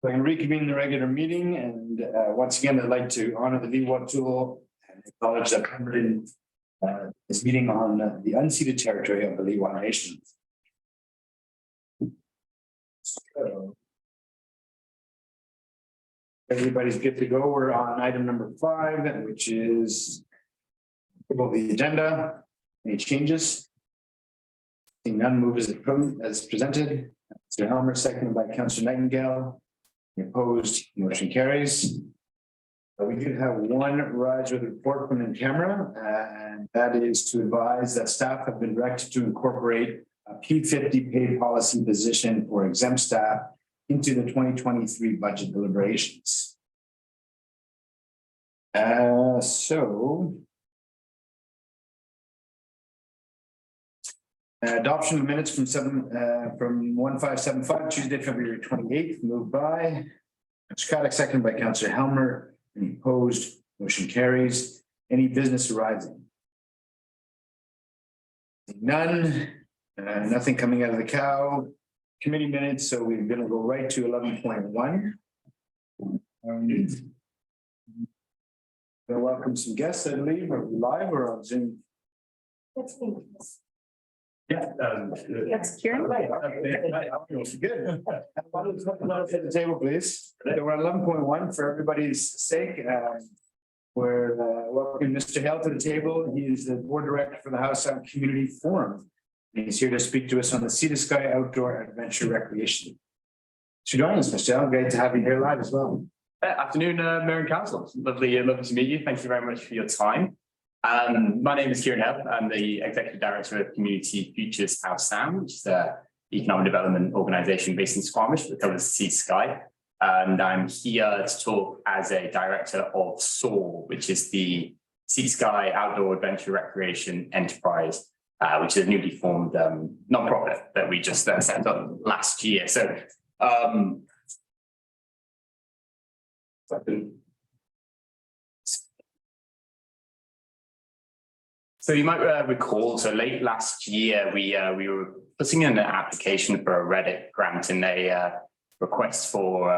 So I'm reconvening the regular meeting, and once again, I'd like to honor the VWAP tool and acknowledge that Pemberton is meeting on the unceded territory of the Leeward Nation. So, everybody's good to go. We're on item number 5, which is about the agenda. Any changes? Seeing none, move as presented. Mr. Helmer, seconded by Councillor Nightingale. Any opposed, motion carries. We do have one rise with report from in camera, and that is to advise that staff have been directed to incorporate a P50 pay policy position for exempt staff into the 2023 budget deliberations. Adoption of minutes from 1575 Tuesday, February 28th, moved by Councillor Caddick, seconded by Councillor Helmer. Any opposed? Motion carries. Any business arising? None. Nothing coming out of the cow committee minutes, so we're going to go right to 11.1. We'll welcome some guests, I believe. Are we live or on Zoom? That's me. Yeah. That's Kieran. Good. At the table, please. So we're at 11.1 for everybody's sake. We're welcoming Mr. Hale to the table. He is the board director for the Howe Sound Community Forum. And he's here to speak to us on the Sea to Sky Outdoor Adventure Recreation. So join us, Mr. Hale. Great to have you here live as well. Afternoon, Mayor and Council. Lovely to meet you. Thank you very much for your time. My name is Kieran Hebb. I'm the Executive Director of Community Futures Howe Sound, which is an economic development organisation based in Squamish that covers Sea to Sky. And I'm here to talk as a director of SOAR, which is the Sea to Sky Outdoor Adventure Recreation Enterprise, which is a newly formed non-profit that we just set up last year. So you might recall, so late last year, we were putting in an application for a Reddit grant and a request for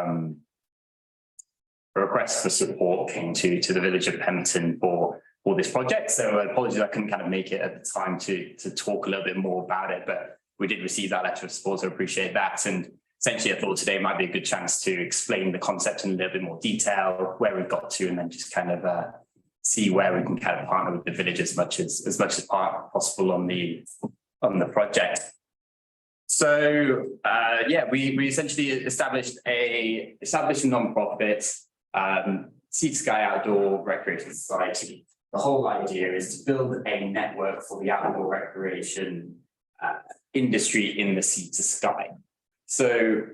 support came to the village of Pemberton for this project. So apologies, I couldn't kind of make it at the time to talk a little bit more about it, but we did receive that letter of support, so I appreciate that. And essentially, I thought today might be a good chance to explain the concept in a little bit more detail, where we've got to, and then just kind of see where we can kind of partner with the village as much as possible on the project. So we essentially established a non-profit Sea to Sky Outdoor Recreation Society. The whole idea is to build a network for the outdoor recreation industry in the sea to sky. So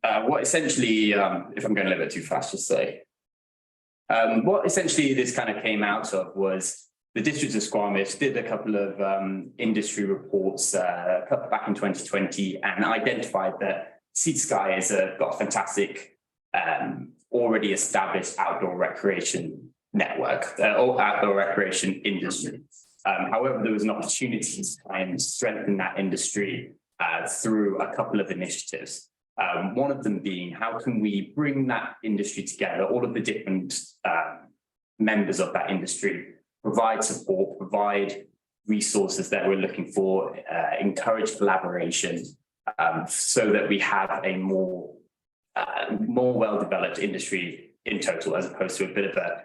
what essentially, if I'm going a little bit too fast, just say. What essentially this kind of came out of was the District of Squamish did a couple of industry reports back in 2020 and identified that Sea to Sky has got a fantastic already established outdoor recreation network or outdoor recreation industry. However, there was an opportunity to try and strengthen that industry through a couple of initiatives. One of them being, how can we bring that industry together, all of the different members of that industry, provide support, provide resources that we're looking for, encourage collaboration, so that we have a more well-developed industry in total, as opposed to a bit of a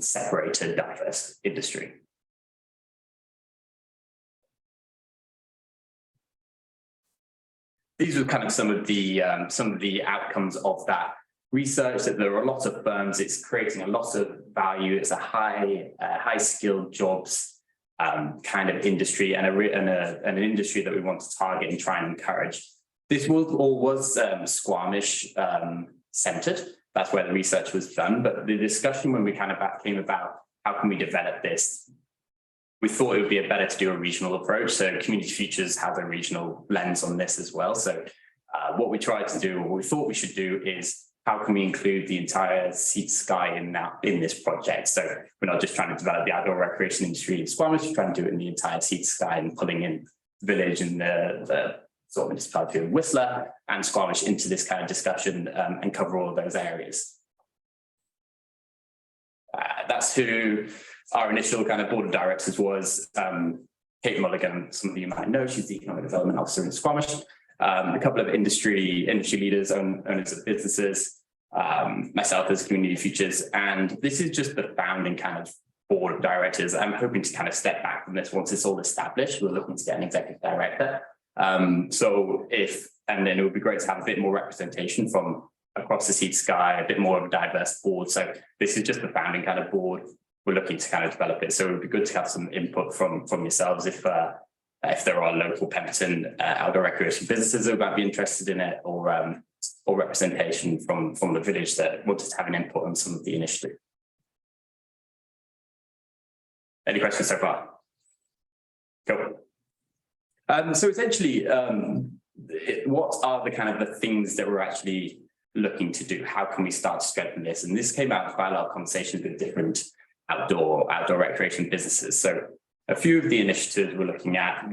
separated, diverse industry. These are kind of some of the outcomes of that research. That there are a lot of firms. It's creating a lot of value. It's a high skilled jobs kind of industry, and an industry that we want to target and try and encourage. This was Squamish centered. That's where the research was done. But the discussion when we kind of came about how can we develop this, we thought it would be better to do a regional approach. So Community Futures has a regional lens on this as well. So what we tried to do, or what we thought we should do, is how can we include the entire Sea to Sky in this project? So we're not just trying to develop the outdoor recreation industry in Squamish, we're trying to do it in the entire Sea to Sky and pulling in the village and the sort of municipality of Whistler and Squamish into this kind of discussion and cover all of those areas. That's who our initial kind of board of directors was. Kate Mulligan, some of you might know, she's the economic development officer in Squamish. A couple of industry leaders, owners of businesses, myself as Community Futures, and this is just the founding kind of board of directors. I'm hoping to kind of step back from this once it's all established. We're looking to get an executive director. And then it would be great to have a bit more representation from across the Seed Sky, a bit more of a diverse board. So this is just the founding kind of board. We're looking to kind of develop it. So it would be good to have some input from yourselves if there are local Pemberton outdoor recreation businesses who might be interested in it, or representation from the village that wanted to have an input on some of the initiative. Any questions so far? Cool. So essentially, what are the kind of the things that we're actually looking to do? How can we start to strengthen this? And this came out of quite a lot of conversations with different outdoor recreation businesses. So a few of the initiatives we're looking at,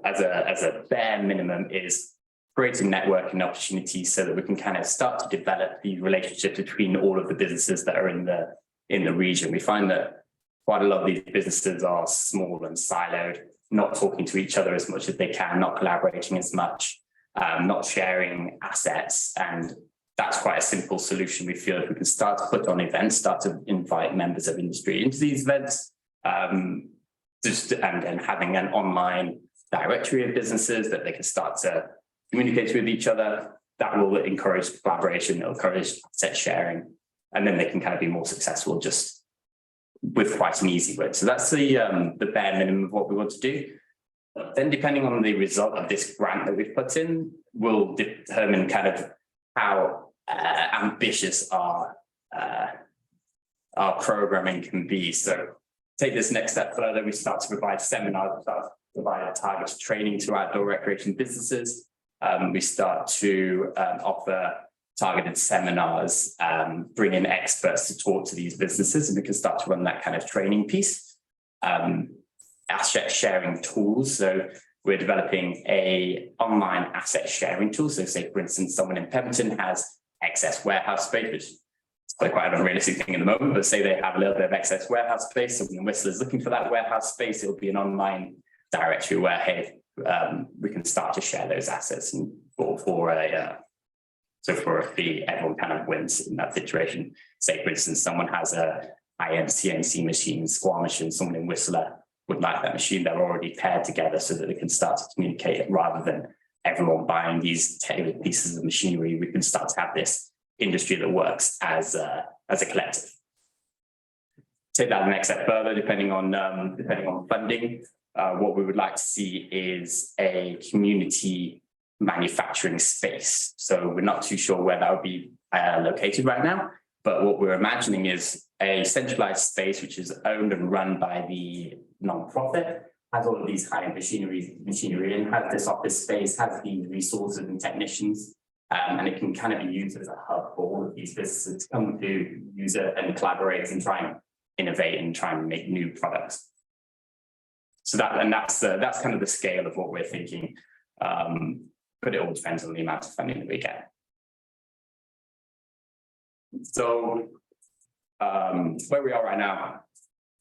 as a bare minimum, is creating networking opportunities so that we can kind of start to develop the relationship between all of the businesses that are in the region. We find that quite a lot of these businesses are small and siloed, not talking to each other as much as they can, not collaborating as much, not sharing assets. And that's quite a simple solution. We feel if we can start to put on events, start to invite members of industry into these events, and then having an online directory of businesses that they can start to communicate with each other, that will encourage collaboration, it'll encourage asset sharing, and then they can kind of be more successful just with quite an easy way. So that's the bare minimum of what we want to do. Then depending on the result of this grant that we've put in, will determine kind of how ambitious our programming can be. So take this next step further, we start to provide seminars, we start to provide targeted training to outdoor recreation businesses. We start to offer targeted seminars, bring in experts to talk to these businesses, and we can start to run that kind of training piece. Asset sharing tools. So we're developing a online asset sharing tool. So say, for instance, someone in Pemberton has excess warehouse space, which is quite an unrealistic thing at the moment, but say they have a little bit of excess warehouse space. Someone in Whistler is looking for that warehouse space. It'll be an online directory where, hey, we can start to share those assets, and for a fee, everyone kind of wins in that situation. Say, for instance, someone has a high-end CNC machine in Squamish and someone in Whistler would like that machine. They're already paired together so that they can start to communicate it, rather than everyone buying these tailored pieces of machinery. We can start to have this industry that works as a collective. Take that the next step further, depending on funding. What we would like to see is a community manufacturing space. So we're not too sure where that would be located right now, but what we're imagining is a centralized space which is owned and run by the non-profit, has all of these high-end machinery and has this office space, has these resources and technicians, and it can kind of be used as a hub for all of these businesses to come to use it and collaborate and try and innovate and try and make new products. So that's kind of the scale of what we're thinking. But it all depends on the amount of funding that we get. So where we are right now,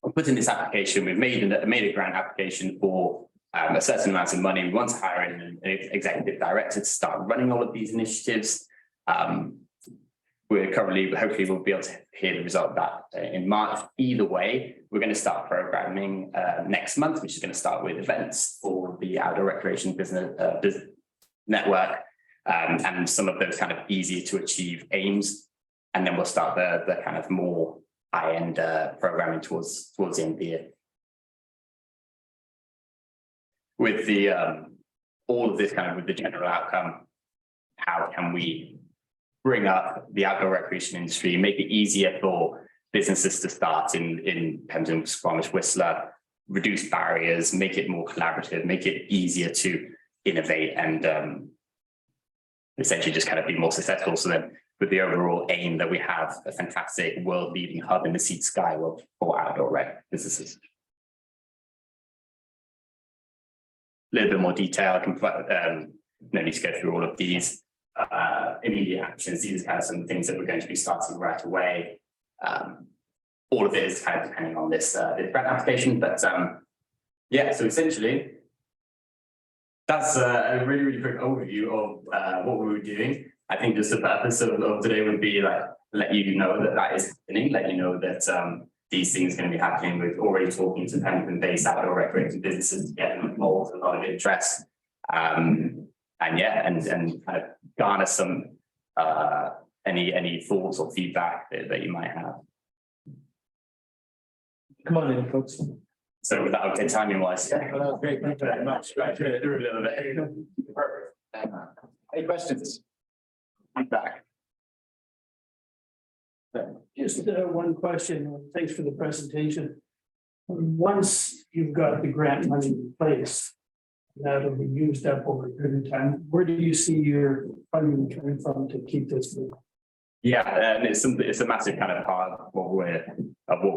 we're putting this application. We've made a grant application for a certain amount of money. We want to hire an executive director to start running all of these initiatives. We're currently, hopefully we'll be able to hear the result of that in March. Either way, we're going to start programming next month, which is going to start with events for the outdoor recreation business network, and some of those kind of easier to achieve aims. And then we'll start the kind of more high-end programming towards the end of the year. With the all of this kind of with the general outcome, how can we bring up the outdoor recreation industry, make it easier for businesses to start in Pemberton, Squamish, Whistler, reduce barriers, make it more collaborative, make it easier to innovate and essentially just kind of be more successful. So then with the overall aim that we have a fantastic world leading hub in the Seed Sky world for outdoor rec businesses. A little bit more detail, I can no need to go through all of these immediate actions. These are kind of some things that we're going to be starting right away. All of it is kind of depending on this grant application, but yeah, so essentially that's a really, really quick overview of what we were doing. I think just the purpose of today would be like let you know that is happening, let you know that these things are going to be happening. We're already talking to Pemmican-based outdoor recreation businesses to get them involved, a lot of interest. And yeah, and kind of garner some any thoughts or feedback that you might have. Come on in, folks. So with that, okay, timing wise. Well, that was great. Thank you very much. Right, through a little bit. Perfect. Any questions? Feedback? Just one question. Thanks for the presentation. Once you've got the grant money in place, that'll be used up over a period of time. Where do you see your funding coming from to keep this moving? Yeah, and it's a massive kind of part of what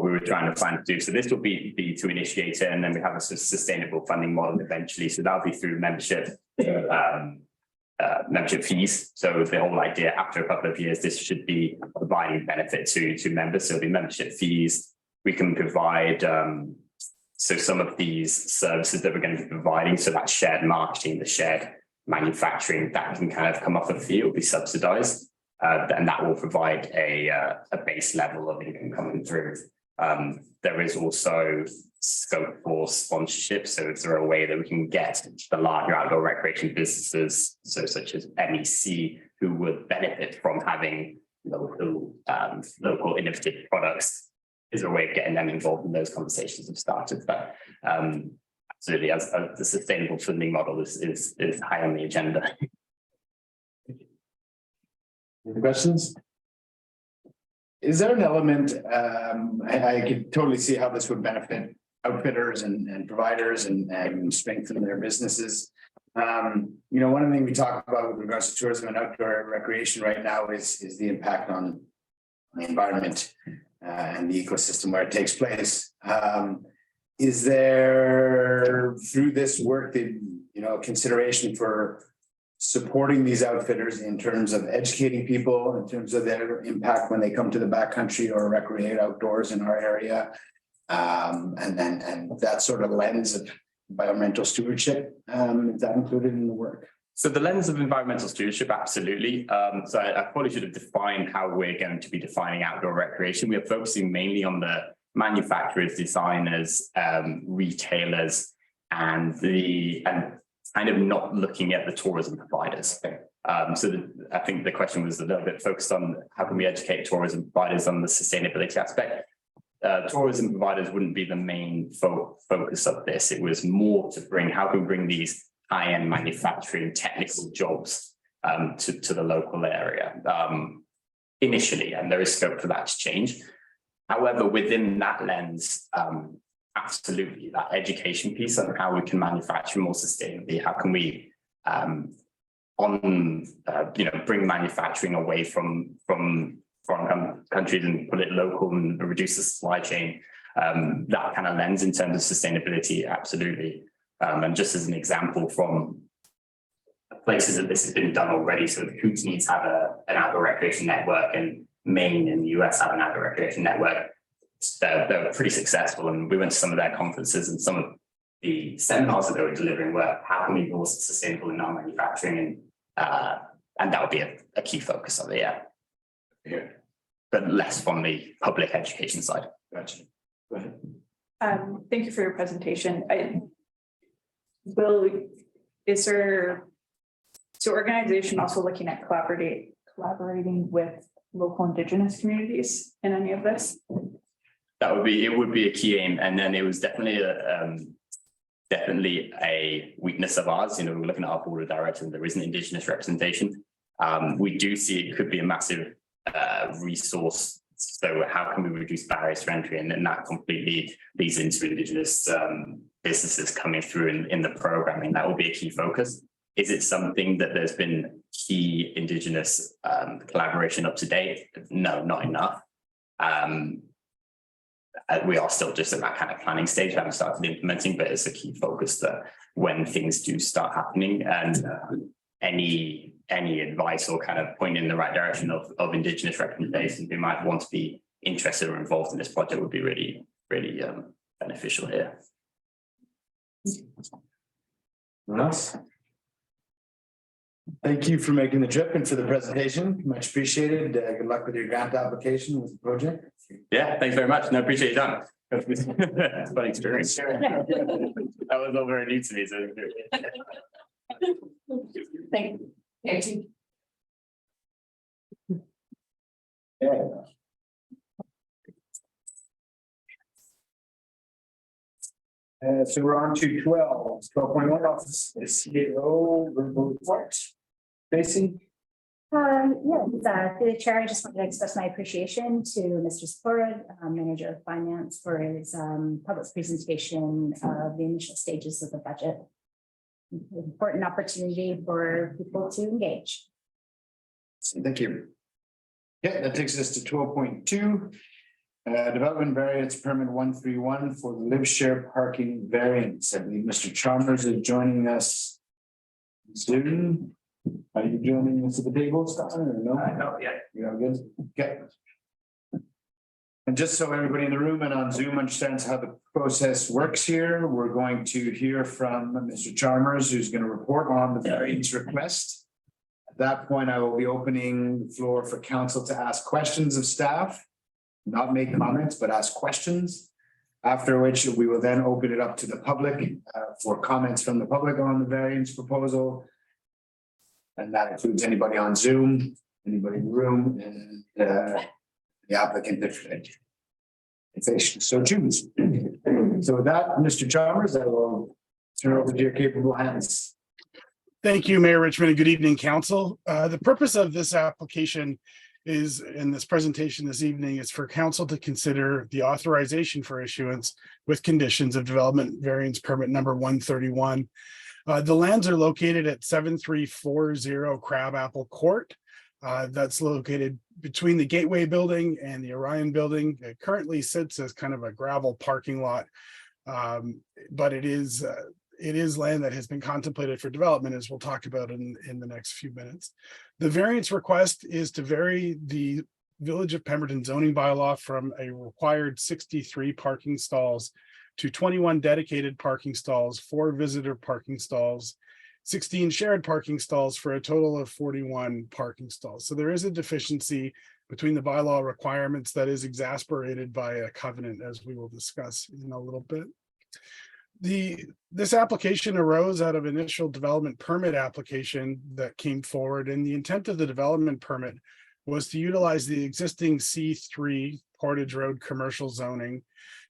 we were trying to plan to do. So this will be to initiate it, and then we have a sustainable funding model eventually. So that'll be through membership fees. So the whole idea, after a couple of years, this should be providing benefit to members. So the membership fees we can provide. So some of these services that we're going to be providing, so that shared marketing, the shared manufacturing, that can kind of come off a fee, it will be subsidized. And that will provide a base level of income coming through. There is also scope for sponsorship. So is there a way that we can get the larger outdoor recreation businesses, so such as MEC, who would benefit from having local innovative products? Is there a way of getting them involved in those conversations have started? But absolutely, as the sustainable funding model is high on the agenda. Any questions? Is there an element, I could totally see how this would benefit outfitters and providers and strengthen their businesses. One of the things we talk about with regards to tourism and outdoor recreation right now is the impact on the environment and the ecosystem where it takes place. Is there, through this work, consideration for supporting these outfitters in terms of educating people, in terms of their impact when they come to the backcountry or recreate outdoors in our area, and that sort of lens of environmental stewardship, is that included in the work? So the lens of environmental stewardship, absolutely. So I probably should have defined how we're going to be defining outdoor recreation. We are focusing mainly on the manufacturers, designers, retailers, and kind of not looking at the tourism providers. So I think the question was a little bit focused on how can we educate tourism providers on the sustainability aspect. Tourism providers wouldn't be the main focus of this. It was more to how can we bring these high-end manufacturing technical jobs to the local area initially, and there is scope for that to change. However, within that lens, absolutely, that education piece on how we can manufacture more sustainably. How can we, bring manufacturing away from countries and put it local and reduce the supply chain? That kind of lens in terms of sustainability, absolutely. And just as an example from places that this has been done already, so the Kootenays have an outdoor recreation network, and Maine in the US have an outdoor recreation network. They're pretty successful, and we went to some of their conferences, and some of the seminars that they were delivering were how can we be more sustainable in our manufacturing, and that would be a key focus of it, yeah. But less from the public education side. Gotcha. Go ahead. Thank you for your presentation. So organization also looking at collaborating with local Indigenous communities in any of this? It would be a key aim, and then it was definitely a weakness of ours. We're looking at our board of directors, and there isn't Indigenous representation. We do see it could be a massive resource. So how can we reduce barriers to entry? And then that completely leads into Indigenous businesses coming through in the programming. That will be a key focus. Is it something that there's been key Indigenous collaboration up to date? No, not enough. We are still just in that kind of planning stage. We haven't started implementing, but it's a key focus that when things do start happening, and any advice or kind of point in the right direction of Indigenous representations who might want to be interested or involved in this project would be really beneficial here. Anyone else? Thank you for making the trip and for the presentation. Much appreciated. Good luck with your grant application with the project. Yeah, thanks very much. No, appreciate your time. It's fun experience. That was all very new to me. So. Thank you. Yeah. So we're on to 12.1 office, the CEO report. Stacy? Through the chair, I just wanted to express my appreciation to Mr. Spora, Manager of Finance, for his public presentation of the initial stages of the budget. An important opportunity for people to engage. Thank you. Yeah, that takes us to 12.2. Development variance permit 131 for the live share parking variance. I believe Mr. Chalmers is joining us soon. Are you joining us at the table, Scott, or no? No, yeah. You are good? Okay. And just so everybody in the room and on Zoom understands how the process works here, we're going to hear from Mr. Chalmers, who's going to report on the variance request. At that point, I will be opening the floor for council to ask questions of staff, not make comments, but ask questions. After which we will then open it up to the public for comments from the public on the variance proposal. And that includes anybody on Zoom, anybody in the room, and the applicant if they so choose. So with that, Mr. Chalmers, I will turn over to your capable hands. Thank you, Mayor Richmond, and good evening, council. The purpose of this application is, in this presentation this evening, is for council to consider the authorization for issuance with conditions of development variance permit number 131. The lands are located at 7340 Crabapple Court. That's located between the Gateway Building and the Orion Building. It currently sits as kind of a gravel parking lot, but it is land that has been contemplated for development, as we'll talk about in the next few minutes. The variance request is to vary the Village of Pemberton zoning bylaw from a required 63 parking stalls to 21 dedicated parking stalls, 4 visitor parking stalls, 16 shared parking stalls, for a total of 41 parking stalls. So there is a deficiency between the bylaw requirements that is exacerbated by a covenant, as we will discuss in a little bit. This application arose out of initial development permit application that came forward, and the intent of the development permit was to utilize the existing C3 Portage Road commercial zoning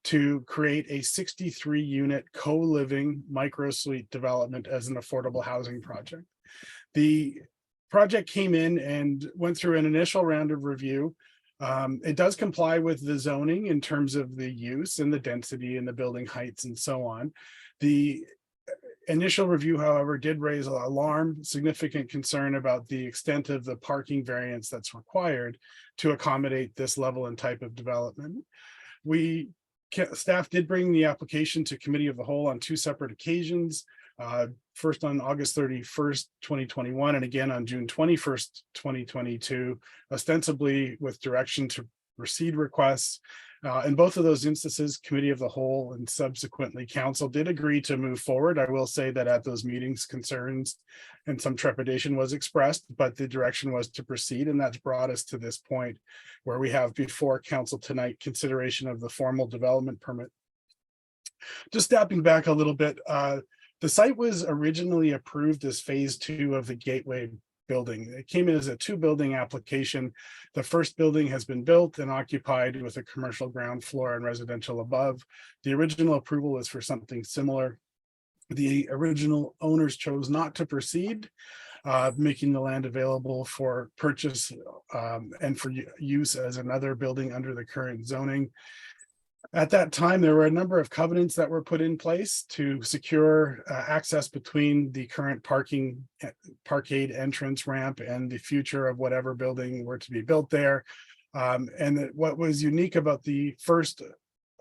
to create a 63 unit co-living micro suite development as an affordable housing project. The project came in and went through an initial round of review. It does comply with the zoning in terms of the use and the density and the building heights and so on. The initial review, however, did raise alarm, significant concern about the extent of the parking variance that's required to accommodate this level and type of development. Staff did bring the application to Committee of the Whole on 2 separate occasions. First on August 31st, 2021, and again on June 21st, 2022, ostensibly with direction to proceed requests. In both of those instances, Committee of the Whole and subsequently Council did agree to move forward. I will say that at those meetings, concerns and some trepidation was expressed, but the direction was to proceed, and that's brought us to this point where we have before Council tonight consideration of the formal development permit. Just stepping back a little bit, the site was originally approved as phase 2 of the Gateway Building. It came in as a 2-building application. The first building has been built and occupied with a commercial ground floor and residential above. The original approval is for something similar. The original owners chose not to proceed, making the land available for purchase and for use as another building under the current zoning. At that time, there were a number of covenants that were put in place to secure access between the current parkade entrance ramp and the future of whatever building were to be built there. And what was unique about the first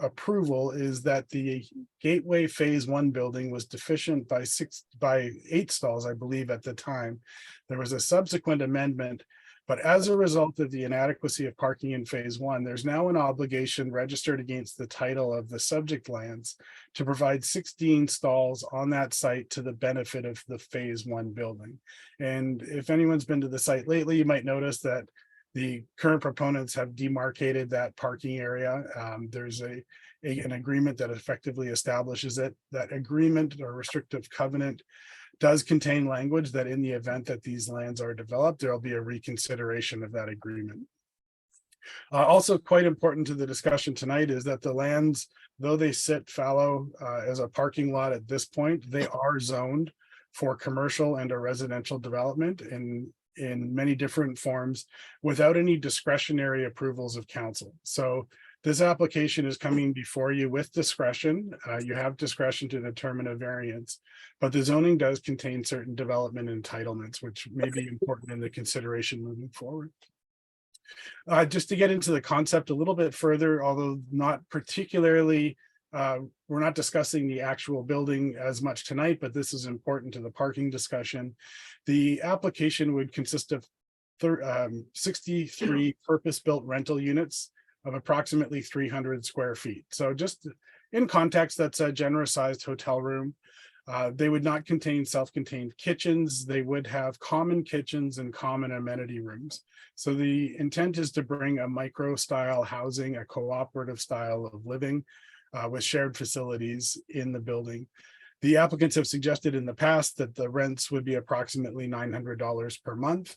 approval is that the Gateway Phase 1 building was deficient by 8 stalls, I believe, at the time. There was a subsequent amendment, but as a result of the inadequacy of parking in Phase 1, there's now an obligation registered against the title of the subject lands to provide 16 stalls on that site to the benefit of the Phase 1 building. And if anyone's been to the site lately, you might notice that the current proponents have demarcated that parking area. There's an agreement that effectively establishes it. That agreement or restrictive covenant does contain language that in the event that these lands are developed, there'll be a reconsideration of that agreement. Also quite important to the discussion tonight is that the lands, though they sit fallow as a parking lot at this point, they are zoned for commercial and a residential development in many different forms without any discretionary approvals of council. So this application is coming before you with discretion. You have discretion to determine a variance, but the zoning does contain certain development entitlements, which may be important in the consideration moving forward. Just to get into the concept a little bit further, although not particularly, we're not discussing the actual building as much tonight, but this is important to the parking discussion. The application would consist of 63 purpose-built rental units of approximately 300 square feet. So just in context, that's a generous sized hotel room. They would not contain self-contained kitchens. They would have common kitchens and common amenity rooms. So the intent is to bring a micro style housing, a cooperative style of living with shared facilities in the building. The applicants have suggested in the past that the rents would be approximately $900 per month.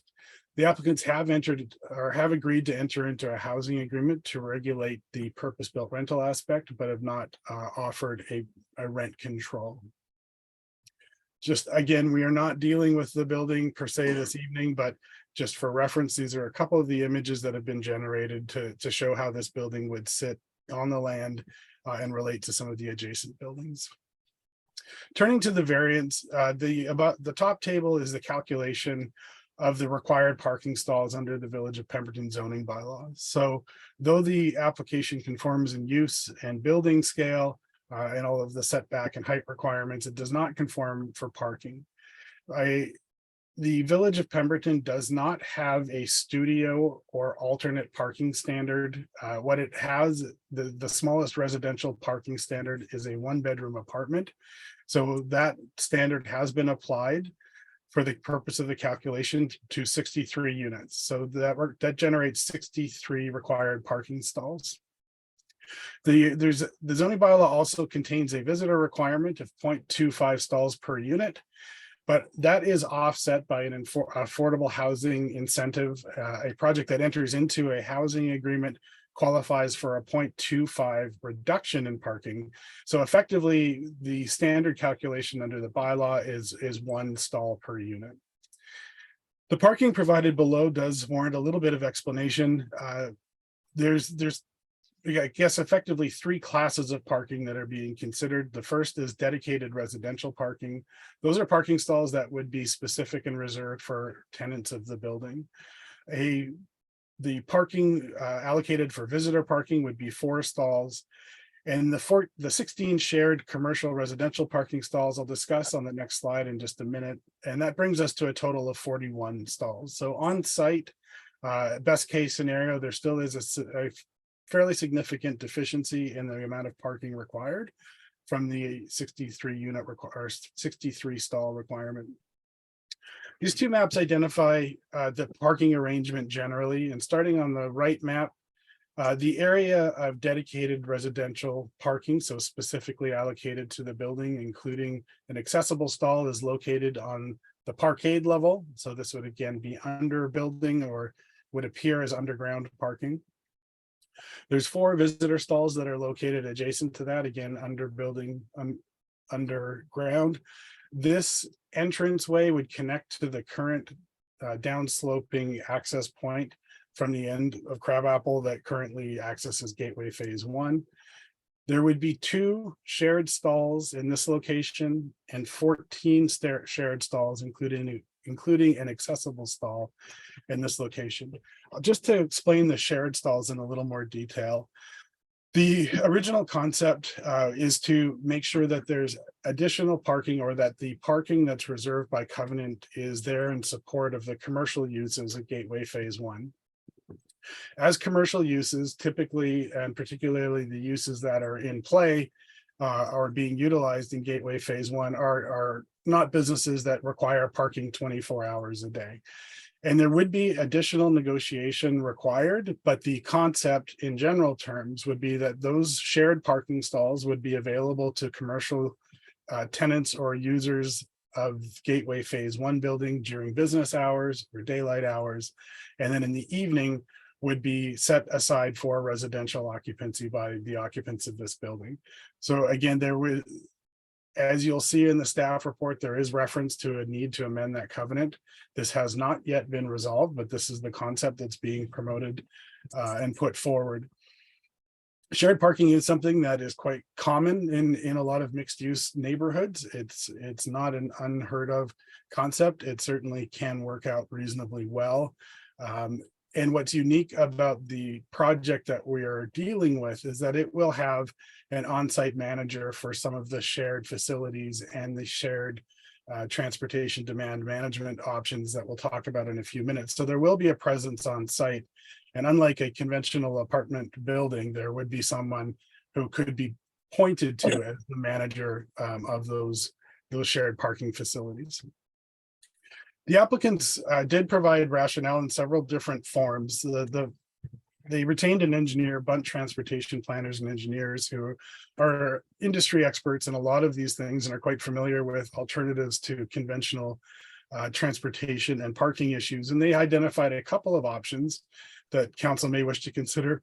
The applicants have entered or have agreed to enter into a housing agreement to regulate the purpose-built rental aspect, but have not offered a rent control. Just again, we are not dealing with the building per se this evening, but just for reference, these are a couple of the images that have been generated to show how this building would sit on the land and relate to some of the adjacent buildings. Turning to the variance, the top table is the calculation of the required parking stalls under the Village of Pemberton zoning bylaws. So though the application conforms in use and building scale and all of the setback and height requirements, it does not conform for parking. The Village of Pemberton does not have a studio or alternate parking standard. What it has, the smallest residential parking standard is a 1-bedroom apartment. So that standard has been applied for the purpose of the calculation to 63 units. So that generates 63 required parking stalls. The zoning bylaw also contains a visitor requirement of 0.25 stalls per unit, but that is offset by an affordable housing incentive. A project that enters into a housing agreement qualifies for a 0.25 reduction in parking. So effectively, the standard calculation under the bylaw is 1 stall per unit. The parking provided below does warrant a little bit of explanation. There's I guess effectively 3 classes of parking that are being considered. The first is dedicated residential parking. Those are parking stalls that would be specific and reserved for tenants of the building. The parking allocated for visitor parking would be 4 stalls. And the 16 shared commercial residential parking stalls I'll discuss on the next slide in just a minute. And that brings us to a total of 41 stalls. So on site, best case scenario, there still is a fairly significant deficiency in the amount of parking required from the 63 unit or 63 stall requirement. These 2 maps identify the parking arrangement generally, and starting on the right map, the area of dedicated residential parking, so specifically allocated to the building, including an accessible stall, is located on the parkade level. So this would again be under building or would appear as underground parking. There's 4 visitor stalls that are located adjacent to that, again, under building, underground. This entranceway would connect to the current downsloping access point from the end of Crabapple that currently accesses Gateway Phase 1. There would be 2 shared stalls in this location and 14 shared stalls, including an accessible stall in this location. Just to explain the shared stalls in a little more detail, The original concept is to make sure that there's additional parking, or that the parking that's reserved by covenant is there in support of the commercial uses of Gateway Phase 1. As commercial uses typically, and particularly the uses that are in play are being utilized in Gateway Phase 1 are not businesses that require parking 24 hours a day. And there would be additional negotiation required, but the concept in general terms would be that those shared parking stalls would be available to commercial tenants or users of Gateway Phase 1 building during business hours or daylight hours. And then in the evening would be set aside for residential occupancy by the occupants of this building. So again, there was, as you'll see in the staff report, there is reference to a need to amend that covenant. This has not yet been resolved, but this is the concept that's being promoted and put forward. Shared parking is something that is quite common in a lot of mixed use neighborhoods. It's not an unheard of concept. It certainly can work out reasonably well. And what's unique about the project that we are dealing with is that it will have an on-site manager for some of the shared facilities and the shared transportation demand management options that we'll talk about in a few minutes. So there will be a presence on site. And unlike a conventional apartment building, there would be someone who could be pointed to as the manager of those shared parking facilities. The applicants did provide rationale in several different forms. They retained an engineer, Bunt Transportation Planners and Engineers, who are industry experts in a lot of these things and are quite familiar with alternatives to conventional transportation and parking issues. And they identified a couple of options that council may wish to consider,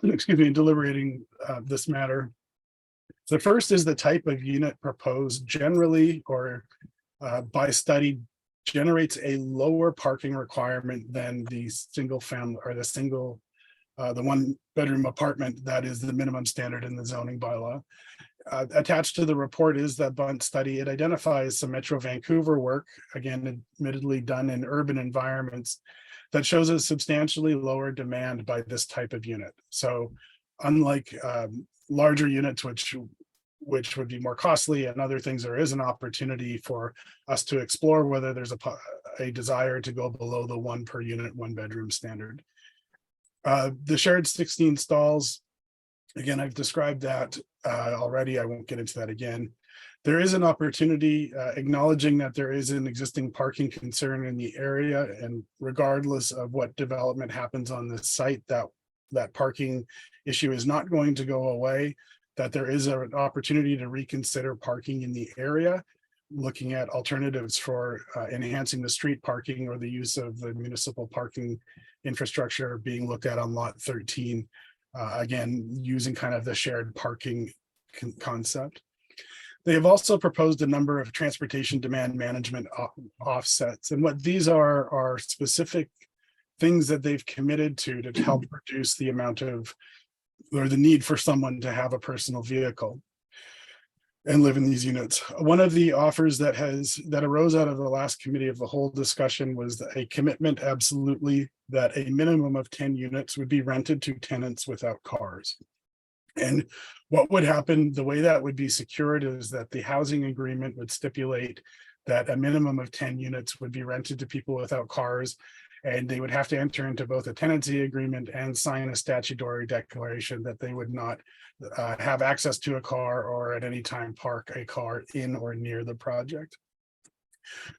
excuse me, in deliberating this matter. The first is the type of unit proposed generally or by study generates a lower parking requirement than the single family or the one bedroom apartment that is the minimum standard in the zoning bylaw. Attached to the report is that Bunt study. It identifies some Metro Vancouver work, again, admittedly done in urban environments, that shows a substantially lower demand by this type of unit. So unlike larger units, which would be more costly and other things, there is an opportunity for us to explore whether there's a desire to go below the 1 per unit, 1 bedroom standard. The shared 16 stalls, again, I've described that already. I won't get into that again. There is an opportunity, acknowledging that there is an existing parking concern in the area, and regardless of what development happens on this site, that parking issue is not going to go away, that there is an opportunity to reconsider parking in the area, looking at alternatives for enhancing the street parking or the use of the municipal parking infrastructure being looked at on lot 13. Again, using kind of the shared parking concept. They have also proposed a number of transportation demand management offsets. And what these are specific things that they've committed to help reduce the amount of, or the need for someone to have a personal vehicle and live in these units. One of the offers that arose out of the last committee of the whole discussion was a commitment absolutely that a minimum of 10 units would be rented to tenants without cars. And what would happen, the way that would be secured is that the housing agreement would stipulate that a minimum of 10 units would be rented to people without cars. And they would have to enter into both a tenancy agreement and sign a statutory declaration that they would not have access to a car or at any time park a car in or near the project.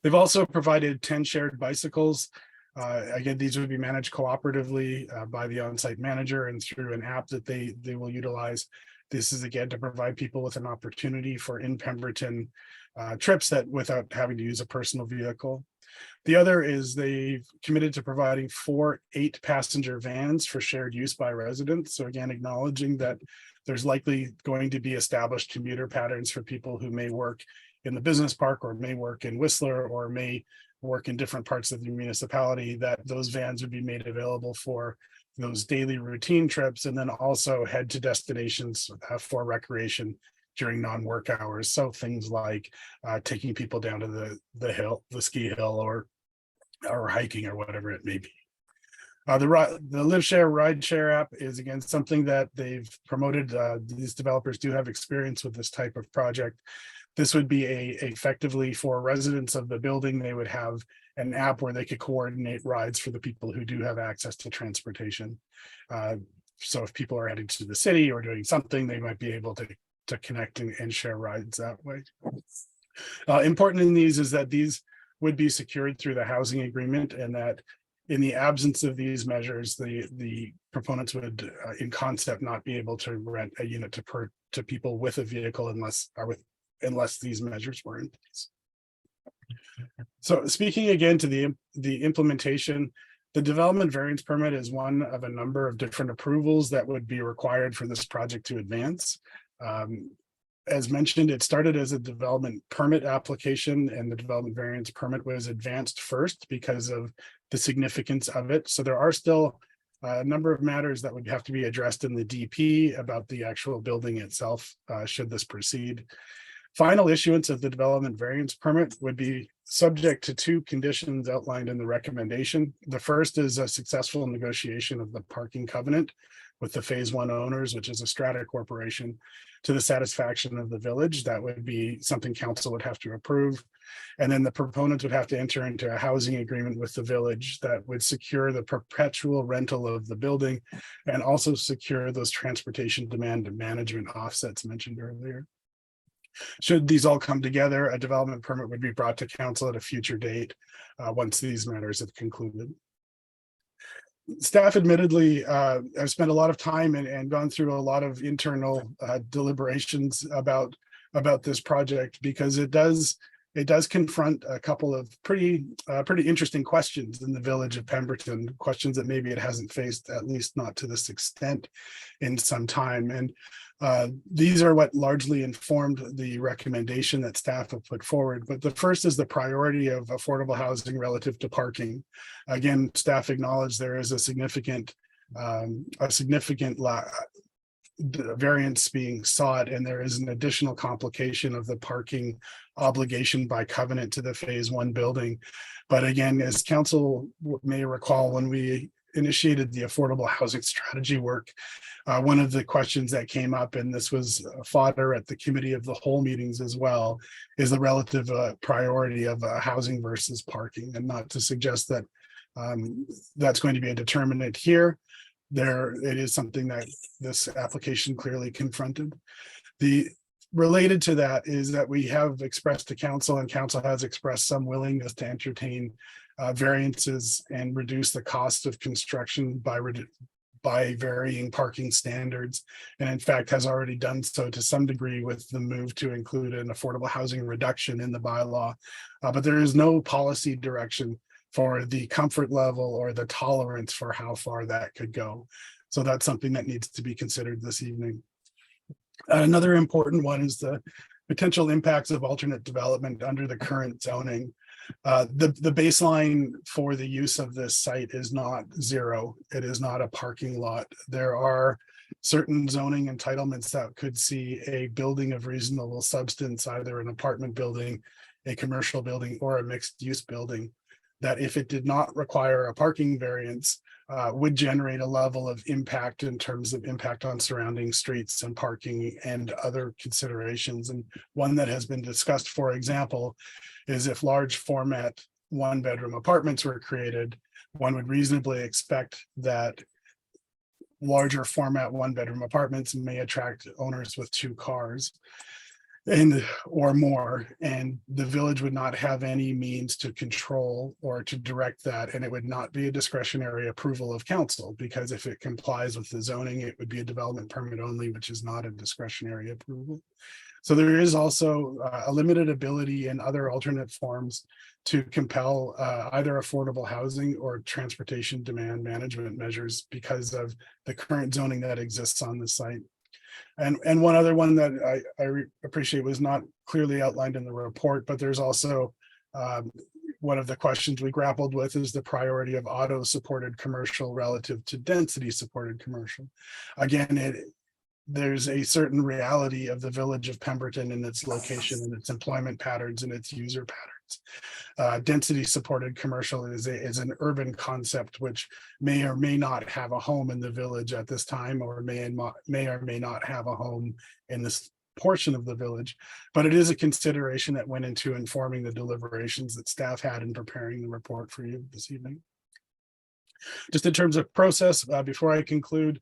They've also provided 10 shared bicycles. Again, these would be managed cooperatively by the on-site manager and through an app that they will utilize. This is again to provide people with an opportunity for in Pemberton trips that without having to use a personal vehicle. The other is they've committed to providing 4 8-passenger vans for shared use by residents. So again, acknowledging that there's likely going to be established commuter patterns for people who may work in the business park or may work in Whistler or may work in different parts of the municipality, that those vans would be made available for those daily routine trips, and then also head to destinations for recreation during non-work hours. So things like taking people down to the hill, the ski hill, or hiking or whatever it may be. The Live Share Ride Share app is again something that they've promoted. These developers do have experience with this type of project. This would be effectively for residents of the building, they would have an app where they could coordinate rides for the people who do have access to transportation. So if people are heading to the city or doing something, they might be able to connect and share rides that way. Important in these is that these would be secured through the housing agreement, and that in the absence of these measures, the proponents would in concept not be able to rent a unit to people with a vehicle unless these measures were in place. So speaking again to the implementation, the development variance permit is one of a number of different approvals that would be required for this project to advance. As mentioned, it started as a development permit application, and the development variance permit was advanced first because of the significance of it. So there are still a number of matters that would have to be addressed in the DP about the actual building itself, should this proceed. Final issuance of the development variance permit would be subject to two conditions outlined in the recommendation. The first is a successful negotiation of the parking covenant with the phase one owners, which is a strata corporation, to the satisfaction of the village. That would be something council would have to approve. And then the proponents would have to enter into a housing agreement with the village that would secure the perpetual rental of the building and also secure those transportation demand management offsets mentioned earlier. Should these all come together, a development permit would be brought to council at a future date once these matters have concluded. Staff admittedly have spent a lot of time and gone through a lot of internal deliberations about this project, because it does confront a couple of pretty interesting questions in the village of Pemberton, questions that maybe it hasn't faced, at least not to this extent, in some time. And these are what largely informed the recommendation that staff have put forward. But the first is the priority of affordable housing relative to parking. Again, staff acknowledge there is a significant variance being sought, and there is an additional complication of the parking obligation by covenant to the phase one building. But again, as council may recall, when we initiated the affordable housing strategy work, one of the questions that came up, and this was fodder at the committee of the whole meetings as well, is the relative priority of housing versus parking. And not to suggest that that's going to be a determinant here. It is something that this application clearly confronted. The related to that is that we have expressed to council, and council has expressed some willingness to entertain variances and reduce the cost of construction by varying parking standards, and in fact has already done so to some degree with the move to include an affordable housing reduction in the bylaw. But there is no policy direction for the comfort level or the tolerance for how far that could go. So that's something that needs to be considered this evening. Another important one is the potential impacts of alternate development under the current zoning. The baseline for the use of this site is not zero. It is not a parking lot. There are certain zoning entitlements that could see a building of reasonable substance, either an apartment building, a commercial building, or a mixed use building, that if it did not require a parking variance, would generate a level of impact in terms of impact on surrounding streets and parking and other considerations. And one that has been discussed, for example, is if large format one-bedroom apartments were created, one would reasonably expect that larger format one-bedroom apartments may attract owners with 2 cars or more, and the village would not have any means to control or to direct that, and it would not be a discretionary approval of council, because if it complies with the zoning, it would be a development permit only, which is not a discretionary approval. So there is also a limited ability in other alternate forms to compel either affordable housing or transportation demand management measures because of the current zoning that exists on the site. And one other one that I appreciate was not clearly outlined in the report, but there's also one of the questions we grappled with is the priority of auto supported commercial relative to density supported commercial. Again, there's a certain reality of the village of Pemberton and its location and its employment patterns and its user patterns concepts. Density supported commercial is an urban concept which may or may not have a home in the village at this time, or may or may not have a home in this portion of the village. But it is a consideration that went into informing the deliberations that staff had in preparing the report for you this evening. Just in terms of process, before I conclude,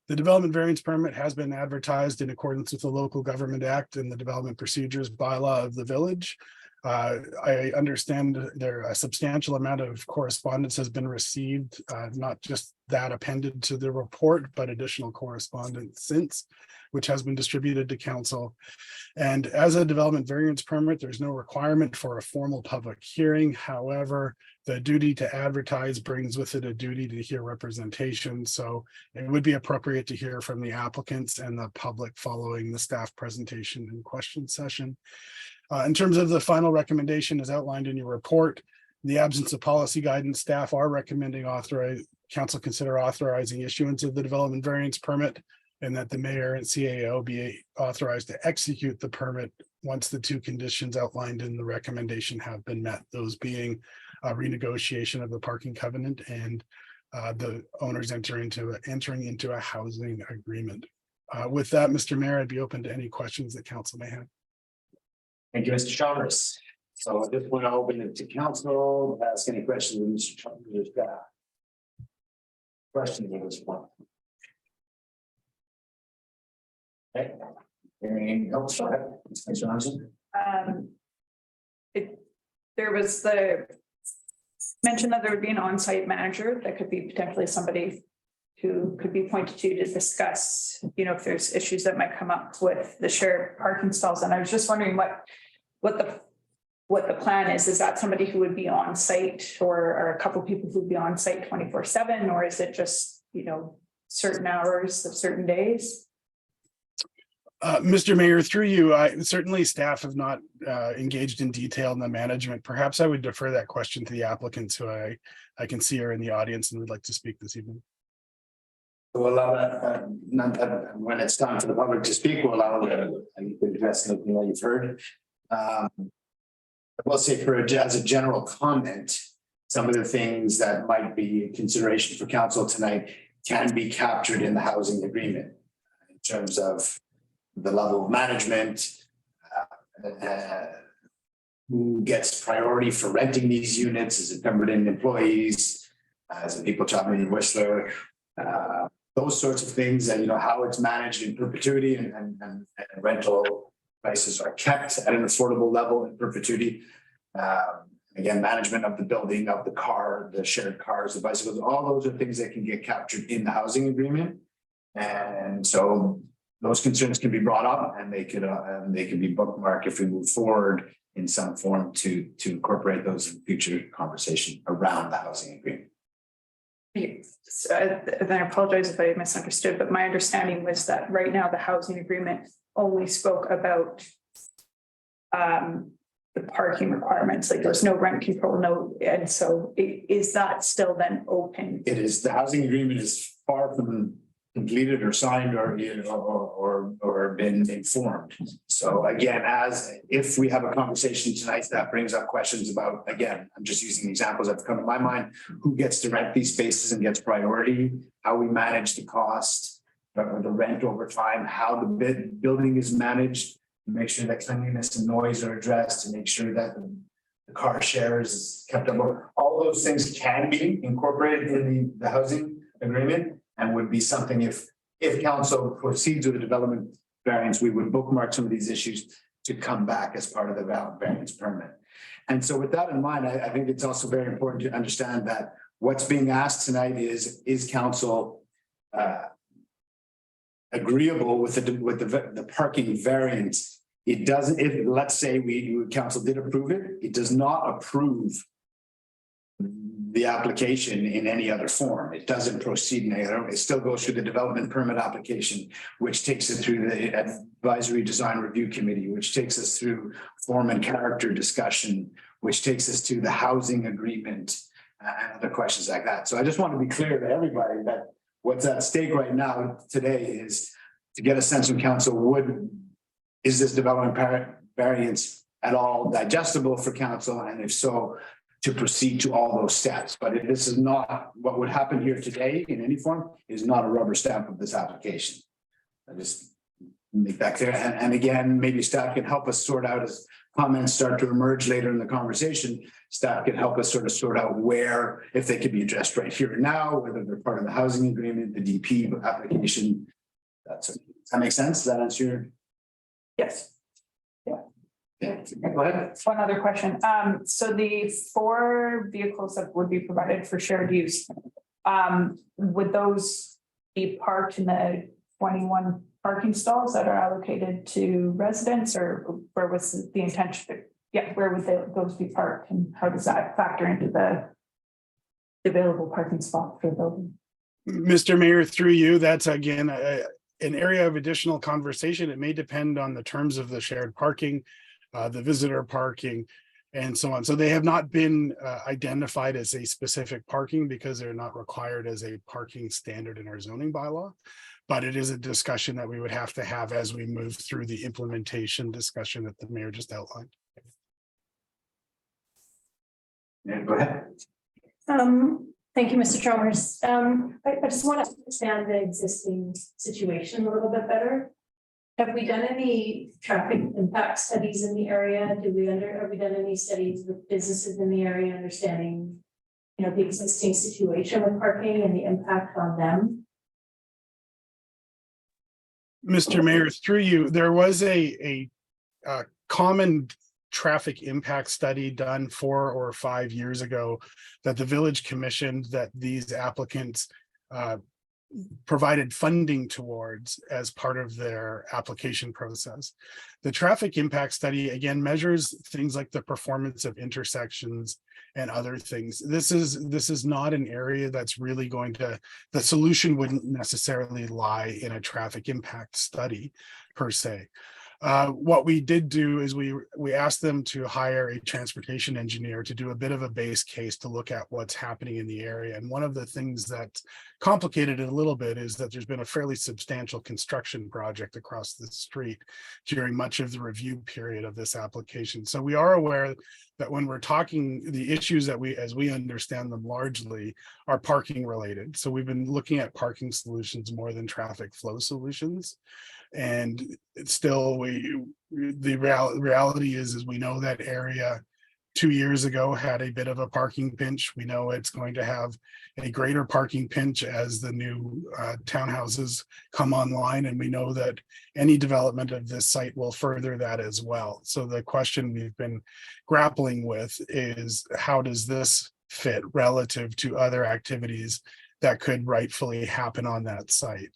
the development variance permit has been advertised in accordance with the Local Government Act and the Development Procedures Bylaw of the village. I understand there a substantial amount of correspondence has been received, not just that appended to the report, but additional correspondence since, which has been distributed to council. And as a development variance permit, there's no requirement for a formal public hearing. However, the duty to advertise brings with it a duty to hear representation. So it would be appropriate to hear from the applicants and the public following the staff presentation and question session. In terms of the final recommendation as outlined in your report, in the absence of policy guidance, staff are recommending council consider authorizing issuance of the development variance permit, and that the mayor and CAO be authorized to execute the permit once the two conditions outlined in the recommendation have been met, those being renegotiation of the parking covenant and the owners entering into a housing agreement. With that, Mr. Mayor, I'd be open to any questions that council may have. Thank you, Mr. Chalmers. So I just want to open it to council, ask any questions, Mr. Chalmers. Questions at this point? Okay. Anything else? Go ahead, Mr. Johnson. There was the mention that there would be an on-site manager that could be potentially somebody who could be pointed to discuss, if there's issues that might come up with the shared parking stalls. And I was just wondering what the plan is. Is that somebody who would be on site, or a couple of people who'd be on site 24/7, or is it just, certain hours of certain days? Mr. Mayor, through you, certainly staff have not engaged in detail in the management. Perhaps I would defer that question to the applicants who I can see are in the audience and would like to speak this evening. We'll allow that, when it's time for the public to speak, we'll allow to address anything that you've heard. I will say as a general comment, some of the things that might be a consideration for council tonight can be captured in the housing agreement in terms of the level of management, who gets priority for renting these units, is it Pemberton employees, is it people traveling in Whistler, those sorts of things, and how it's managed in perpetuity, and rental prices are kept at an affordable level in perpetuity. Again, management of the building, of the car, the shared cars, the bicycles, all those are things that can get captured in the housing agreement. And so those concerns can be brought up, and they can be bookmarked if we move forward in some form to incorporate those in future conversation around the housing agreement. Then I apologize if I misunderstood, but my understanding was that right now the housing agreement only spoke about the parking requirements, like there's no rent control, and so is that still then open? It is. The housing agreement is far from completed or signed or been informed. So again, if we have a conversation tonight that brings up questions about, again, I'm just using examples that have come to my mind, who gets to rent these spaces and gets priority, how we manage the cost, the rent over time, how the building is managed, to make sure that cleanliness and noise are addressed, to make sure that the car shares is kept up. All those things can be incorporated in the housing agreement, and would be something if council proceeds with the development variance, we would bookmark some of these issues to come back as part of the variance permit. And so with that in mind, I think it's also very important to understand that what's being asked tonight is council agreeable with the parking variance. It doesn't, if let's say council did approve it, it does not approve the application in any other form. It doesn't proceed in any other. It still goes through the development permit application, which takes it through the advisory design review committee, which takes us through form and character discussion, which takes us to the housing agreement and other questions like that. So I just want to be clear to everybody that what's at stake right now today is to get a sense from council, is this development variance at all digestible for council, and if so, to proceed to all those steps. But if this is not, what would happen here today in any form is not a rubber stamp of this application. I just make that clear. And again, maybe staff can help us sort out as comments start to emerge later in the conversation. Staff can help us sort out where, if they could be addressed right here and now, whether they're part of the housing agreement, the DP application. Does that make sense? Does that answer your? Yes. Yeah, go ahead. One other question. So the 4 vehicles that would be provided for shared use, would those be parked in the 21 parking stalls that are allocated to residents, or where was the intention? Yeah, where would those be parked, and how does that factor into the available parking spot for the building? Mr. Mayor, through you, that's again, an area of additional conversation. It may depend on the terms of the shared parking, the visitor parking, and so on. So they have not been identified as a specific parking because they're not required as a parking standard in our zoning bylaw. But it is a discussion that we would have to have as we move through the implementation discussion that the mayor just outlined. Yeah, go ahead. Thank you, Mr. Chalmers. I just want to understand the existing situation a little bit better. Have we done any traffic impact studies in the area? Have we done any studies with businesses in the area, understanding, the existing situation with parking and the impact on them? Mr. Mayor, through you, there was a common traffic impact study done 4 or 5 years ago that the village commissioned, that these applicants provided funding towards as part of their application process. The traffic impact study again measures things like the performance of intersections and other things. This is not an area that's really going to, the solution wouldn't necessarily lie in a traffic impact study per se. What we did do is we asked them to hire a transportation engineer to do a bit of a base case to look at what's happening in the area. And one of the things that complicated it a little bit is that there's been a fairly substantial construction project across the street during much of the review period of this application. So we are aware that when we're talking, the issues that as we understand them largely are parking related. So we've been looking at parking solutions more than traffic flow solutions. And it's still, the reality is we know that area 2 years ago had a bit of a parking pinch. We know it's going to have a greater parking pinch as the new townhouses come online. And we know that any development of this site will further that as well. So the question we've been grappling with is, how does this fit relative to other activities that could rightfully happen on that site?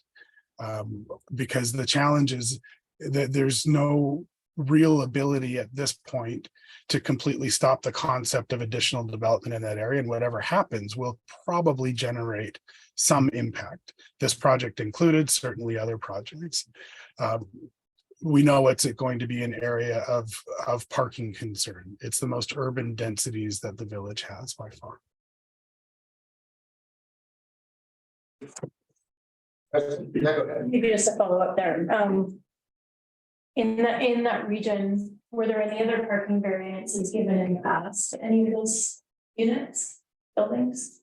Because the challenge is that there's no real ability at this point to completely stop the concept of additional development in that area, and whatever happens will probably generate some impact. This project included, certainly other projects. We know it's going to be an area of parking concern. It's the most urban densities that the village has by far. Maybe just a follow up there. In that region, were there any other parking variances given in the past to any of those units, buildings?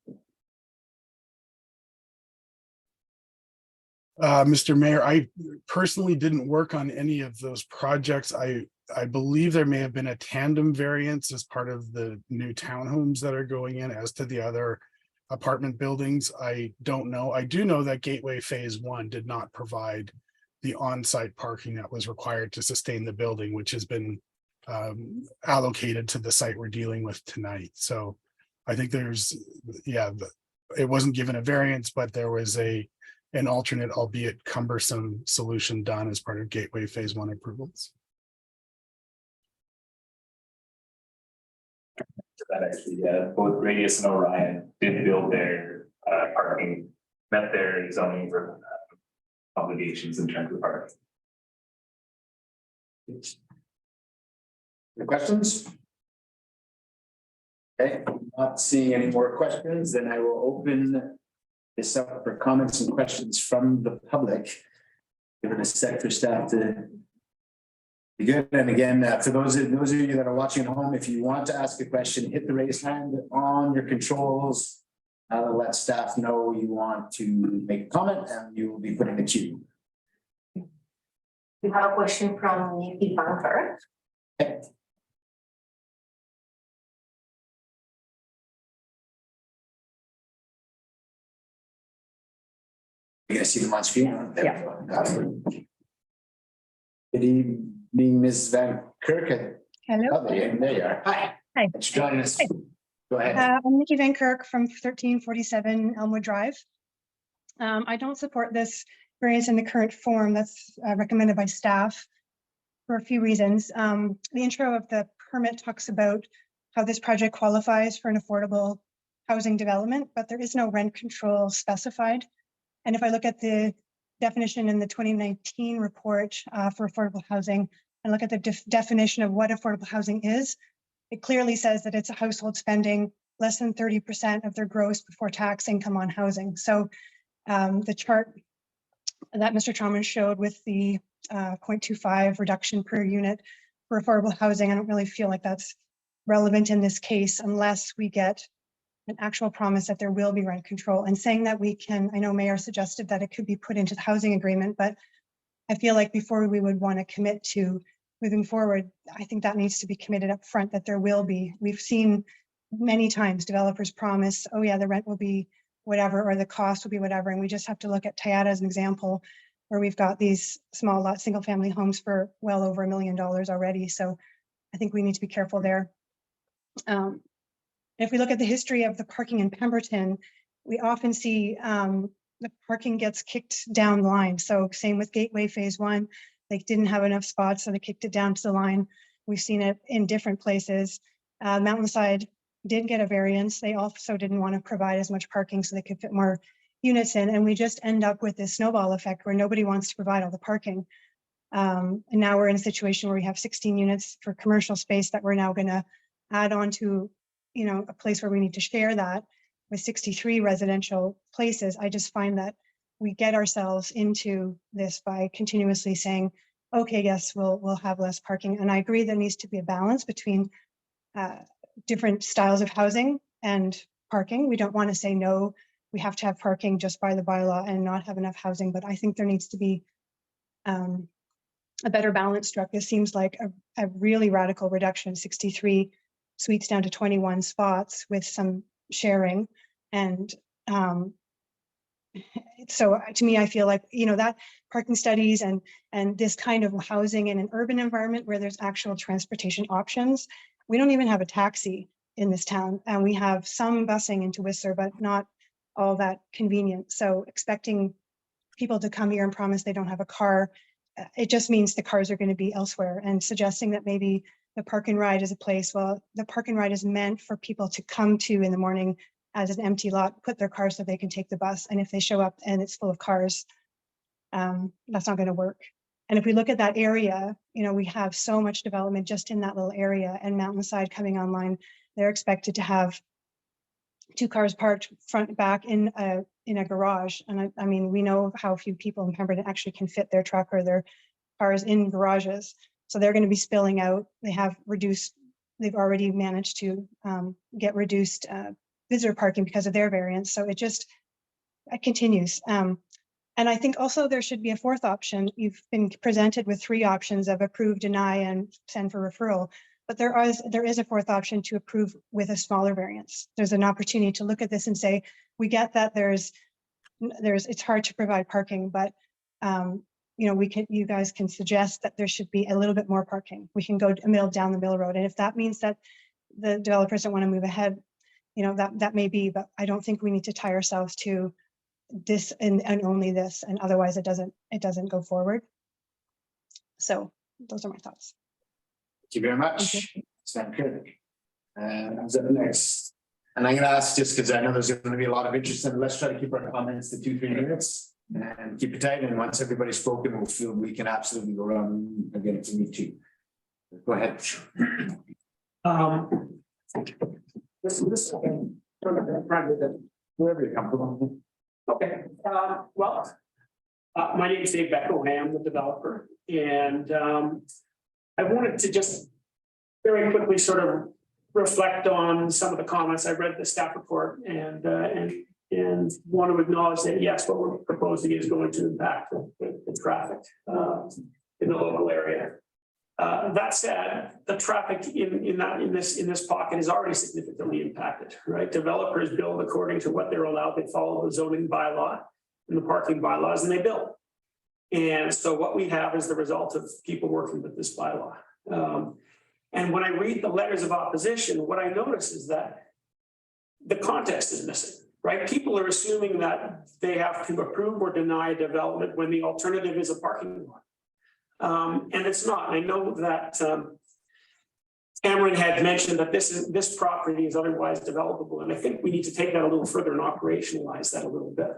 Mr. Mayor, I personally didn't work on any of those projects. I believe there may have been a tandem variance as part of the new townhomes that are going in. As to the other apartment buildings, I don't know. I do know that Gateway Phase 1 did not provide the on-site parking that was required to sustain the building, which has been allocated to the site we're dealing with tonight. So I think there's, it wasn't given a variance, but there was an alternate, albeit cumbersome, solution done as part of Gateway Phase 1 approvals. That actually, both Radius and Orion did build their parking, met their zoning obligations in terms of parking. Any questions? Okay, not seeing any more questions, then I will open this up for comments and questions from the public. Give it a sec for staff to Good. And again, for those of you that are watching at home, if you want to ask a question, hit the raise hand on your controls. Let staff know you want to make a comment and you will be put in the queue. We have a question from Nikki Banker. Okay. You guys see them on screen? Yeah. Good evening, Ms. Van Kirk. Hello. Oh, there you are. Hi. Hi. Thanks for joining us. Go ahead. I'm Nikki Van Kirk from 1347 Elmwood Drive. I don't support this variance in the current form that's recommended by staff for a few reasons. The intro of the permit talks about how this project qualifies for an affordable housing development, but there is no rent control specified. And if I look at the definition in the 2019 report for affordable housing and look at the definition of what affordable housing is, it clearly says that it's a household spending less than 30% of their gross before tax income on housing. So the chart that Mr. Trauman showed with the 0.25 reduction per unit for affordable housing, I don't really feel like that's relevant in this case unless we get an actual promise that there will be rent control. And saying that we can, I know Mayor suggested that it could be put into the housing agreement, but I feel like before we would want to commit to moving forward, I think that needs to be committed up front that there will be. We've seen many times developers promise, oh yeah, the rent will be whatever, or the cost will be whatever. And we just have to look at Tayada as an example, where we've got these small lot, single family homes for well over $1 million already. So I think we need to be careful there. If we look at the history of the parking in Pemberton, we often see the parking gets kicked down the line. So same with Gateway Phase 1, they didn't have enough spots, so they kicked it down to the line. We've seen it in different places. Mountainside did get a variance. They also didn't want to provide as much parking so they could fit more units in. And we just end up with this snowball effect where nobody wants to provide all the parking. And now we're in a situation where we have 16 units for commercial space that we're now going to add on to, you know, a place where we need to share that with 63 residential places. I just find that we get ourselves into this by continuously saying, okay, yes, we'll have less parking. And I agree there needs to be a balance between different styles of housing and parking. We don't want to say, no, we have to have parking just by the bylaw and not have enough housing. But I think there needs to be a better balance struck. This seems like a really radical reduction, 63 suites down to 21 spots with some sharing. And so to me, I feel like, you know, that parking studies and this kind of housing in an urban environment where there's actual transportation options. We don't even have a taxi in this town, and we have some busing into Whistler, but not all that convenient. So expecting people to come here and promise they don't have a car, it just means the cars are going to be elsewhere. And suggesting that maybe the park and ride is a place, well, the park and ride is meant for people to come to in the morning as an empty lot, put their car so they can take the bus. And if they show up and it's full of cars, that's not going to work. And if we look at that area, you know, we have so much development just in that little area, and Mountainside coming online, they're expected to have 2 cars parked front and back in a garage. And I mean, we know how few people in Pemberton actually can fit their truck or their cars in garages. So they're going to be spilling out. They have reduced, they've already managed to get reduced visitor parking because of their variance. So it continues. And I think also there should be a 4th option. You've been presented with 3 options of approve, deny, and send for referral. But there is a 4th option to approve with a smaller variance. There's an opportunity to look at this and say, we get that it's hard to provide parking, but you know, you guys can suggest that there should be a little bit more parking. We can go down the middle road. And if that means that the developers don't want to move ahead, you know, that may be, but I don't think we need to tie ourselves to this and only this, and otherwise it doesn't go forward. So those are my thoughts. Thank you very much. Sven Kirk. Who's up next? And I'm going to ask, just because I know there's going to be a lot of interest in it, let's try to keep our comments to 2-3 minutes and keep it tight. And once everybody's spoken, we'll feel we can absolutely go around again if we need to. Go ahead. Whoever you're comfortable with. Okay, well, my name is Dave Becko. I am the developer, and I wanted to just very quickly sort of reflect on some of the comments. I read the staff report and want to acknowledge that, yes, what we're proposing is going to impact the traffic in the local area. That said, the traffic in this pocket is already significantly impacted, right? Developers build according to what they're allowed. They follow the zoning bylaw and the parking bylaws, and they build. And so what we have is the result of people working with this bylaw. And when I read the letters of opposition, what I notice is that the context is missing, right? People are assuming that they have to approve or deny development when the alternative is a parking lot. And it's not. I know that Cameron had mentioned that this property is otherwise developable, and I think we need to take that a little further and operationalize that a little bit.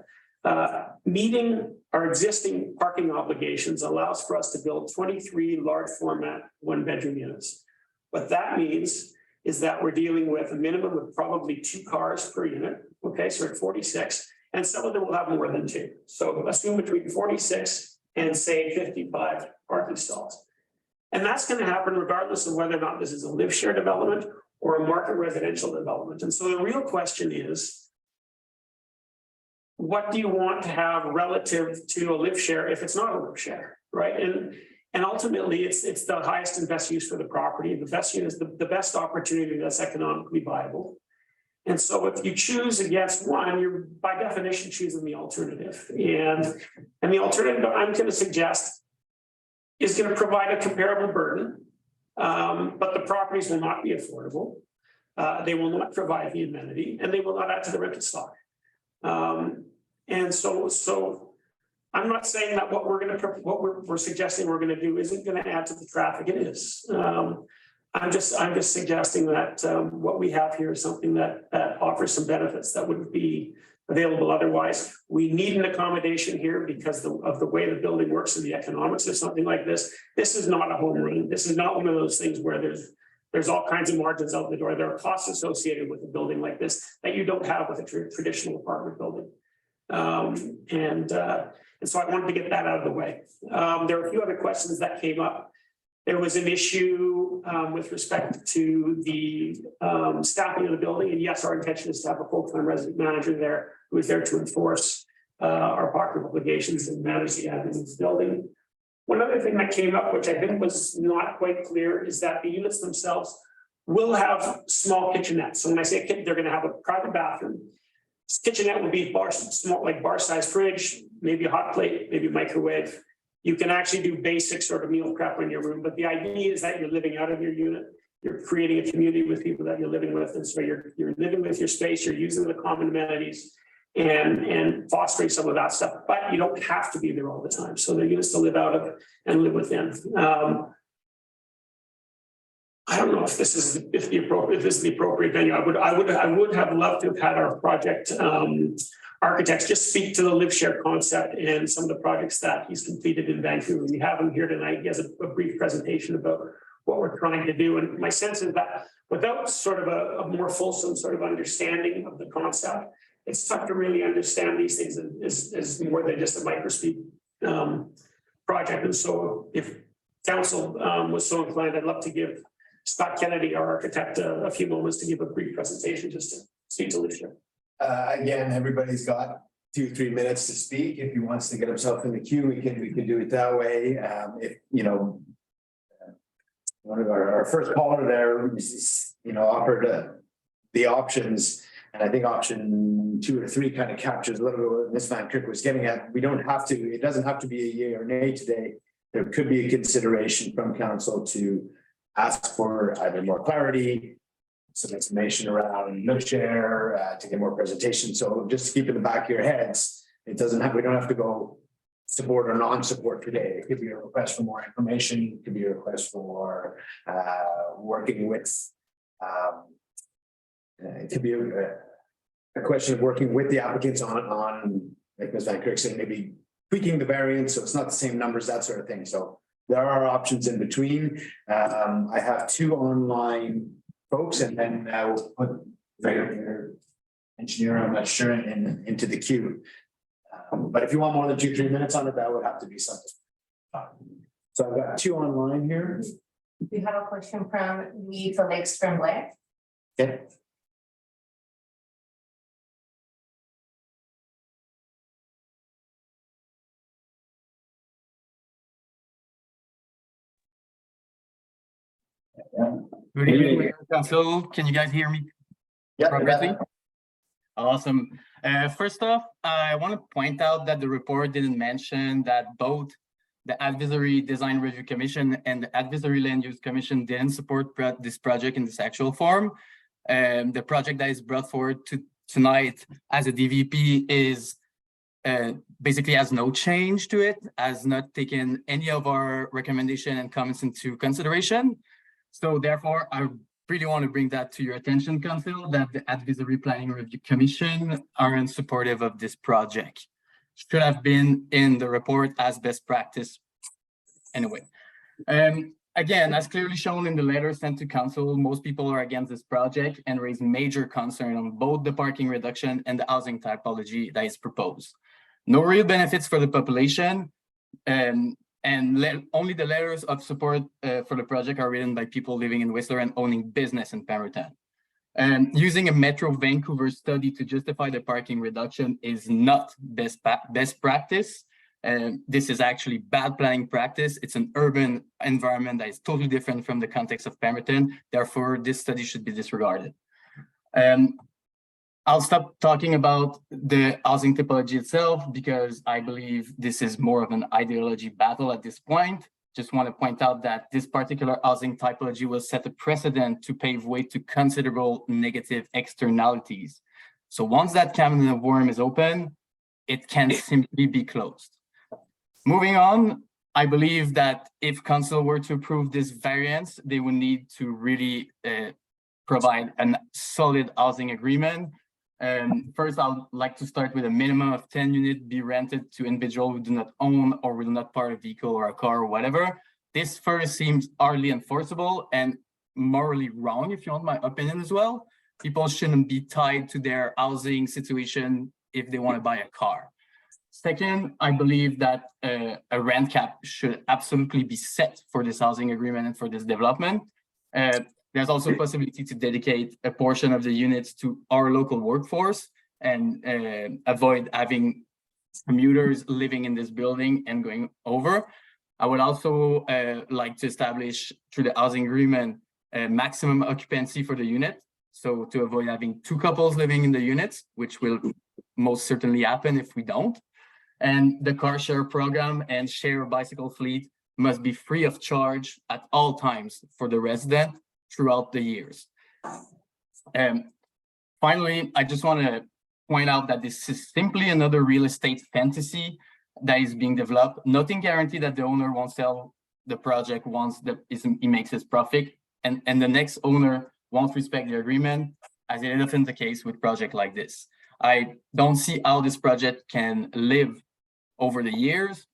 Meeting our existing parking obligations allows for us to build 23 large format 1-bedroom units. What that means is that we're dealing with a minimum of probably 2 cars per unit. Okay, so at 46, and some of them will have more than 2. So assume between 46 and say 55 parking stalls. And that's going to happen regardless of whether or not this is a live share development or a market residential development. And so the real question is, what do you want to have relative to a live share if it's not a live share, right? And ultimately, it's the highest and best use for the property. The best use, the best opportunity that's economically viable. And so if you choose against one, you're by definition choosing the alternative. And the alternative I'm going to suggest is going to provide a comparable burden, but the properties will not be affordable. They will not provide the amenity, and they will not add to the rental stock. And so I'm not saying that what we're suggesting we're going to do isn't going to add to the traffic. It is. I'm just suggesting that what we have here is something that offers some benefits that wouldn't be available otherwise. We need an accommodation here because of the way the building works and the economics of something like this. This is not a home run. This is not one of those things where there's all kinds of margins out the door. There are costs associated with a building like this that you don't have with a traditional apartment building. And so I wanted to get that out of the way. There are a few other questions that came up. There was an issue with respect to the staffing of the building. And yes, our intention is to have a full-time resident manager there who is there to enforce our parking obligations and manage the admin of the building. One other thing that came up, which I think was not quite clear, is that the units themselves will have small kitchenettes. So when I say kitchen, they're going to have a private bathroom. Kitchenette will be small, like bar-sized fridge, maybe a hot plate, maybe a microwave. You can actually do basic sort of meal prep in your room, but the idea is that you're living out of your unit. You're creating a community with people that you're living with, and so you're living with your space. You're using the common amenities and fostering some of that stuff. But you don't have to be there all the time. So they're units to live out of and live within. I don't know if this is the appropriate venue. I would have loved to have had our project architects just speak to the live share concept and some of the projects that he's completed in Vancouver. We have him here tonight. He has a brief presentation about what we're trying to do. And my sense is that without sort of a more fulsome sort of understanding of the concept, it's tough to really understand these things as more than just a microspeed project. And so if council was so inclined, I'd love to give Scott Kennedy, our architect, a few moments to give a brief presentation just to speak to live share. Again, everybody's got 2-3 minutes to speak. If he wants to get himself in the queue, we can do it that way. If you know, one of our first caller there, offered the options, and I think option 2 or 3 kind of captures a little bit what Ms. Van Kirk was getting at. We don't have to. It doesn't have to be a yay or nay today. There could be a consideration from council to ask for either more clarity, some information around live share, to get more presentation. So just keep in the back of your heads. We don't have to go support or non-support today. It could be a request for more information. It could be a request for working with. It could be a question of working with the applicants on like Ms. Van Kirk said, maybe tweaking the variance so it's not the same numbers, that sort of thing. So there are options in between. I have 2 online folks, and then we'll put regular engineer, I'm not sure, into the queue. But if you want more than 2-3 minutes on it, that would have to be something. So I've got 2 online here. We have a question from Louis Felix Tremblay. Okay. Good evening, Mayor and Council. Can you guys hear me Yeah. appropriately? Awesome. First off, I want to point out that the report didn't mention that both the Advisory Design Review Commission and the Advisory Land Use Commission didn't support this project in this actual form. The project that is brought forward tonight as a DVP is basically has no change to it, has not taken any of our recommendation and comments into consideration. So therefore, I really want to bring that to your attention, Council, that the Advisory Planning Review Commission aren't supportive of this project. Should have been in the report as best practice anyway. Again, as clearly shown in the letter sent to Council, most people are against this project and raise major concern on both the parking reduction and the housing typology that is proposed. No real benefits for the population, only the letters of support for the project are written by people living in Whistler and owning business in Pemberton. Using a Metro Vancouver study to justify the parking reduction is not best practice. This is actually bad planning practice. It's an urban environment that is totally different from the context of Pemberton. Therefore, this study should be disregarded. I'll stop talking about the housing typology itself because I believe this is more of an ideology battle at this point. Just want to point out that this particular housing typology will set a precedent to pave way to considerable negative externalities. So once that can of worm is open, it can simply be closed. Moving on, I believe that if council were to approve this variance, they would need to really provide a solid housing agreement. First, I'd like to start with a minimum of 10 units be rented to individuals who do not own or will not part a vehicle or a car or whatever. This first seems hardly enforceable and morally wrong, if you want my opinion as well. People shouldn't be tied to their housing situation if they want to buy a car. Second, I believe that a rent cap should absolutely be set for this housing agreement and for this development. There's also a possibility to dedicate a portion of the units to our local workforce and avoid having commuters living in this building and going over. I would also like to establish through the housing agreement a maximum occupancy for the unit. So to avoid having two couples living in the units, which will most certainly happen if we don't. And the car share program and share bicycle fleet must be free of charge at all times for the resident throughout the years. Finally, I just want to point out that this is simply another real estate fantasy that is being developed. Nothing guaranteed that the owner won't sell the project once he makes his profit, and the next owner won't respect the agreement, as it is often the case with projects like this. I don't see how this project can live over the years.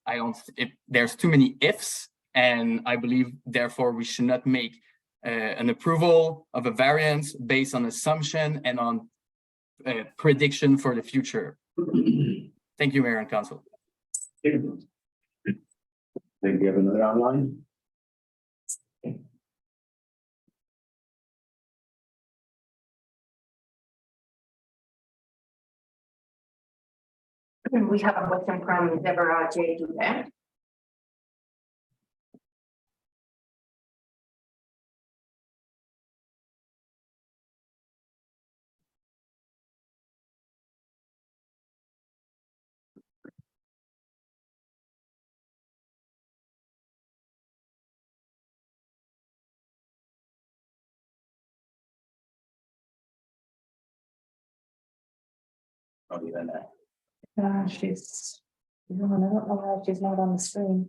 There's too many ifs, and I believe therefore we should not make an approval of a variance based on assumption and on prediction for the future. Thank you, Mayor and Council. Think we have another online? We have a question from Deborah J. Dubé. Probably then that. She's, I don't know why she's not on the screen.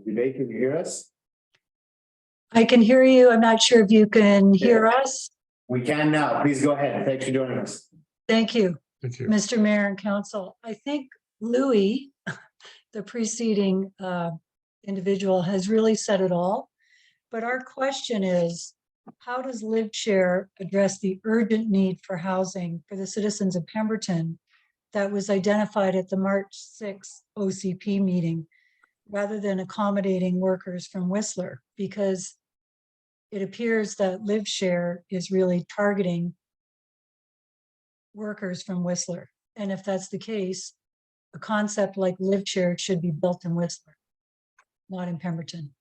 Debate, can you hear us? I can hear you. I'm not sure if you can hear us. We can now. Please go ahead. Thanks for joining us. Thank you, Thank you. Mr. Mayor and Council. I think Louis, the preceding individual, has really said it all. But our question is, how does LiveShare address the urgent need for housing for the citizens of Pemberton that was identified at the March 6th OCP meeting? rather than accommodating workers from Whistler, because it appears that LiveShare is really targeting workers from Whistler. And if that's the case, a concept like LiveShare should be built in Whistler, not in Pemberton.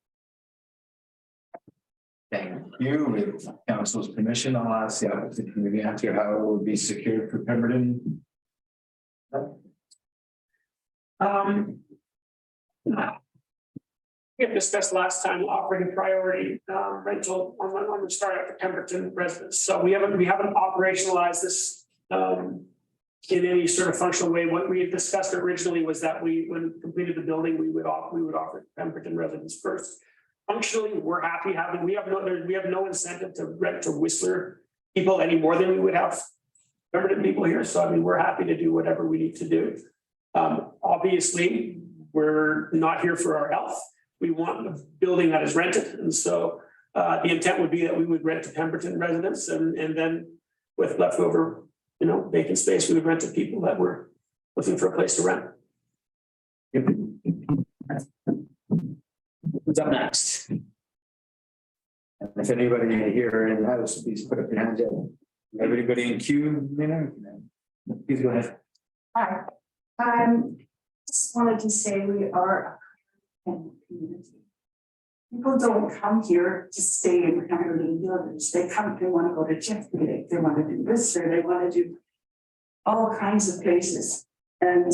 Thank you. With council's permission, I'll ask the applicant to answer how it would be secured for Pemberton. We have discussed last time operating priority rental on the startup for Pemberton residents. So we haven't operationalized this in any sort of functional way. What we had discussed originally was that when we completed the building, we would offer Pemberton residents first. Functionally, we're happy having, we have no incentive to rent to Whistler people any more than we would have Pemberton people here. So I mean, we're happy to do whatever we need to do. Obviously, we're not here for our health. We want a building that is rented. And so the intent would be that we would rent to Pemberton residents and then with leftover, vacant space, we would rent to people that were looking for a place to rent. Yep. What's up next? And if anybody here in the house, please put up your hands. Everybody in queue, please go ahead. Hi, just wanted to say we are a community. People don't come here to stay in Pemberton Village. They want to go to Jeffrey Lake, they want to do Whistler, they want to do all kinds of places. And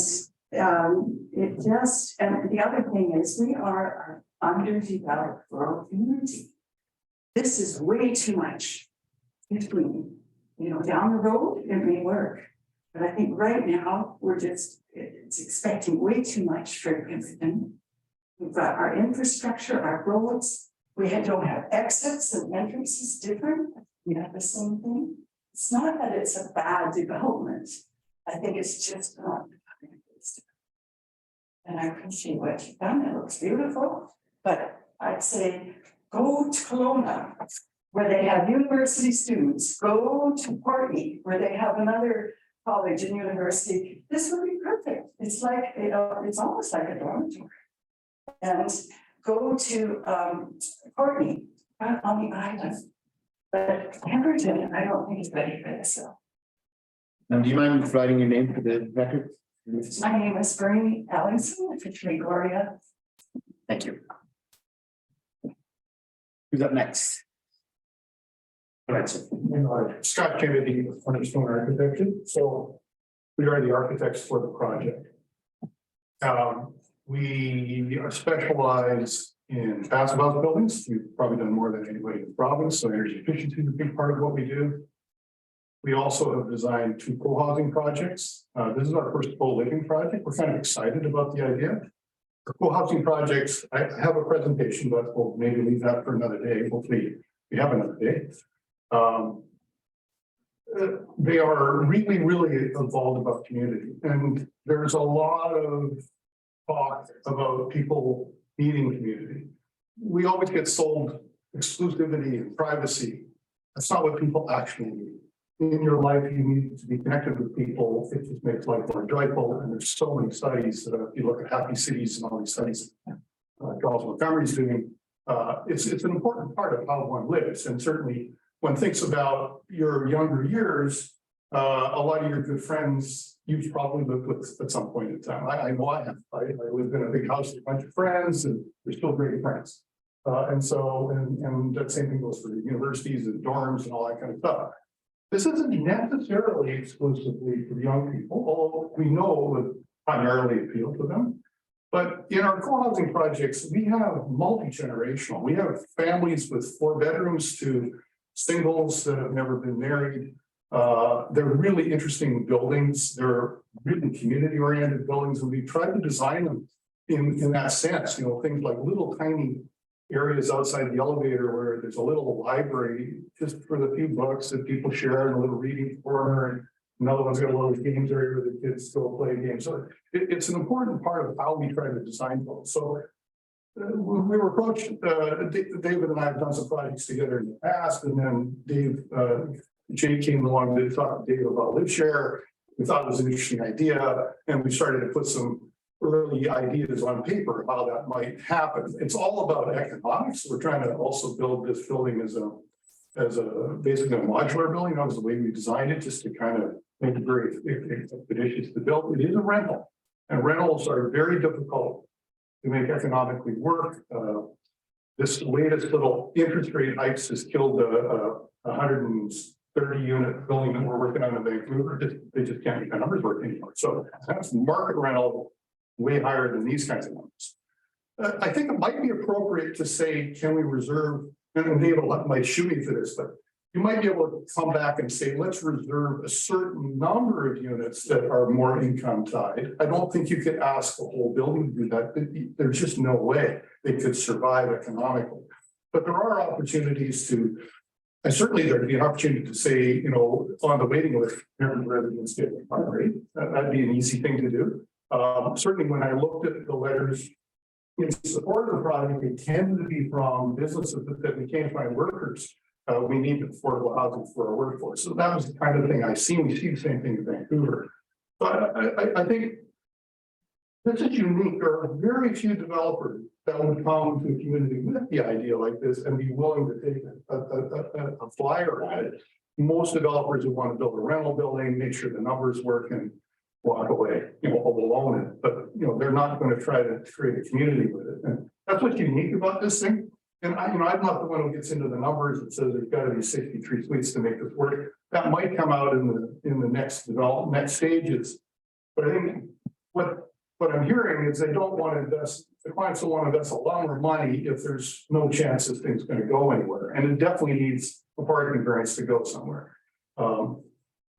and the other thing is we are an underdeveloped rural community. This is way too much between, down the road, it may work. But I think right now, it's expecting way too much for Pemberton. We've got our infrastructure, our roads, don't have exits and entrances different. We have the same thing. It's not that it's a bad development. I think it's just not. And I appreciate what you've done. It looks beautiful. But I'd say go to Kelowna, where they have university students. Go to Courtney, where they have another college and university. This would be perfect. It's like, it's almost like a dormitory. And go to Courtney on the island. But Pemberton, I don't think is ready for this. So. Now, do you mind providing your name for the record? My name is Bernie Ellingson, officially Gloria. Thank you. Who's up next? All right, sir. Scott Kennedy with Cornerstone Architecture. So we are the architects for the project. We are specialized in passive house buildings. We've probably done more than anybody in the province. So energy efficiency is a big part of what we do. We also have designed 2 co-housing projects. This is our first co-living project. We're kind of excited about the idea. For co-housing projects, I have a presentation, but we'll maybe leave that for another day. Hopefully we have another day. They are really, really involved about community. And there's a lot of talk about people needing community. We always get sold exclusivity and privacy. That's not what people actually need. In your life, you need to be connected with people. It just makes life more joyful. And there's so many studies that if you look at Happy Cities and all these studies, Charles Montgomery's doing, it's an important part of how one lives. And certainly one thinks about your younger years, a lot of your good friends you've probably lived with at some point in time. I know I have. I lived in a big house with a bunch of friends, and we're still great friends. And that same thing goes for the universities and dorms and all that kind of stuff. This isn't necessarily exclusively for young people, although we know it would primarily appeal to them. But in our co-housing projects, we have multi-generational. We have families with 4 bedrooms to singles that have never been married. They're really interesting buildings. They're really community-oriented buildings, and we try to design them in that sense. Things like little tiny areas outside the elevator where there's a little library just for the few books that people share, and a little reading corner, and another one's got a little games area where the kids go play games. So it's an important part of how we try to design those. So we were approached, David and I have done some projects together in the past, and then Jay came along to talk to Dave about LiveShare. We thought it was an interesting idea, and we started to put some early ideas on paper of how that might happen. It's all about economics. We're trying to also build this building as basically a modular building. That was the way we designed it, just to kind of make it very expeditious to build. It is a rental, and rentals are very difficult to make economically work. This latest little interest rate hikes has killed a 130 unit building that we're working on in Vancouver. They just can't make the numbers work anymore. So that's market rental way higher than these kinds of numbers. I think it might be appropriate to say, can we reserve, and David might shoot me for this, but you might be able to come back and say, let's reserve a certain number of units that are more income tied. I don't think you could ask the whole building to do that. There's just no way they could survive economically. But there are opportunities to, and certainly there'd be an opportunity to say, you know, on the waiting list, residents get a fire rate. That'd be an easy thing to do. Certainly when I looked at the letters in support of the project, they tend to be from businesses that we can't find workers. We need affordable housing for our workforce. So that was the kind of thing I see. We see the same thing in Vancouver. But I think this is unique. There are very few developers that would come to a community with the idea like this and be willing to take a flyer at it. Most developers would want to build a rental building, make sure the numbers work, and walk away, you know, alone it. But you know, they're not going to try to create a community with it. And that's what's unique about this thing. And I'm not the one who gets into the numbers that says there's got to be 63 suites to make this work. That might come out in the next stages. But I think what I'm hearing is they don't want to invest, the clients don't want to invest a lot more money if there's no chance this thing's going to go anywhere. And it definitely needs a parking variance to go somewhere. And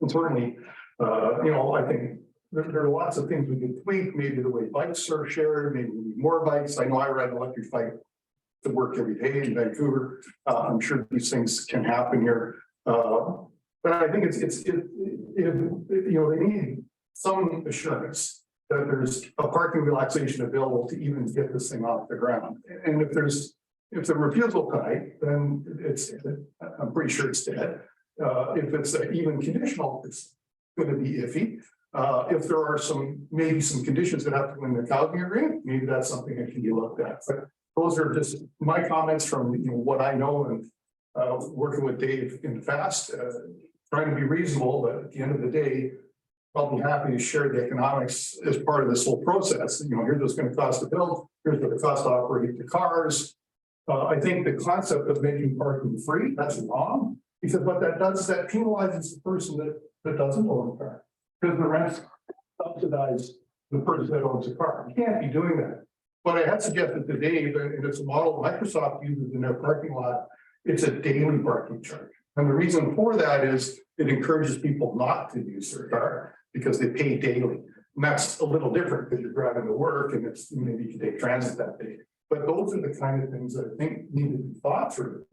certainly, you know, I think there are lots of things we could tweak, maybe the way bikes are shared, maybe we need more bikes. I know I ride an electric bike to work every day in Vancouver. I'm sure these things can happen here. But I think you know, they need some assurance that there's a parking relaxation available to even get this thing off the ground. And if the refusal type, then I'm pretty sure it's dead. If it's even conditional, it's going to be iffy. If there are maybe some conditions that have to go in the housing agreement, maybe that's something that can be looked at. But those are just my comments from, you know, what I know and working with Dave in the past, trying to be reasonable, but at the end of the day, I'll be happy to share the economics as part of this whole process. You know, here's what's going to cost to build, here's what it costs to operate the cars. I think the concept of making parking free, that's wrong, because what that does is that penalizes the person that doesn't own a car, because the rents subsidize the person that owns a car. You can't be doing that. But I had suggested to Dave, and it's a model Microsoft uses in their parking lot, it's a daily parking charge. And the reason for that is it encourages people not to use their car because they pay daily. And that's a little different because you're driving to work and it's maybe you can take transit that day. But those are the kind of things that I think need to be thought through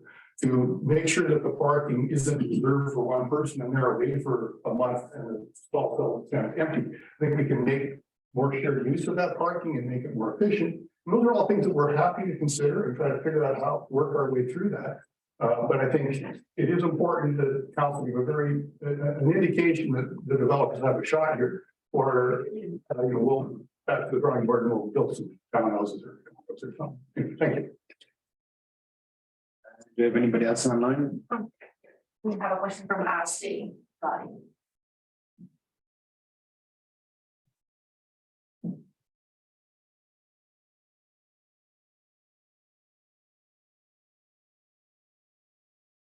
to make sure that the parking isn't reserved for one person and they're away for a month and it's all kind of empty. I think we can make more shared use of that parking and make it more efficient. And those are all things that we're happy to consider and try to figure out how to work our way through that. But I think it is important that council give an indication that the developers have a shot here, or you know, we'll back to the drawing board and we'll build some townhouses or something. Thank you. Do you have anybody else online? We have a question from Ashley.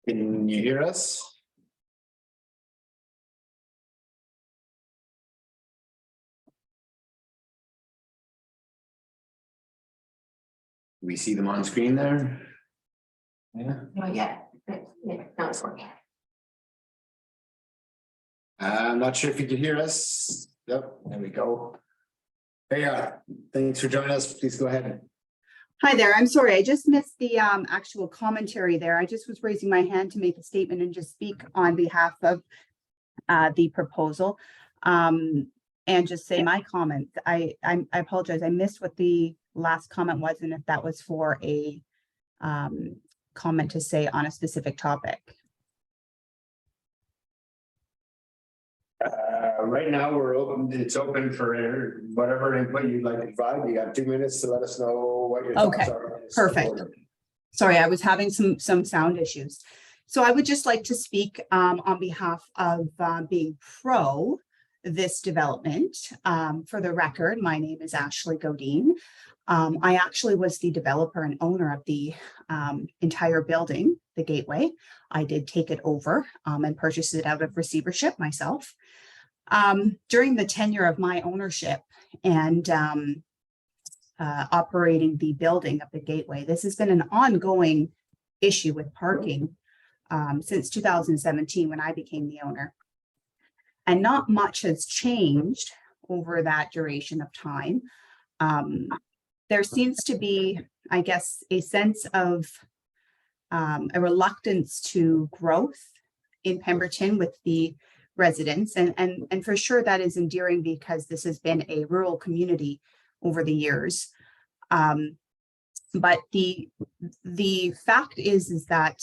Can you hear us? We see them on screen there. Yeah. Not yet. Yeah, now it's working. I'm not sure if you can hear us. Yep, there we go. There you are. Thanks for joining us. Please go ahead. Hi there. I'm sorry. I just missed the actual commentary there. I just was raising my hand to make a statement and just speak on behalf of the proposal and just say my comments. I apologize. I missed what the last comment was and if that was for a comment to say on a specific topic. right now, we're open, it's open for whatever input you'd like to provide. You have 2 minutes to let us know what your thoughts Okay, are. on this. perfect. Sorry, I was having some sound issues. So I would just like to speak on behalf of being pro this development. For the record, my name is Ashley Godine. I actually was the developer and owner of the entire building, the Gateway. I did take it over and purchase it out of receivership myself. During the tenure of my ownership and operating the building of the Gateway, this has been an ongoing issue with parking since 2017 when I became the owner. And not much has changed over that duration of time. There seems to be, I guess, a sense of a reluctance to growth in Pemberton with the residents. And for sure that is endearing because this has been a rural community over the years. But the fact is that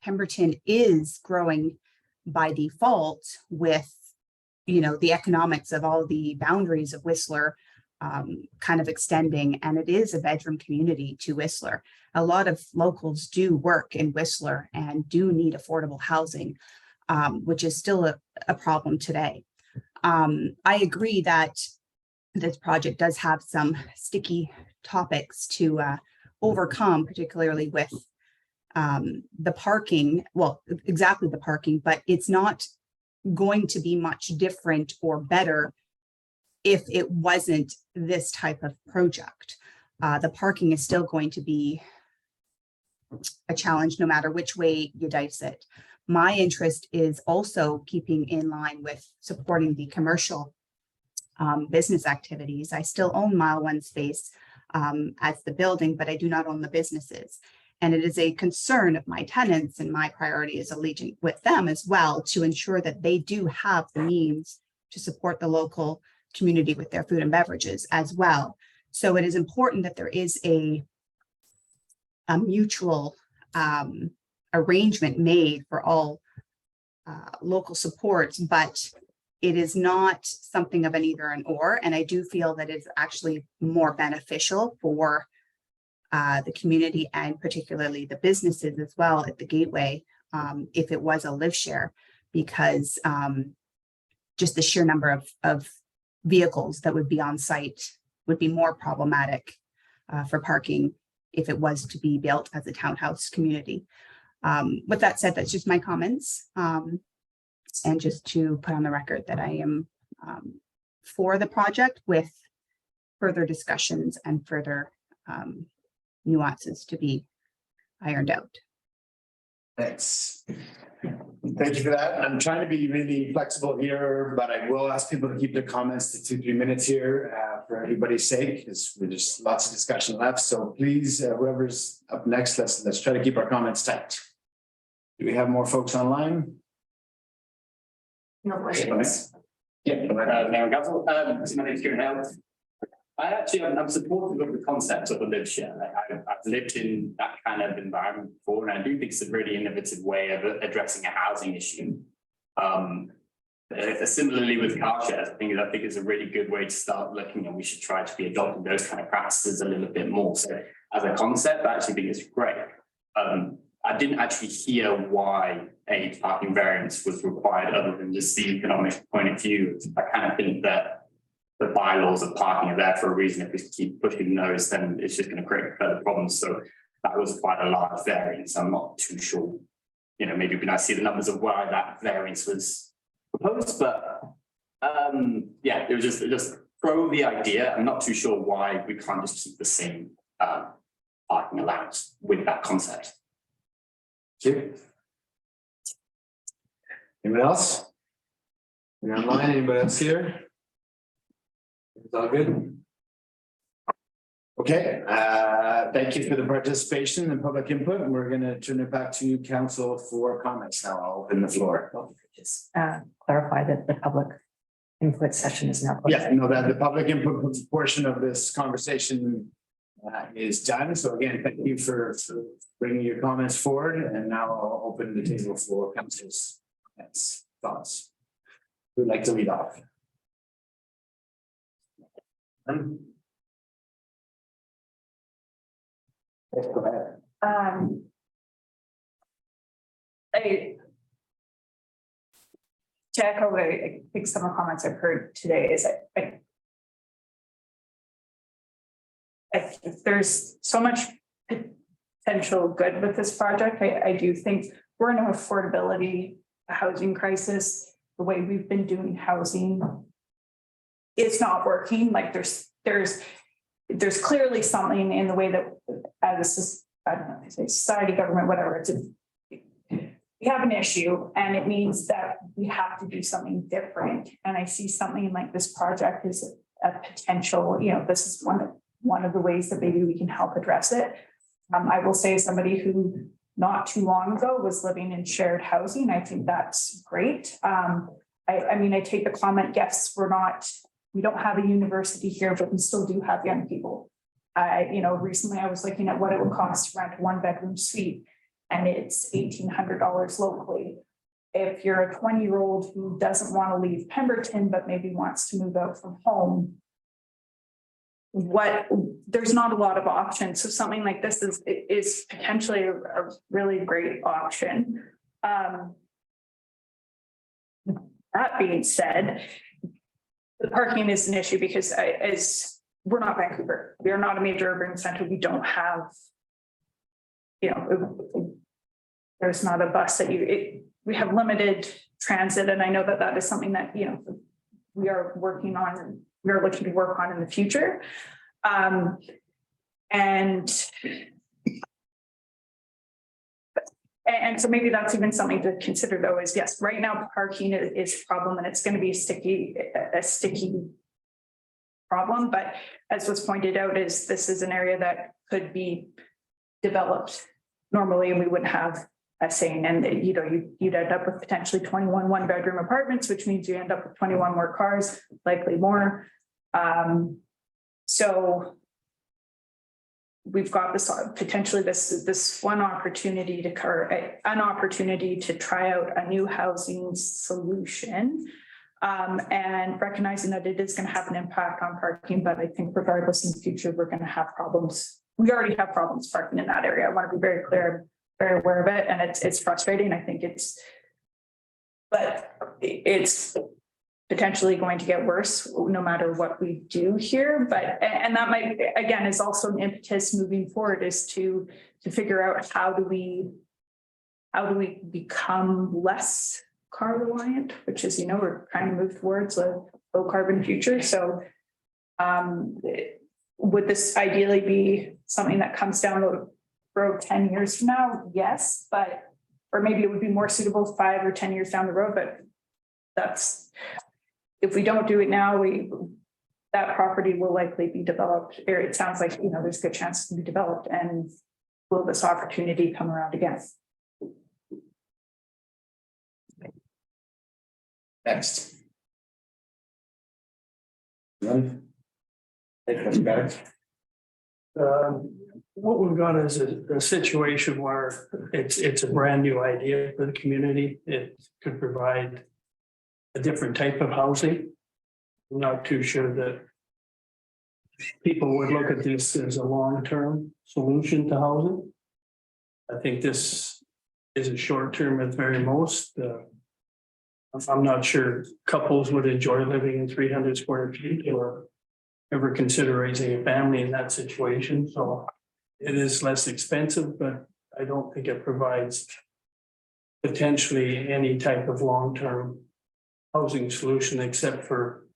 Pemberton is growing by default with, you know, the economics of all the boundaries of Whistler kind of extending, and it is a bedroom community to Whistler. A lot of locals do work in Whistler and do need affordable housing, which is still a problem today. I agree that this project does have some sticky topics to overcome, particularly with the parking, well, exactly the parking, but it's not going to be much different or better if it wasn't this type of project. The parking is still going to be a challenge no matter which way you dice it. My interest is also keeping in line with supporting the commercial business activities. I still own Mile One space as the building, but I do not own the businesses. And it is a concern of my tenants, and my priority is allegiant with them as well to ensure that they do have the means to support the local community with their food and beverages as well. So it is important that there is a mutual arrangement made for all local supports, but it is not something of an either and or. And I do feel that it's actually more beneficial for the community and particularly the businesses as well at the Gateway, if it was a live share, because just the sheer number of vehicles that would be on site would be more problematic for parking if it was to be built as a townhouse community. With that said, that's just my comments. And just to put on the record that I am for the project with further discussions and further nuances to be ironed out. Thanks. Thank you for that. I'm trying to be really flexible here, but I will ask people to keep their comments to 2-3 minutes here for everybody's sake, because there's lots of discussion left. So please, whoever's up next, let's try to keep our comments tight. Do we have more folks online? No questions. Yeah, Mayor Gavel, my name is Kieran Held. I'm supportive of the concept of a live share. I've lived in that kind of environment before, and I do think it's a really innovative way of addressing a housing issue. Similarly with car shares, I think it's a really good way to start looking, and we should try to be adopting those kind of practices a little bit more. So as a concept, I actually think it's great. I didn't actually hear why a parking variance was required other than just the economic point of view. I kind of think that the bylaws of parking are there for a reason. If we keep pushing those, then it's just going to create further problems. So that was quite a large variance. I'm not too sure, you know, maybe when I see the numbers of why that variance was proposed, but yeah, it was just pro the idea. I'm not too sure why we can't just keep the same parking allowance with that concept. Thank you. Anyone else? You're online, anybody else here? It's all good. Okay, thank you for the participation and public input. And we're going to turn it back to council for comments. Now I'll open the floor. Just clarify that the public input session is now. Yeah, no, that the public input portion of this conversation is done. So again, thank you for bringing your comments forward. And now I'll open the table for council's thoughts. Who'd like to lead off? Yes, go ahead. To echo, I think some of the comments I've heard today is there's so much potential good with this project. I do think we're in an affordability housing crisis. The way we've been doing housing, it's not working. Like there's clearly something in the way that as I don't know, society, government, whatever, we have an issue and it means that we have to do something different. And I see something like this project as a potential, this is one of the ways that maybe we can help address it. I will say, somebody who not too long ago was living in shared housing, I think that's great. I mean, I take the comment, yes, we don't have a university here, but we still do have young people. Recently I was looking at what it would cost to rent a 1-bedroom suite, and it's $1,800 locally. If you're a 20-year-old who doesn't want to leave Pemberton, but maybe wants to move out from home, there's not a lot of options. So something like this is potentially a really great option. That being said, the parking is an issue because as we're not Vancouver, we are not a major urban center. We don't have, there's not a bus that we have limited transit. And I know that is something that, we are working on and we are looking to work on in the future. And so maybe that's even something to consider though, is yes, right now parking is a problem and it's going to be a sticky problem. But as was pointed out, this is an area that could be developed normally and we wouldn't have a saying. And you'd end up with potentially 21 1-bedroom apartments, which means you end up with 21 more cars, likely more. So we've got this potentially this one opportunity an opportunity to try out a new housing solution, and recognizing that it is going to have an impact on parking. But I think regardless in the future, we're going to have problems. We already have problems parking in that area. I want to be very clear, very aware of it, and it's frustrating. I think it's potentially going to get worse no matter what we do here. And that might, again, is also an impetus moving forward, is to figure out how do we become less car reliant, which is, we're trying to move towards a low carbon future. So would this ideally be something that comes down the road 10 years from now? Yes, or maybe it would be more suitable 5 or 10 years down the road, but if we don't do it now, that property will likely be developed. It sounds like, there's a good chance to be developed, and will this opportunity come around again? Next. What we've got is a situation where it's a brand new idea for the community. It could provide a different type of housing. I'm not too sure that people would look at this as a long-term solution to housing. I think this is a short-term at very most. I'm not sure couples would enjoy living in 300 square feet or ever consider raising a family in that situation. So it is less expensive, but I don't think it provides potentially any type of long-term housing solution, except for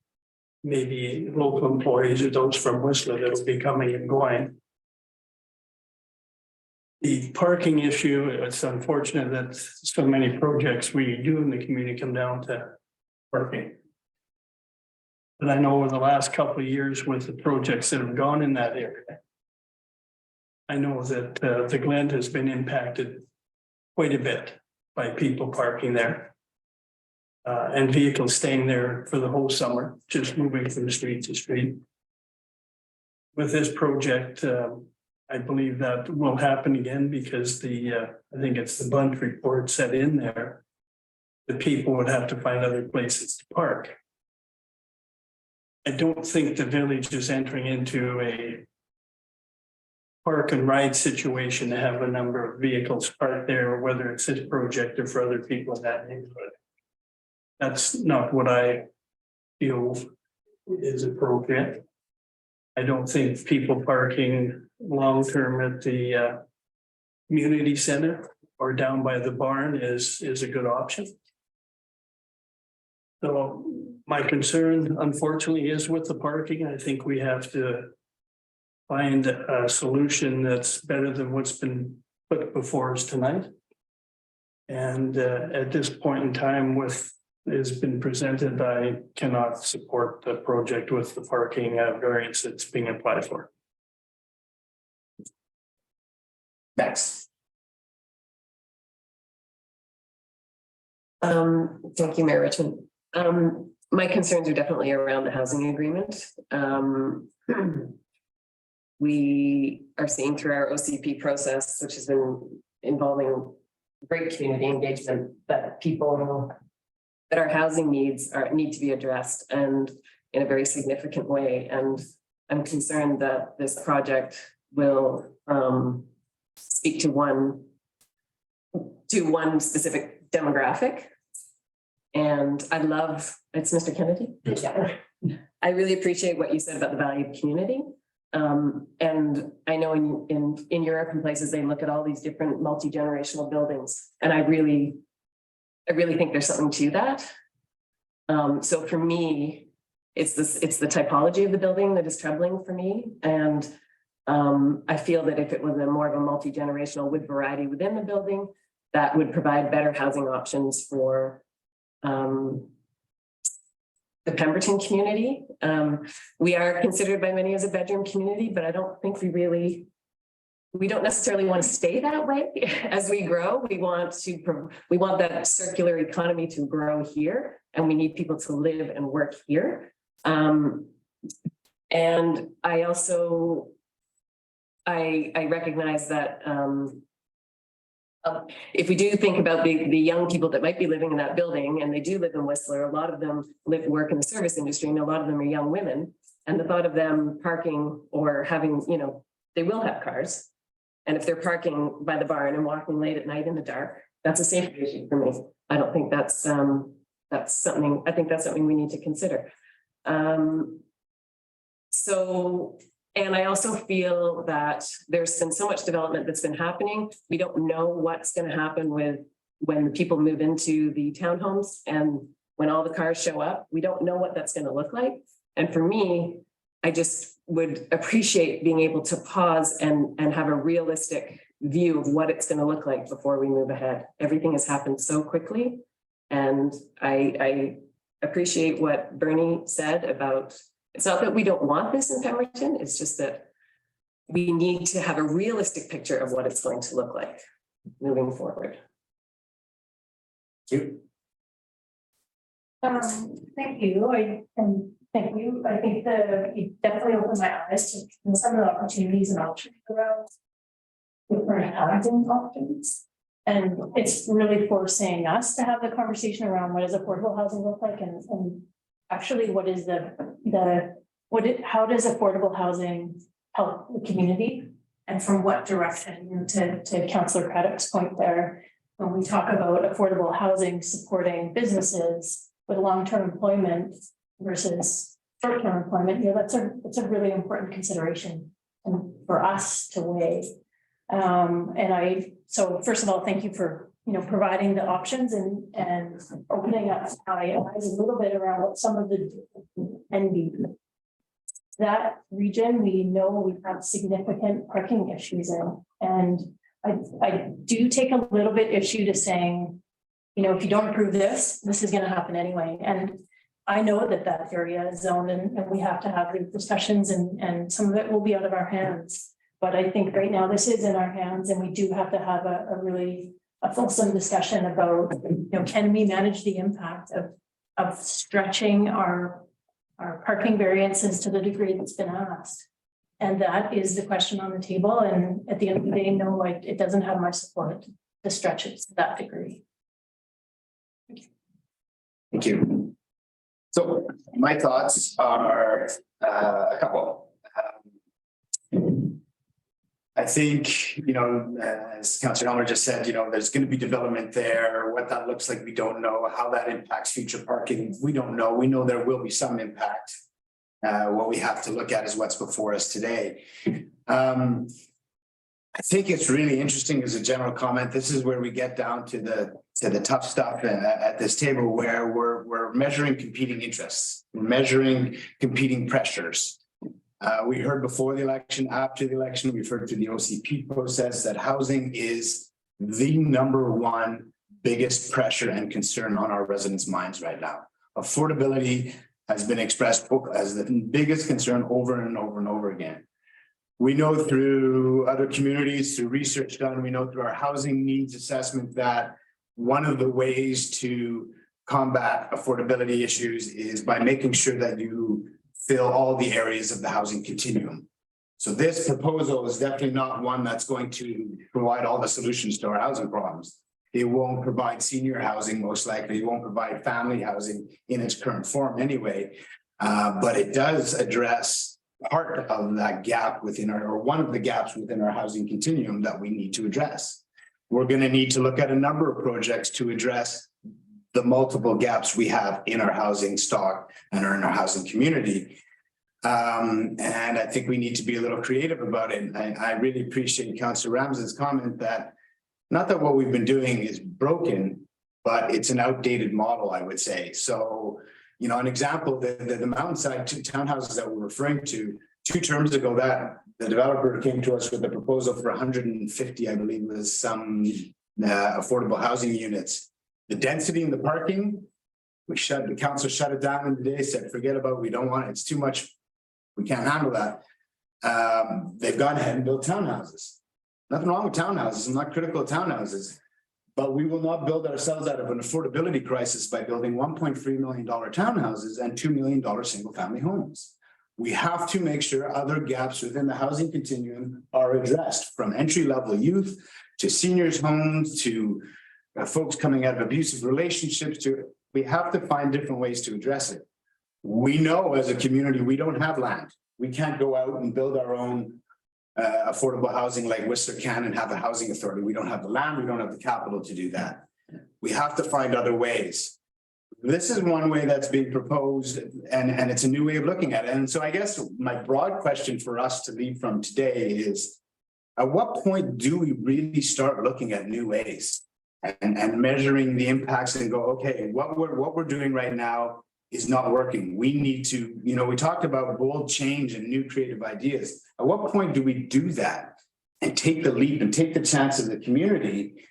maybe local employees or those from Whistler that will be coming and going. The parking issue, it's unfortunate that so many projects we do in the community come down to parking. But I know over the last couple of years with the projects that have gone in that area, I know that the Glen has been impacted quite a bit by people parking there. And vehicles staying there for the whole summer, just moving from street to street. With this project, I believe that will happen again because I think it's the Bunch report set in there the people would have to find other places to park. I don't think the village is entering into a park and ride situation to have a number of vehicles parked there, whether it's this project or for other people in that neighborhood. That's not what I feel is appropriate. I don't think people parking long-term at the community center or down by the barn is a good option. So my concern unfortunately is with the parking. I think we have to find a solution that's better than what's been put before us tonight. And at this point in time, with has been presented, I cannot support the project with the parking variance that's being applied for. Next. Thank you, Mayor Richmond. My concerns are definitely around the housing agreement. We are seeing through our OCP process, which has been involving great community engagement, that people that our housing needs need to be addressed and in a very significant way. And I'm concerned that this project will speak to one specific demographic. And I love, it's Mr. Kennedy. Yeah. I really appreciate what you said about the value of community. And I know in Europe and places, they look at all these different multi-generational buildings. And I really think there's something to that. So for me, it's the typology of the building that is troubling for me. And I feel that if it was more of a multi-generational with variety within the building, that would provide better housing options for the Pemberton community. We are considered by many as a bedroom community, but I don't think we don't necessarily want to stay that way as we grow. We want that circular economy to grow here, and we need people to live and work here. And I also, I recognize that if we do think about the young people that might be living in that building, and they do live in Whistler, a lot of them work in the service industry, and a lot of them are young women. And the thought of them parking or having, they will have cars. And if they're parking by the barn and walking late at night in the dark, that's a safety issue for me. I don't think that's something, I think that's something we need to consider. And I also feel that there's been so much development that's been happening. We don't know what's going to happen when the people move into the townhomes and when all the cars show up. We don't know what that's going to look like. And for me, I just would appreciate being able to pause and have a realistic view of what it's going to look like before we move ahead. Everything has happened so quickly. And I appreciate what Bernie said about, it's not that we don't want this in Pemberton, it's just that we need to have a realistic picture of what it's going to look like moving forward. Thank you. Thank you. Thank you. I think you definitely opened my eyes to some of the opportunities and options around different housing options. And it's really forcing us to have the conversation around what does affordable housing look like, and actually what is how does affordable housing help the community, and from what direction? To Councillor Craddock's point there, when we talk about affordable housing supporting businesses with long-term employment versus short-term employment, that's a really important consideration and for us to weigh. So first of all, thank you for providing the options and opening up my eyes a little bit around what some of the can be. That region, we know we have significant parking issues in, and I do take a little bit issue to saying, if you don't approve this is going to happen anyway. And I know that area is zoned, and we have to have these discussions, and some of it will be out of our hands. But I think right now this is in our hands, and we do have to have a fulsome discussion about, can we manage the impact of stretching our parking variances to the degree that's been asked. And that is the question on the table. And at the end of the day, no, it doesn't have my support to stretch it to that degree. Thank you. So my thoughts are a couple. I think, as Councillor Elmer just said, there's going to be development there. What that looks like, we don't know. How that impacts future parking, we don't know. We know there will be some impact. What we have to look at is what's before us today. I think it's really interesting as a general comment. This is where we get down to the tough stuff at this table, where we're measuring competing interests, we're measuring competing pressures. We heard before the election, after the election, we've heard through the OCP process that housing is the #1 biggest pressure and concern on our residents' minds right now. Affordability has been expressed as the biggest concern over and over and over again. We know through other communities, through research done, we know through our housing needs assessment that one of the ways to combat affordability issues is by making sure that you fill all the areas of the housing continuum. So this proposal is definitely not one that's going to provide all the solutions to our housing problems. It won't provide senior housing, most likely. It won't provide family housing in its current form anyway. But it does address part of that gap within or one of the gaps within our housing continuum that we need to address. We're going to need to look at a number of projects to address the multiple gaps we have in our housing stock and in our housing community. And I think we need to be a little creative about it. I really appreciate Councillor Ramsden's comment that not that what we've been doing is broken, but it's an outdated model, I would say. So, an example, the mountainside townhouses that we're referring to, 2 terms ago, that the developer came to us with a proposal for 150, I believe, was some affordable housing units. The density in the parking, the council shut it down in the day, said, forget about it, we don't want it, it's too much, we can't handle that. They've gone ahead and built townhouses. Nothing wrong with townhouses, I'm not critical of townhouses, but we will not build ourselves out of an affordability crisis by building $1.3 million townhouses and $2 million single family homes. We have to make sure other gaps within the housing continuum are addressed, from entry-level youth to seniors' homes to folks coming out of abusive relationships. We have to find different ways to address it. We know as a community, we don't have land. We can't go out and build our own affordable housing like Whistler can and have a housing authority. We don't have the land, we don't have the capital to do that. We have to find other ways. This is one way that's being proposed, and it's a new way of looking at it. And so I guess my broad question for us to leave from today is, at what point do we really start looking at new ways and measuring the impacts and go, okay, what we're doing right now is not working. We need to, we talked about bold change and new creative ideas. At what point do we do that and take the leap and take the chance of the community,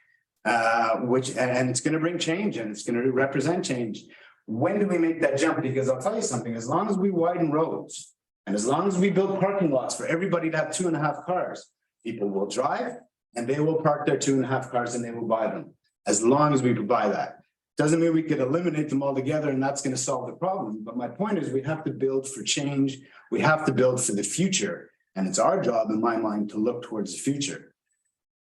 and it's going to bring change and it's going to represent change? When do we make that jump? Because I'll tell you something, as long as we widen roads and as long as we build parking lots for everybody to have 2.5 cars, people will drive and they will park their 2.5 cars and they will buy them. As long as we provide that. Doesn't mean we could eliminate them altogether and that's going to solve the problem. But my point is we have to build for change. We have to build for the future. And it's our job, in my mind, to look towards the future.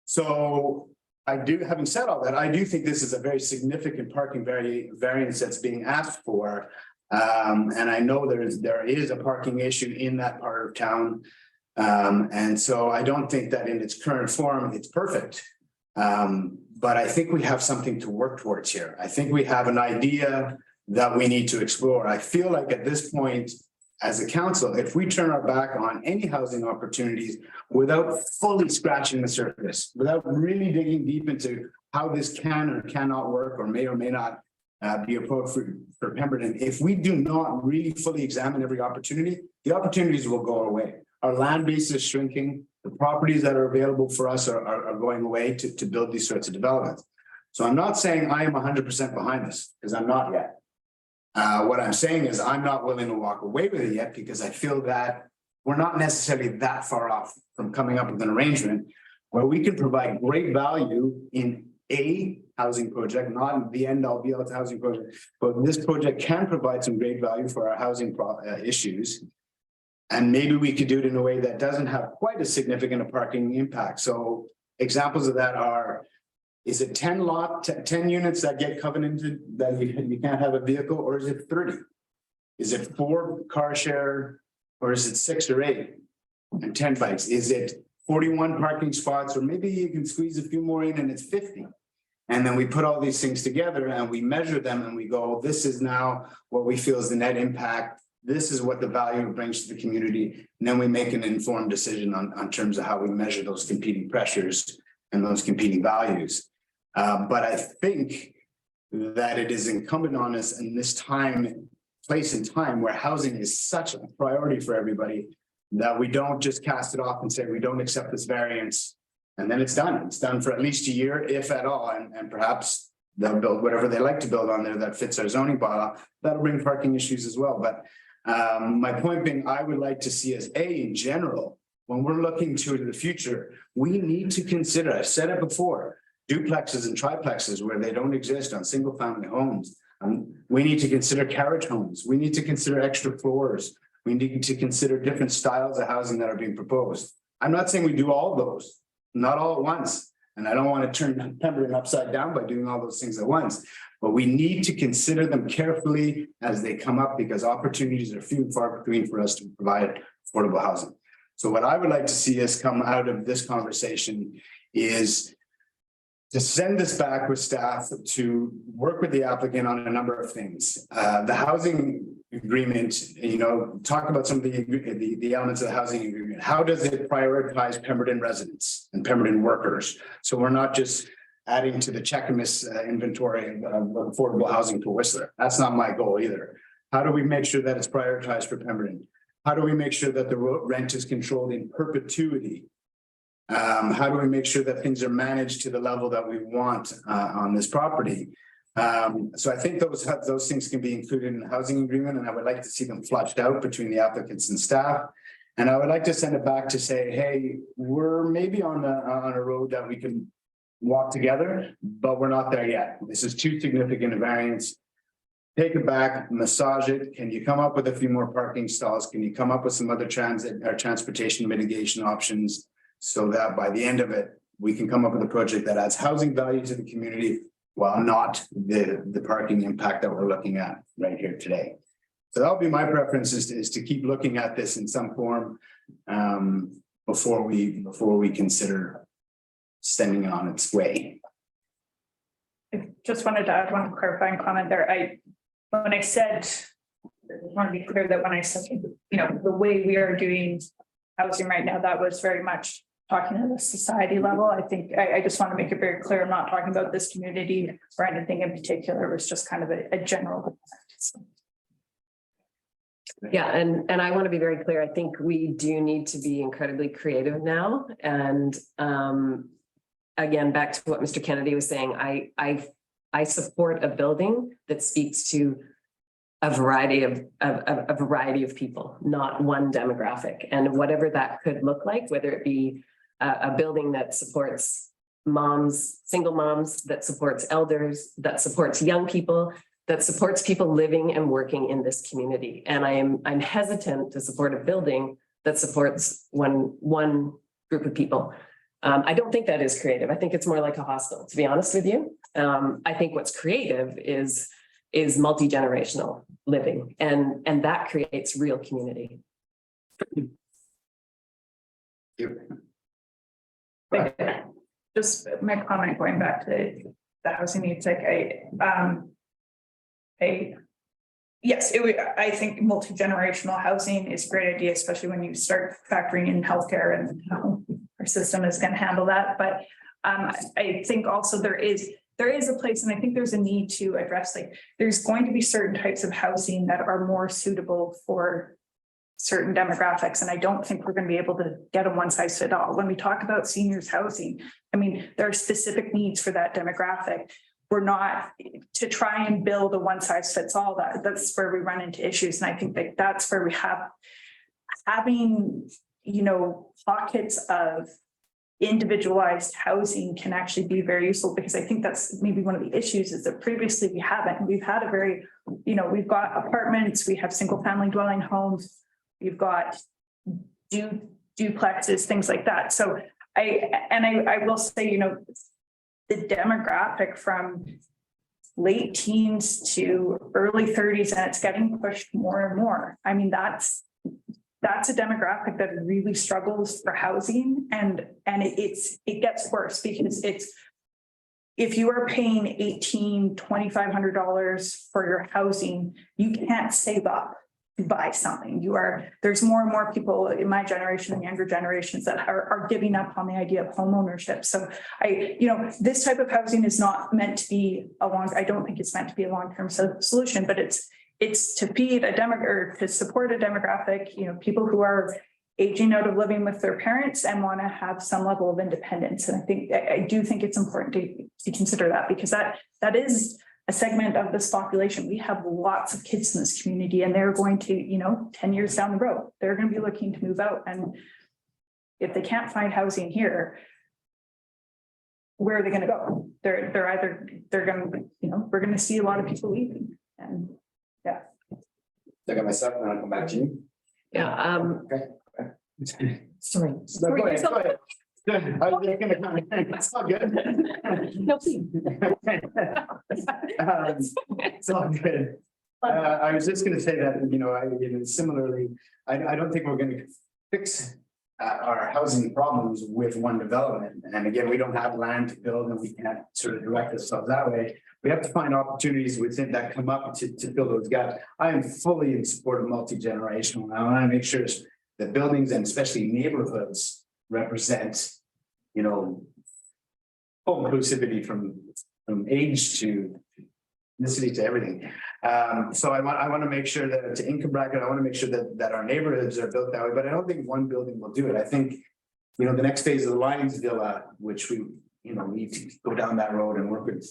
So having said all that, I do think this is a very significant parking variance that's being asked for. And I know there is a parking issue in that part of town. And so I don't think that in its current form, it's perfect. But I think we have something to work towards here. I think we have an idea that we need to explore. I feel like at this point, as a council, if we turn our back on any housing opportunities without fully scratching the surface, without really digging deep into how this can or cannot work or may not be appropriate for Pemberton, if we do not really fully examine every opportunity, the opportunities will go away. Our land base is shrinking. The properties that are available for us are going away to build these sorts of developments. So I'm not saying I am 100% behind this, because I'm not yet. What I'm saying is I'm not willing to walk away with it yet, because I feel that we're not necessarily that far off from coming up with an arrangement where we can provide great value in a housing project, not the end all be all housing project, but this project can provide some great value for our housing issues. And maybe we could do it in a way that doesn't have quite as significant a parking impact. So examples of that are Is it 10 units that get covenanted that you can't have a vehicle, or is it 30? Is it 4 car share, or is it 6 or 8? And 10 bikes? Is it 41 parking spots, or maybe you can squeeze a few more in and it's 50? And then we put all these things together and we measure them and we go, this is now what we feel is the net impact. This is what the value it brings to the community. And then we make an informed decision on terms of how we measure those competing pressures and those competing values. But I think that it is incumbent on us in this place and time where housing is such a priority for everybody, that we don't just cast it off and say, we don't accept this variance. And then it's done. It's done for at least a year, if at all, and perhaps they'll build whatever they like to build on there that fits our zoning bylaw. That'll bring parking issues as well. But my point being, I would like to see us, in general, when we're looking to the future, we need to consider, I've said it before, duplexes and triplexes where they don't exist on single family homes. We need to consider carriage homes. We need to consider extra floors. We need to consider different styles of housing that are being proposed. I'm not saying we do all of those. Not all at once. And I don't want to turn Pemberton upside down by doing all those things at once, but we need to consider them carefully as they come up, because opportunities are few and far between for us to provide affordable housing. So what I would like to see us come out of this conversation is to send this back with staff to work with the applicant on a number of things. The housing agreement, talk about some of the elements of the housing agreement. How does it prioritize Pemberton residents and Pemberton workers? So we're not just adding to the checklist inventory of affordable housing for Whistler. That's not my goal either. How do we make sure that it's prioritized for Pemberton? How do we make sure that the rent is controlled in perpetuity? How do we make sure that things are managed to the level that we want on this property? So I think those things can be included in the housing agreement, and I would like to see them flushed out between the applicants and staff. And I would like to send it back to say, hey, we're maybe on a road that we can walk together, but we're not there yet. This is too significant a variance. Take it back, massage it. Can you come up with a few more parking stalls? Can you come up with some other transit or transportation mitigation options, so that by the end of it, we can come up with a project that adds housing value to the community while not the parking impact that we're looking at right here today. So that'll be my preference, is to keep looking at this in some form before we consider sending it on its way. I just wanted to add one clarifying comment there. I want to be clear that when I said, the way we are doing housing right now, that was very much talking at the society level. I think I just want to make it very clear. I'm not talking about this community or anything in particular. It was just kind of a general. Yeah, and I want to be very clear. I think we do need to be incredibly creative now. And again, back to what Mr. Kennedy was saying, I support a building that speaks to a variety of people, not one demographic, and whatever that could look like, whether it be a building that supports moms, single moms, that supports elders, that supports young people, that supports people living and working in this community. And I'm hesitant to support a building that supports one group of people. I don't think that is creative. I think it's more like a hostel, to be honest with you. I think what's creative is multi-generational living, and that creates real community. Just my comment going back to the housing needs, yes, I think multi-generational housing is a great idea, especially when you start factoring in healthcare and how our system is going to handle that. But I think also there is a place, and I think there's a need to address, there's going to be certain types of housing that are more suitable for certain demographics. And I don't think we're going to be able to get a one size fit all. When we talk about seniors housing, there are specific needs for that demographic. We're not to try and build a one size fits all. That's where we run into issues. And I think that's where we have having, pockets of individualized housing can actually be very useful, because I think that's maybe one of the issues, is that previously we haven't. We've had we've got apartments, we have single family dwelling homes, we've got duplexes, things like that. So I will say, the demographic from late teens to early 30s, and it's getting pushed more and more. I mean, that's a demographic that really struggles for housing, and it gets worse because if you are paying $2,500 for your housing, you can't save up to buy something. There's more and more people in my generation and younger generations that are giving up on the idea of home ownership. So this type of housing is not meant to be I don't think it's meant to be a long-term solution, but it's to feed or to support a demographic, people who are aging out of living with their parents and want to have some level of independence. And I do think it's important to consider that, because that is a segment of this population. We have lots of kids in this community, and they're going to, 10 years down the road, they're going to be looking to move out. And if they can't find housing here, where are they going to go? They're going to, we're going to see a lot of people leaving. And yeah. I got myself, and I'll come back to you. Yeah, Okay. Sorry. No, go ahead, go ahead. Good. I was just gonna comment. It's all good. No, please. It's all good. I was just gonna say that, similarly, I don't think we're gonna fix our housing problems with one development. And again, we don't have land to build, and we can't sort of direct ourselves that way. We have to find opportunities within that come up to fill those gaps. I am fully in support of multi-generational. I want to make sure that buildings, and especially neighborhoods, represent, full inclusivity from age to ethnicity to everything. So I want to make sure that to income bracket, I want to make sure that our neighborhoods are built that way, but I don't think one building will do it. I think, the next phase of the Lions Villa, which we, need to go down that road and work with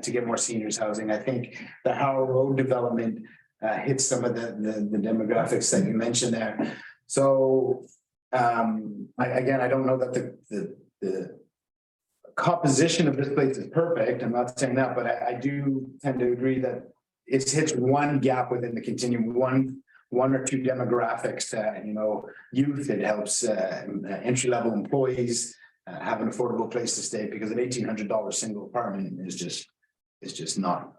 to get more seniors housing. I think the Howell Road development hits some of the demographics that you mentioned there. So I don't know that the composition of this place is perfect. I'm not saying that, but I do tend to agree that it hits one gap within the continuum, one or two demographics. Youth, it helps entry-level employees have an affordable place to stay, because an $1,800 single apartment is just not an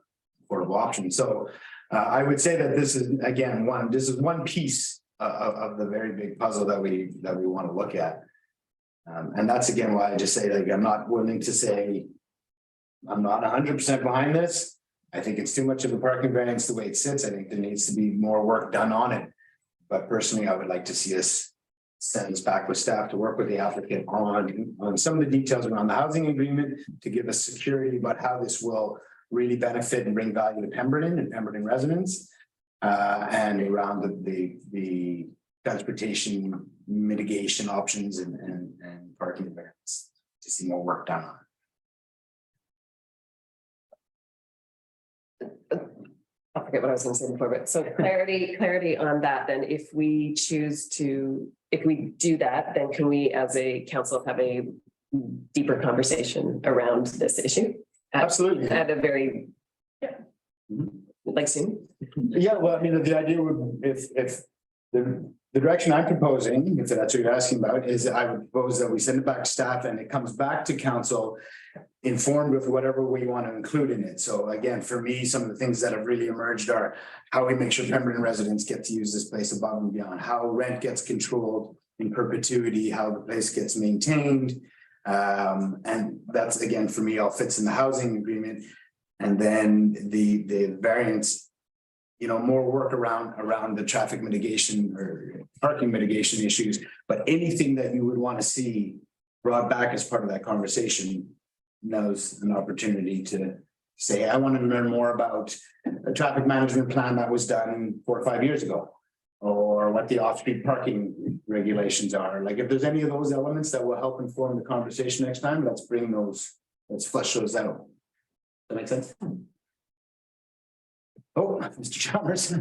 affordable option. So I would say that this is, again, one piece of the very big puzzle that we want to look at. And that's again why I just say, I'm not willing to say I'm not 100% behind this. I think it's too much of a parking variance the way it sits. I think there needs to be more work done on it. But personally, I would like to see us send this back with staff to work with the applicant on some of the details around the housing agreement, to give us security about how this will really benefit and bring value to Pemberton and Pemberton residents, and around the transportation mitigation options and parking variants, to see more work done on it. I forget what I was going to say before, but so clarity on that. Then if we do that, then can we as a council have a deeper conversation around this issue? Absolutely. At a very, like soon? Yeah, well, I mean, the idea would, if the direction I'm proposing, if that's what you're asking about, is I would propose that we send it back to staff and it comes back to council informed with whatever we want to include in it. So again, for me, some of the things that have really emerged are how we make sure Pemberton residents get to use this place above and beyond, how rent gets controlled in perpetuity, how the place gets maintained. And that's, again, for me, all fits in the housing agreement. And then the variance, more work around the traffic mitigation or parking mitigation issues, but anything that you would want to see brought back as part of that conversation, knows an opportunity to say, I want to learn more about a traffic management plan that was done 4 or 5 years ago, or what the off-street parking regulations are. Like, if there's any of those elements that will help inform the conversation next time, let's flesh those out. Does that make sense? Oh, Mr. Chalmers.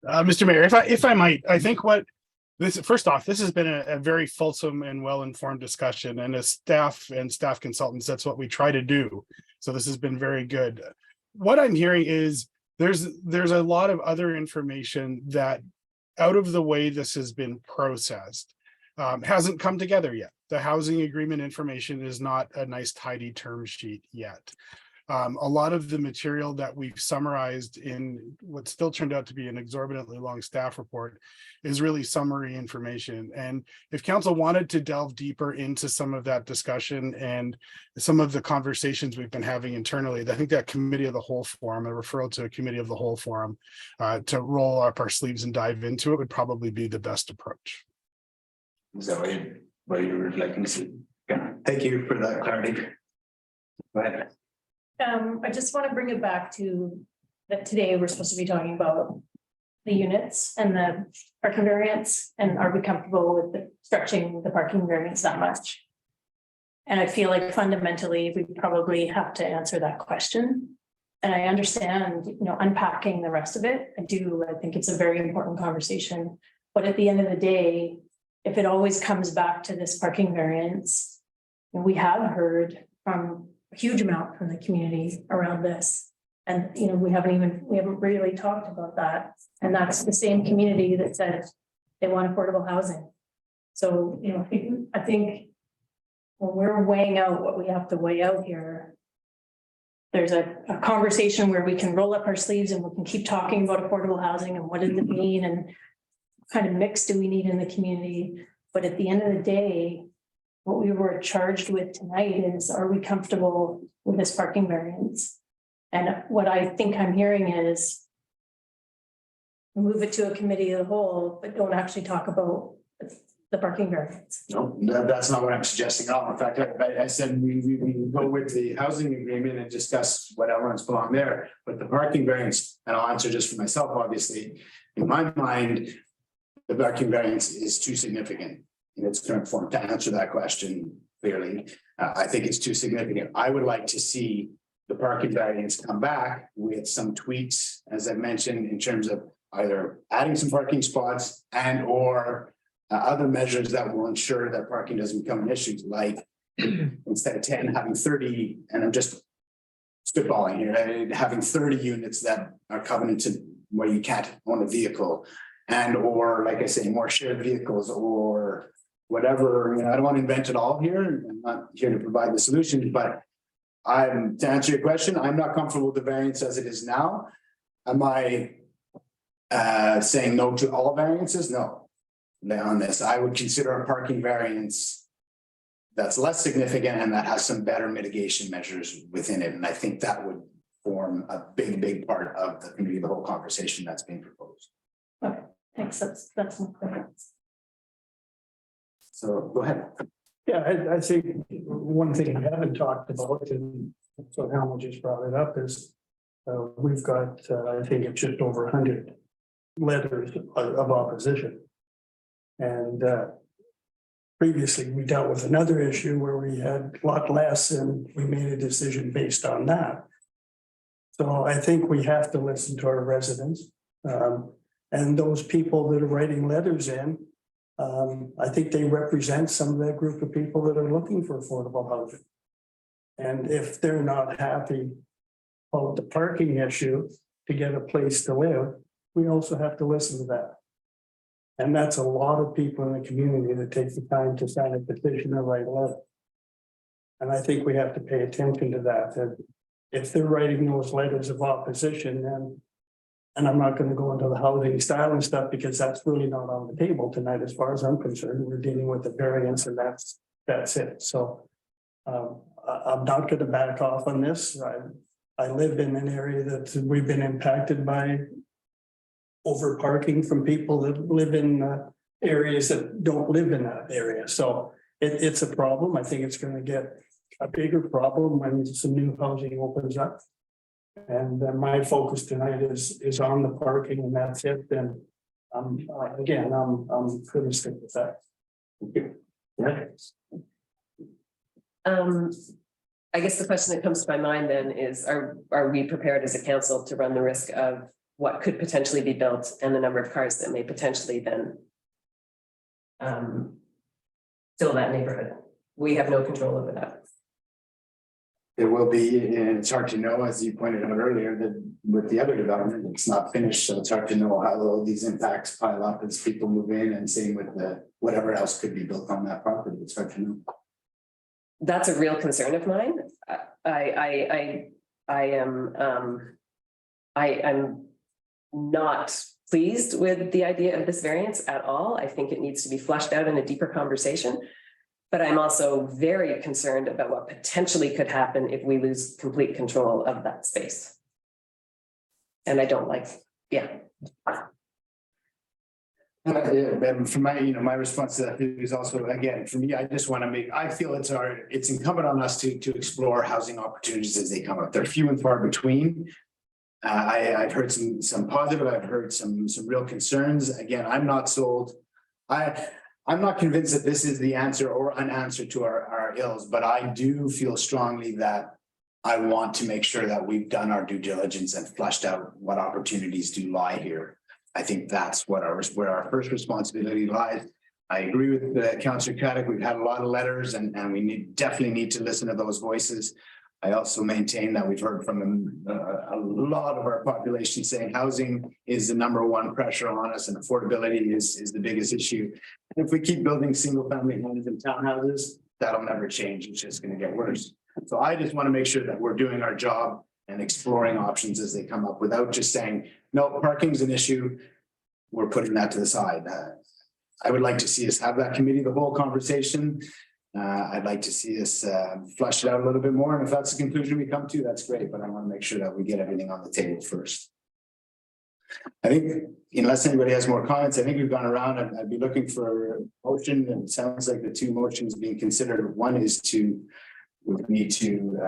Mr. Mayor, if I might, I think first off, this has been a very fulsome and well-informed discussion, and as staff and staff consultants, that's what we try to do. So this has been very good. What I'm hearing is there's a lot of other information that, out of the way this has been processed, hasn't come together yet. the housing agreement information is not a nice tidy term sheet yet. A lot of the material that we've summarized in what still turned out to be an exorbitantly long staff report is really summary information. And if council wanted to delve deeper into some of that discussion and some of the conversations we've been having internally, I think that committee of the whole forum, a referral to a committee of the whole forum to roll up our sleeves and dive into it would probably be the best approach. Is that what you would like to see? Yeah, thank you for that clarity. Go ahead. I just want to bring it back to that today we're supposed to be talking about the units and the parking variance, and are we comfortable with the stretching the parking variance that much? And I feel like fundamentally, we probably have to answer that question. And I understand, unpacking the rest of it. I think it's a very important conversation. But at the end of the day, if it always comes back to this parking variance, and we have heard from a huge amount from the community around this. And, we haven't really talked about that. And that's the same community that said they want affordable housing. So, I think when we're weighing out what we have to weigh out here, there's a conversation where we can roll up our sleeves and we can keep talking about affordable housing and what does it mean and what kind of mix do we need in the community. But at the end of the day, what we were charged with tonight is, are we comfortable with this parking variance? And what I think I'm hearing is move it to a committee of the whole, but don't actually talk about the parking variance. No, that's not what I'm suggesting at all. In fact, I said we go with the housing agreement and discuss what elements belong there. But the parking variance, and I'll answer just for myself, obviously, in my mind, the parking variance is too significant in its current form to answer that question clearly. I think it's too significant. I would like to see the parking variance come back with some tweaks, as I mentioned, in terms of either adding some parking spots and or other measures that will ensure that parking doesn't become an issue, like instead of 10, having 30, and I'm just spitballing here, having 30 units that are covenanted where you can't own a vehicle, and or like I say, more shared vehicles or whatever. I don't want to invent it all here. I'm not here to provide the solution, but to answer your question, I'm not comfortable with the variance as it is now. Am I saying no to all variances? No. On this, I would consider a parking variance that's less significant and that has some better mitigation measures within it. And I think that would form a big part of the committee, the whole conversation that's being proposed. Okay, thanks. That's my preference. So go ahead. Yeah, I think one thing we haven't talked about, and so Hal just brought it up, is we've got, I think it's just over 100 letters of opposition. And previously we dealt with another issue where we had a lot less and we made a decision based on that. So I think we have to listen to our residents and those people that are writing letters in. I think they represent some of that group of people that are looking for affordable housing. And if they're not happy about the parking issue to get a place to live, we also have to listen to that. And that's a lot of people in the community that take the time to sign a petition or write a letter. And I think we have to pay attention to that. And if they're writing those letters of opposition, then, and I'm not going to go into the housing style and stuff because that's really not on the table tonight, as far as I'm concerned. We're dealing with the variance and that's it. So I'm not going to back off on this. I live in an area that we've been impacted by over parking from people that live in areas that don't live in that area. So it's a problem. I think it's going to get a bigger problem when some new housing opens up. And my focus tonight is on the parking, and that's it. And again, I'm going to stick with that. Thank you. Yeah. I guess the question that comes to my mind then is, are we prepared as a council to run the risk of what could potentially be built and the number of cars that may potentially then fill that neighborhood? We have no control over that. It will be, and it's hard to know, as you pointed out earlier, that with the other development, it's not finished, so it's hard to know how all these impacts pile up as people move in, and same with the, whatever else could be built on that property, it's hard to know. That's a real concern of mine. I'm not pleased with the idea of this variance at all. I think it needs to be fleshed out in a deeper conversation. But I'm also very concerned about what potentially could happen if we lose complete control of that space. And I don't like, yeah. And for my, my response to that is also, again, for me, I just want to make, I feel it's incumbent on us to explore housing opportunities as they come up. They're few and far between. I've heard some positive, I've heard some real concerns. Again, I'm not sold. I'm not convinced that this is the answer or an answer to our ills, but I do feel strongly that I want to make sure that we've done our due diligence and fleshed out what opportunities do lie here. I think that's where our first responsibility lies. I agree with Councillor Caddick. We've had a lot of letters and we definitely need to listen to those voices. I also maintain that we've heard from a lot of our population saying housing is the #1 pressure on us and affordability is the biggest issue. And if we keep building single family homes and townhouses, that'll never change. It's just going to get worse. So I just want to make sure that we're doing our job and exploring options as they come up without just saying, no, parking's an issue. We're putting that to the side. I would like to see us have that committee, the whole conversation. I'd like to see us flush it out a little bit more. And if that's the conclusion we come to, that's great. But I want to make sure that we get everything on the table first. I think unless anybody has more comments, I think we've gone around. I'd be looking for a motion. And it sounds like the two motions being considered. One is we need to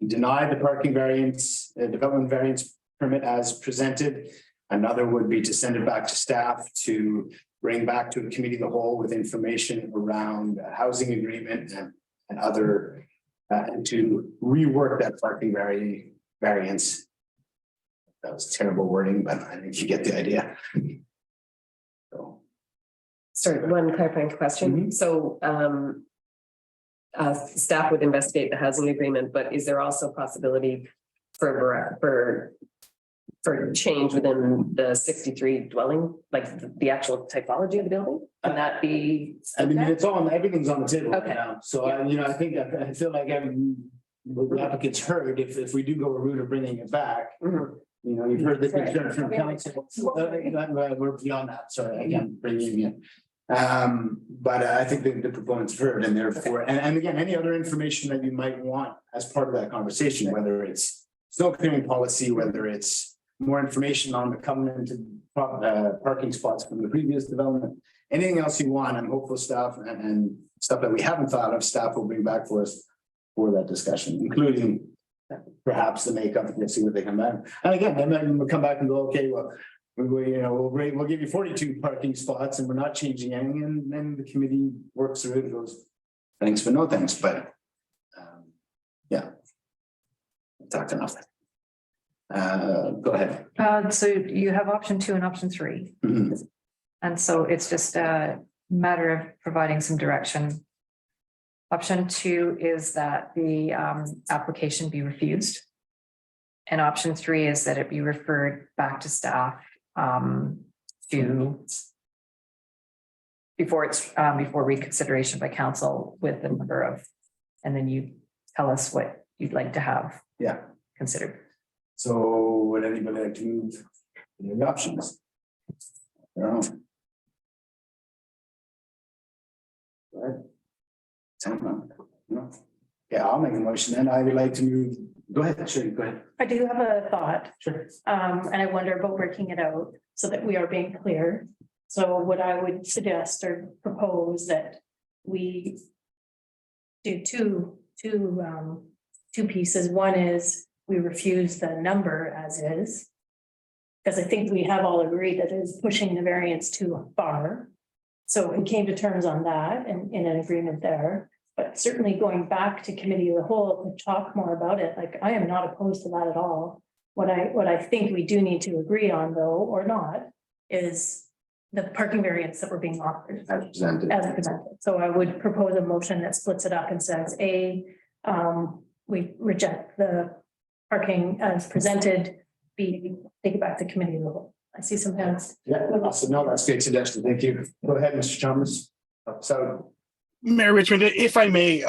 deny the parking variance, development variance permit as presented. Another would be to send it back to staff to bring back to the committee of the whole with information around housing agreement and other, and to rework that parking variance. That was terrible wording, but I think you get the idea. So. Sorry, one clarifying question. So staff would investigate the housing agreement, but is there also possibility for change within the 63 dwelling, like the actual typology of the building? Can that be? I mean, everything's on the table Okay. right now. So I think I feel like the applicant's heard if we do go a route of bringing it back. You've heard the concern from council. We're beyond that. Sorry, again, bringing it. But I think the proponents heard and therefore, and again, any other information that you might want as part of that conversation, whether it's snow clearing policy, whether it's more information on the covenanted parking spots from the previous development, anything else you want, I'm hopeful staff and stuff that we haven't thought of, staff will bring back for us for that discussion, including perhaps the makeup. We'll see what they come back. And again, then we'll come back and go, okay, well, we'll give you 42 parking spots and we're not changing anything. And then the committee works through it and goes, thanks, but no thanks. But yeah, talked enough. Go ahead. So you have option 2 and option 3. And so it's just a matter of providing some direction. Option 2 is that the application be refused. And option 3 is that it be referred back to staff before reconsideration by council with a number of, and then you tell us what you'd like to have considered. So would anybody like to move the options? No. Go ahead. No. Yeah, I'll make a motion and I would like to move. Go ahead, sure, go ahead. I do have a thought. Sure. And I wonder about working it out so that we are being clear. So what I would suggest or propose that we do two pieces. One is we refuse the number as is. Because I think we have all agreed that it is pushing the variance too far. So we came to terms on that and in an agreement there. But certainly going back to committee of the whole to talk more about it, like I am not opposed to that at all. What I think we do need to agree on though, or not, is the parking variance that we're being offered. As presented. So I would propose a motion that splits it up and says we reject the parking as presented, be, take it back to committee level. I see some hands. Yeah, awesome. No, that's a great suggestion. Thank you. Go ahead, Mr. Chalmers. So, Mayor Richmond, if I may,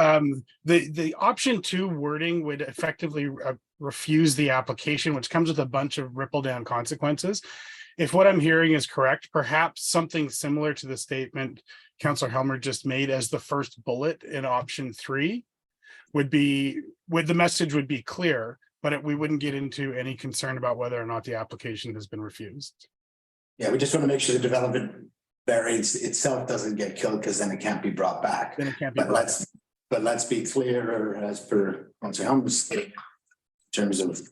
the option 2 wording would effectively refuse the application, which comes with a bunch of ripple down consequences. If what I'm hearing is correct, perhaps something similar to the statement Councillor Helmer just made as the first bullet in option 3 would be, the message would be clear, but we wouldn't get into any concern about whether or not the application has been refused. Yeah, we just want to make sure the development variance itself doesn't get killed because then it can't be brought back. Then it can't be But brought let's be clear, as per Councillor Helm's in terms of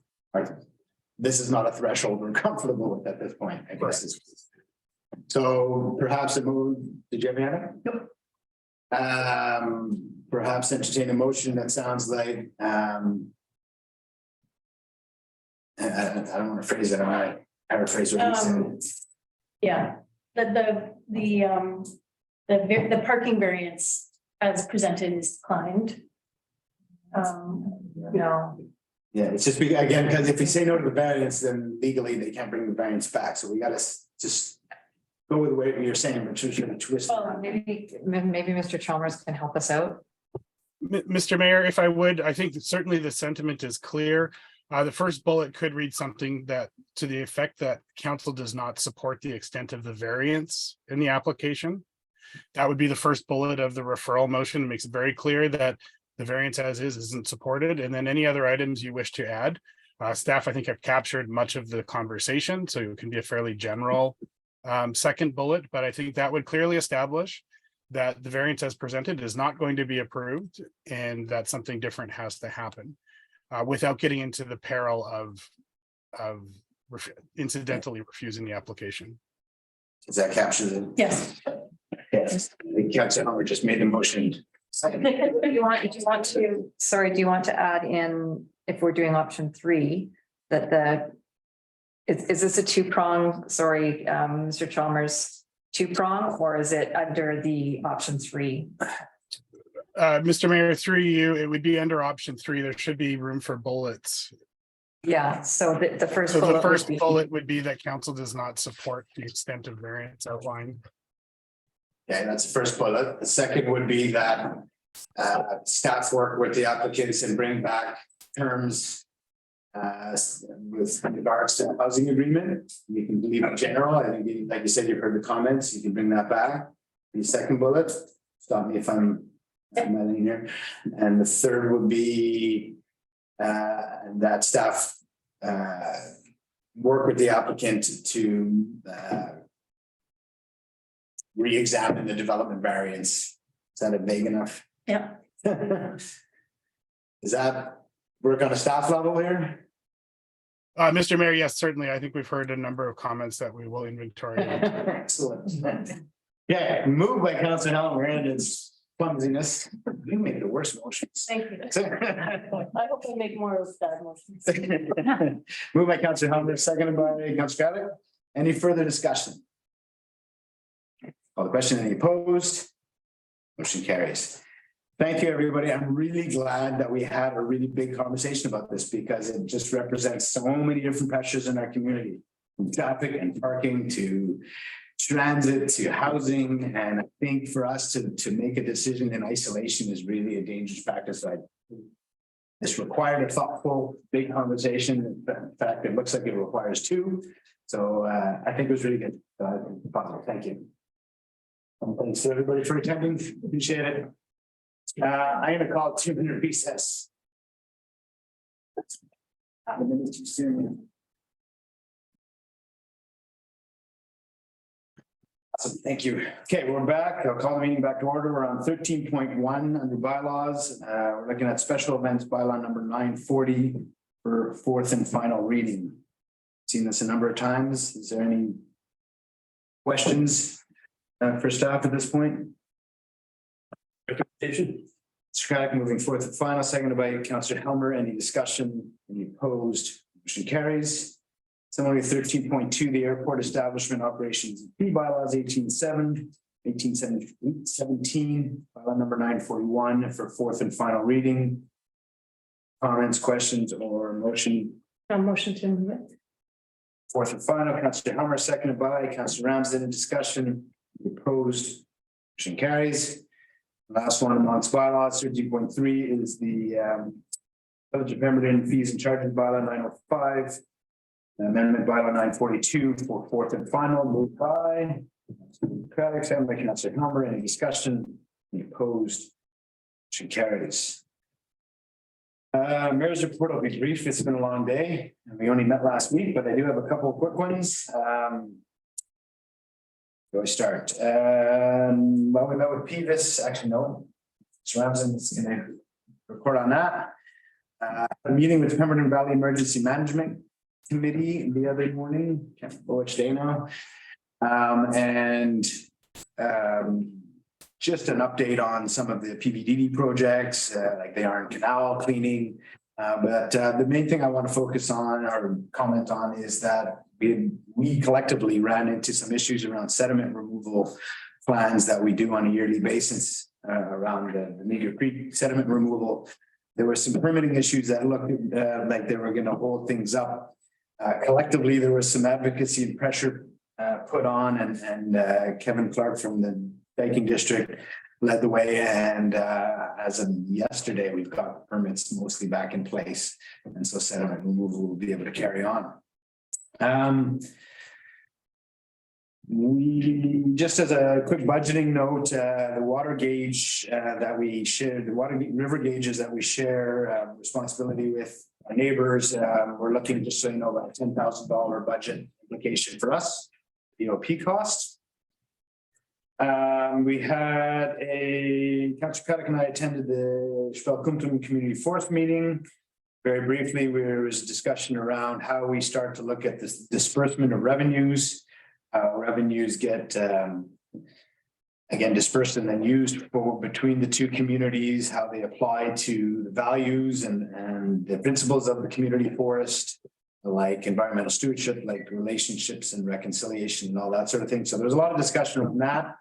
this is not a threshold we're comfortable with at this point, I guess. So perhaps a move, did you have any other? Nope. Perhaps entertain a motion that sounds like I don't want to phrase it, I might paraphrase what you said. Yeah, the parking variance as presented is declined. No. Yeah, it's just again, because if we say no to the variance, then legally they can't bring the variance back, so we gotta just go with the way you're saying, but twist. Maybe Mr. Chalmers can help us out. Mr. Mayor, if I would, I think that certainly the sentiment is clear. The first bullet could read something that to the effect that council does not support the extent of the variance in the application. That would be the first bullet of the referral motion. It makes it very clear that the variance as is isn't supported. And then any other items you wish to add. Staff, I think, have captured much of the conversation, so it can be a fairly general second bullet, but I think that would clearly establish that the variance as presented is not going to be approved and that something different has to happen without getting into the peril of incidentally refusing the application. Does that capture the? Yes. Yes, the council just made the motion. Do you want to add in, if we're doing option 3, that is this a 2-prong, Mr. Chalmers, 2-prong, or is it under the option 3? Mr. Mayor, through you, it would be under option 3. There should be room for bullets. Yeah, so the first. So the first bullet would be that council does not support the extent of variance outlined. Yeah, that's the first bullet. The second would be that staff work with the applicants and bring back terms with regards to housing agreement. You can leave it general. I think, like you said, you've heard the comments. You can bring that back. The second bullet, stop me if I'm in here. And the third would be that staff work with the applicant to re-examine the development variance. Is that vague enough? Yeah. Does that work on a staff level here? Mr. Mayor, yes, certainly. I think we've heard a number of comments that we will inventory. Excellent. Yeah, moved by Councilor Helmer and his clumsiness. You made the worst motions. Thank you. I hope I make more of that motions. Moved by Councilor Helmer, seconded by Councilor Kravitz. Any further discussion? Call the question. Any opposed? Motion carries. Thank you, everybody. I'm really glad that we had a really big conversation about this because it just represents so many different pressures in our community. From traffic and parking to transit to housing. And I think for us to make a decision in isolation is really a dangerous practice. This required a thoughtful, big conversation. In fact, it looks like it requires 2. So I think it was really good. Thank you. And thanks to everybody for attending. Appreciate it. I'm going to call a 2-minute recess. Awesome. Thank you. Okay, we're back. I'll call the meeting back to order. We're on 13.1 under bylaws. We're looking at special events bylaw number 940 for 4th and final reading. Seen this a number of times. Is there any questions for staff at this point? Recommendation. Mr. Craddock moving forward to final, seconded by Councillor Helmer. Any discussion? Any opposed? Motion carries. Similarly, 13.2, the airport establishment operations and fee bylaws 1817, bylaw number 941 for 4th and final reading. comments, questions, or motion? Motion to move it. Fourth and final, Councillor Hummer, seconded by Councillor Ramsden. In discussion, opposed, motion carries. Last one amongst bylaws, 13.3 is the Village of Pemberton fees and charges bylaw 905. Amendment bylaw 942 for fourth and final, moved by Craddock, seconded by Councillor Hummer. Any discussion? Any opposed? Motion carries. Mayor's report will be brief. It's been a long day and we only met last week, but I do have a couple of quick ones. Do I start? Well, we met with Pevis, actually, no. Mr. Ramsden is gonna report on that. A meeting with Pemberton Valley Emergency Management Committee the other morning, can't remember which day now. Just an update on some of the PVDD projects, like the Iron Canal cleaning. But the main thing I want to focus on or comment on is that we collectively ran into some issues around sediment removal plans that we do on a yearly basis around the Meager Creek sediment removal. There were some permitting issues that looked like they were going to hold things up. Collectively, there was some advocacy and pressure put on, and Kevin Clark from the Banking District led the way. And as of yesterday, we've got permits mostly back in place. And so sediment removal will be able to carry on. We just as a quick budgeting note, the water gauge that we share, the river gauges that we share responsibility with our neighbors. We're looking, just so you know, about a $10,000 budget implication for us, DOP costs. We had Councillor Craddock and I attended the Spelkumtum Community Forest meeting. Very briefly, there was a discussion around how we start to look at this disbursement of revenues. Revenues get again dispersed and then used for between the two communities, how they apply to the values and the principles of the community forest, like environmental stewardship, like relationships and reconciliation and all that sort of thing. So there's a lot of discussion on that.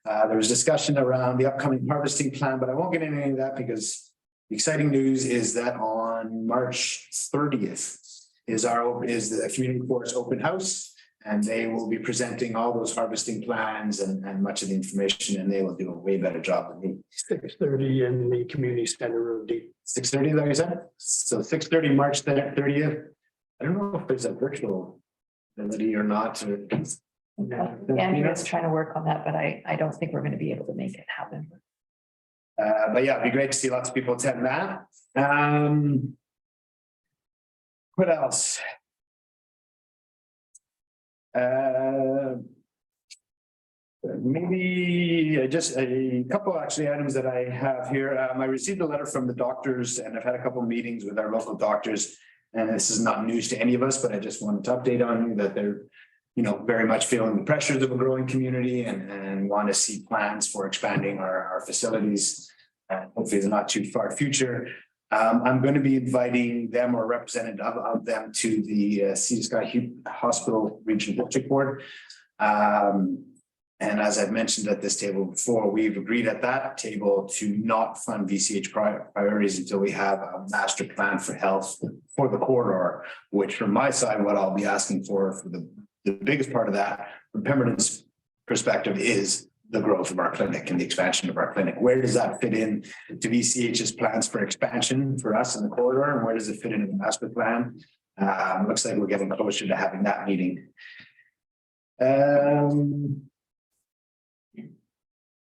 There was discussion around the upcoming harvesting plan, but I won't get into any of that because the exciting news is that on March 30th is the community forest open house, and they will be presenting all those harvesting plans and much of the information, and they will do a way better job than me. 6:30 in the community center room. 6:30, like I said. So 6:30, March 30th. I don't know if there's a virtual ability or not. Andrew is trying to work on that, but I don't think we're going to be able to make it happen. But yeah, it'd be great to see lots of people attend that. What else? Maybe just a couple actually items that I have here. I received a letter from the doctors, and I've had a couple of meetings with our local doctors. And this is not news to any of us, but I just wanted to update on you that they're, very much feeling the pressures of a growing community and want to see plans for expanding our facilities. Hopefully, in the not too far future. I'm going to be inviting them or a representative of them to the Sea to Sky Hospital Regional District Board. And as I've mentioned at this table before, we've agreed at that table to not fund VCH priorities until we have a master plan for health for the corridor, which from my side, what I'll be asking for the biggest part of that from Pemberton's perspective is the growth of our clinic and the expansion of our clinic. Where does that fit in to VCH's plans for expansion for us in the corridor? And where does it fit into the master plan? Looks like we're getting closer to having that meeting. I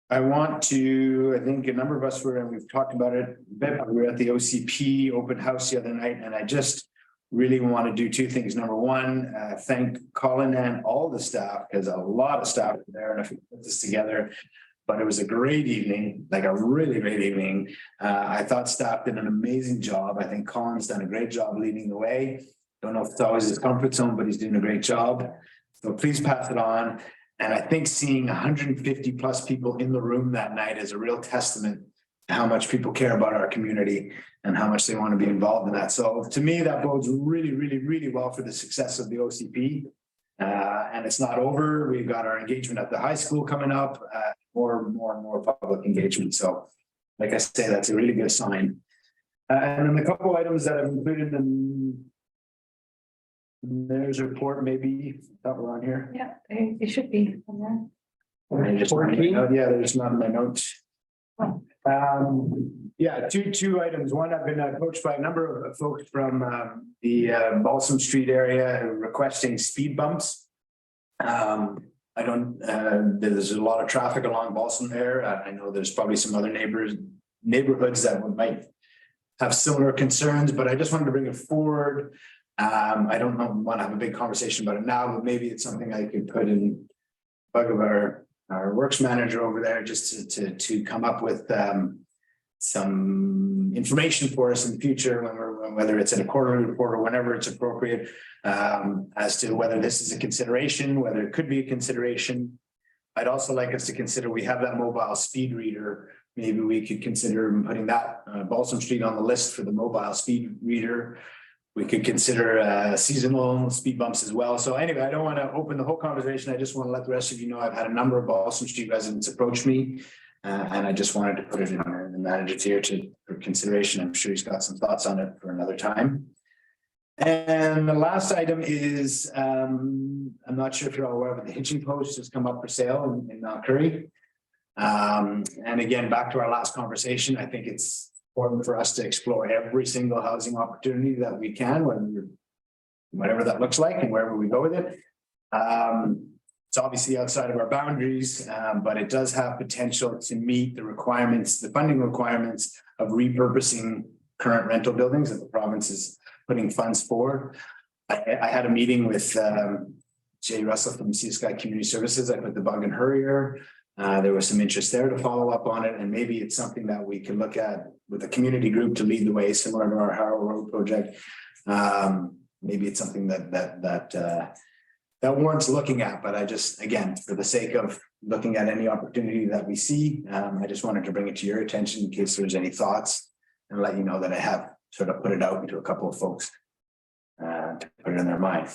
think a number of us and we've talked about it a bit, we were at the OCP open house the other night, and I just really want to do two things. Number one, thank Colin and all the staff, because a lot of staff were there and if we put this together, but it was a great evening, like a really great evening. I thought staff did an amazing job. I think Colin's done a great job leading the way. Don't know if it's always his comfort zone, but he's doing a great job. So please pass it on. And I think seeing 150 plus people in the room that night is a real testament to how much people care about our community and how much they want to be involved in that. So to me, that bodes really, really, really well for the success of the OCP. And it's not over. We've got our engagement at the high school coming up, more and more public engagement. So like I say, that's a really good sign. And then a couple items that I've included in there's a report, maybe that we're on here. Yeah, it should be. Just yeah, there's not in my notes. Yeah, two items. One, I've been approached by a number of folks from the Balsam Street area requesting speed bumps. I don't, there's a lot of traffic along Balsam there. I know there's probably some other neighborhoods that might have similar concerns, but I just wanted to bring it forward. I don't want to have a big conversation about it now, but maybe it's something I could put in bug of our works manager over there just to come up with some information for us in the future when whether it's in a quarterly report or whenever it's appropriate, as to whether this is a consideration, whether it could be a consideration. I'd also like us to consider, we have that mobile speed reader. Maybe we could consider putting that Balsam Street on the list for the mobile speed reader. We could consider seasonal speed bumps as well. So anyway, I don't want to open the whole conversation. I just want to let the rest of you know I've had a number of Balsam Street residents approach me. And I just wanted to put it in the manager's ear for consideration. I'm sure he's got some thoughts on it for another time. And the last item is, I'm not sure if you're all aware, but the hitching post has come up for sale in Mount Currie. And again, back to our last conversation, I think it's important for us to explore every single housing opportunity that we can, whatever that looks like and wherever we go with it. It's obviously outside of our boundaries, but it does have potential to meet the requirements, the funding requirements of repurposing current rental buildings that the province is putting funds for. I had a meeting with Jay Russell from Sea Sky Community Services. I put the bug in her ear. There was some interest there to follow up on it, and maybe it's something that we can look at with a community group to lead the way, similar to our Harrow Road project. Maybe it's something that warrants looking at, but I just, again, for the sake of looking at any opportunity that we see, I just wanted to bring it to your attention in case there's any thoughts and let you know that I have sort of put it out into a couple of folks to put it in their mind.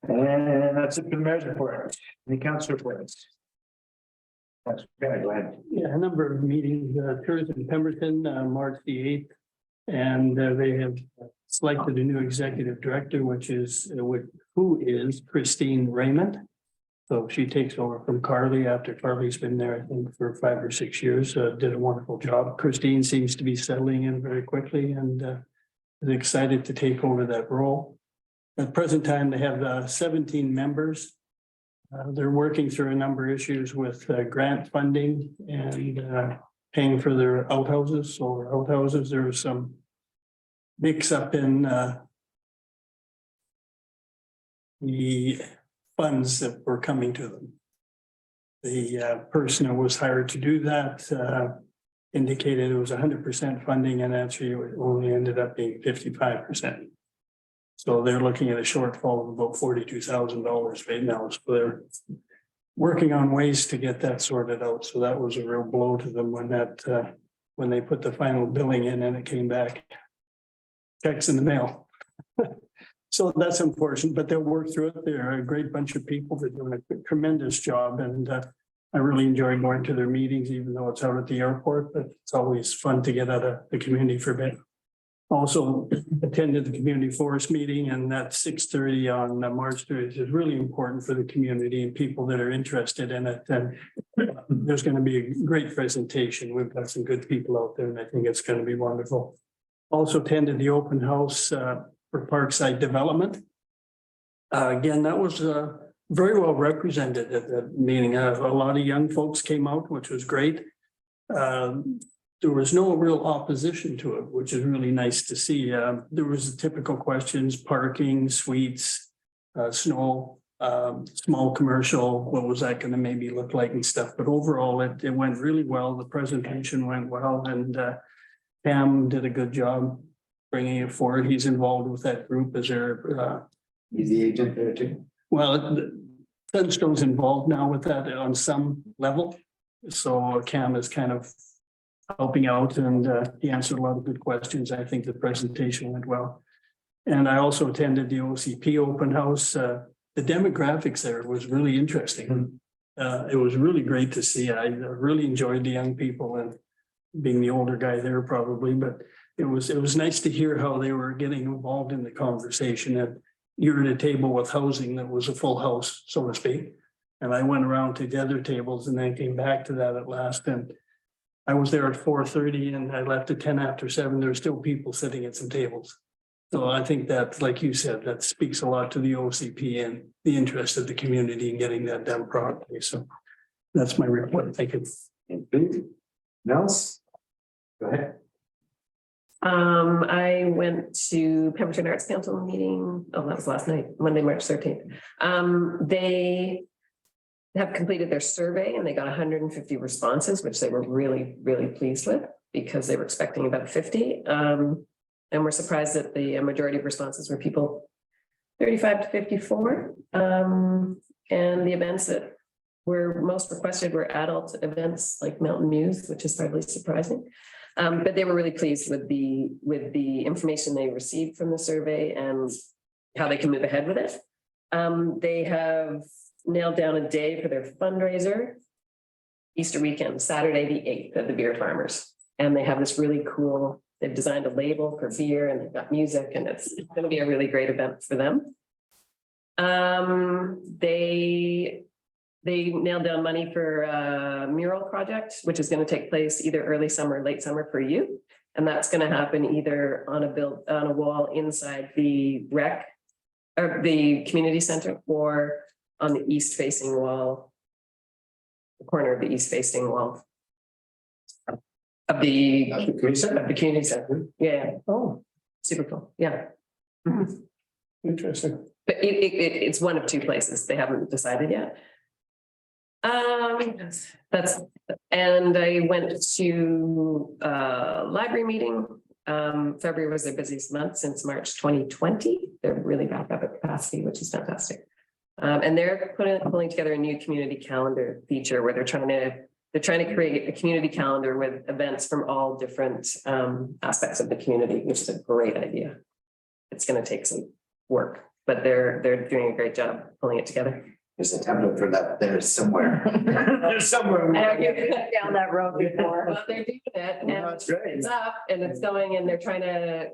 And that's it for the mayor's report. Any council reports? Okay, go ahead. Yeah, a number of meetings, tourism in Pemberton, March the 8th. And they have selected a new executive director, who is Christine Raymond. So she takes over from Carly after Carly's been there, I think, for 5 or 6 years, did a wonderful job. Christine seems to be settling in very quickly and is excited to take over that role. At the present time, they have 17 members. They're working through a number of issues with grant funding and paying for their outhouses. So outhouses, there was some mix up in the funds that were coming to them. The person who was hired to do that indicated it was 100% funding, and actually it only ended up being 55%. So they're looking at a shortfall of about $42,000 right now. So they're working on ways to get that sorted out. So that was a real blow to them when they put the final billing in and it came back. Checks in the mail. So that's unfortunate, but they'll work through it. They're a great bunch of people. They're doing a tremendous job, and I really enjoy going to their meetings, even though it's out at the airport, but it's always fun to get out of the community for a bit. Also attended the community forest meeting, and that's 6:30 on March 30th is really important for the community and people that are interested in it. And there's going to be a great presentation. We've got some good people out there, and I think it's going to be wonderful. Also attended the open house for Parkside Development. Again, that was very well represented at the meeting. A lot of young folks came out, which was great. There was no real opposition to it, which is really nice to see. There was the typical questions: parking, suites, snow, small commercial. What was that going to maybe look like and stuff? But overall, it went really well. The presentation went well, and Pam did a good job bringing it forward. He's involved with that group as their. He's the agent there too. Well, Sunstone's involved now with that on some level. So Cam is kind of helping out, and he answered a lot of good questions. I think the presentation went well. And I also attended the OCP open house. The demographics there was really interesting. It was really great to see. I really enjoyed the young people, and being the older guy there probably, but it was nice to hear how they were getting involved in the conversation, and you're at a table with housing that was a full house, so to speak. And I went around to the other tables and then came back to that at last, and I was there at 4:30 and I left at 7:10. There were still people sitting at some tables. So I think that, like you said, that speaks a lot to the OCP and the interest of the community in getting that done properly. So that's my report. Thank you. Nels? Go ahead. I went to Pemberton Arts Council meeting, that was last night, Monday, March 13th. They have completed their survey and they got 150 responses, which they were really, really pleased with because they were expecting about 50. And we're surprised that the majority of responses were people 35 to 54. And the events that were most requested were adult events like Mountain Muse, which is probably surprising. But they were really pleased with the information they received from the survey and how they can move ahead with it. They have nailed down a day for their fundraiser, Easter weekend, Saturday the 8th at the Beer Farmers. And they have this really cool, they've designed a label for beer and they've got music and it's going to be a really great event for them. They nailed down money for a mural project, which is going to take place either early summer or late summer for you. And that's going to happen either on a wall inside the rec or the community center or on the east facing wall, the corner of the east facing wall of the community center. Yeah. Oh, super cool. Yeah. Interesting. But it's one of two places. They haven't decided yet. And I went to a library meeting. February was their busiest month since March 2020. They're really back up at capacity, which is fantastic. And they're pulling together a new community calendar feature where they're trying to create a community calendar with events from all different aspects of the community, which is a great idea. It's going to take some work, but they're doing a great job pulling it together. There's a template for that there somewhere. There's somewhere. I've been down that road before. Well, they're doing it and it's up and it's going and they're trying to,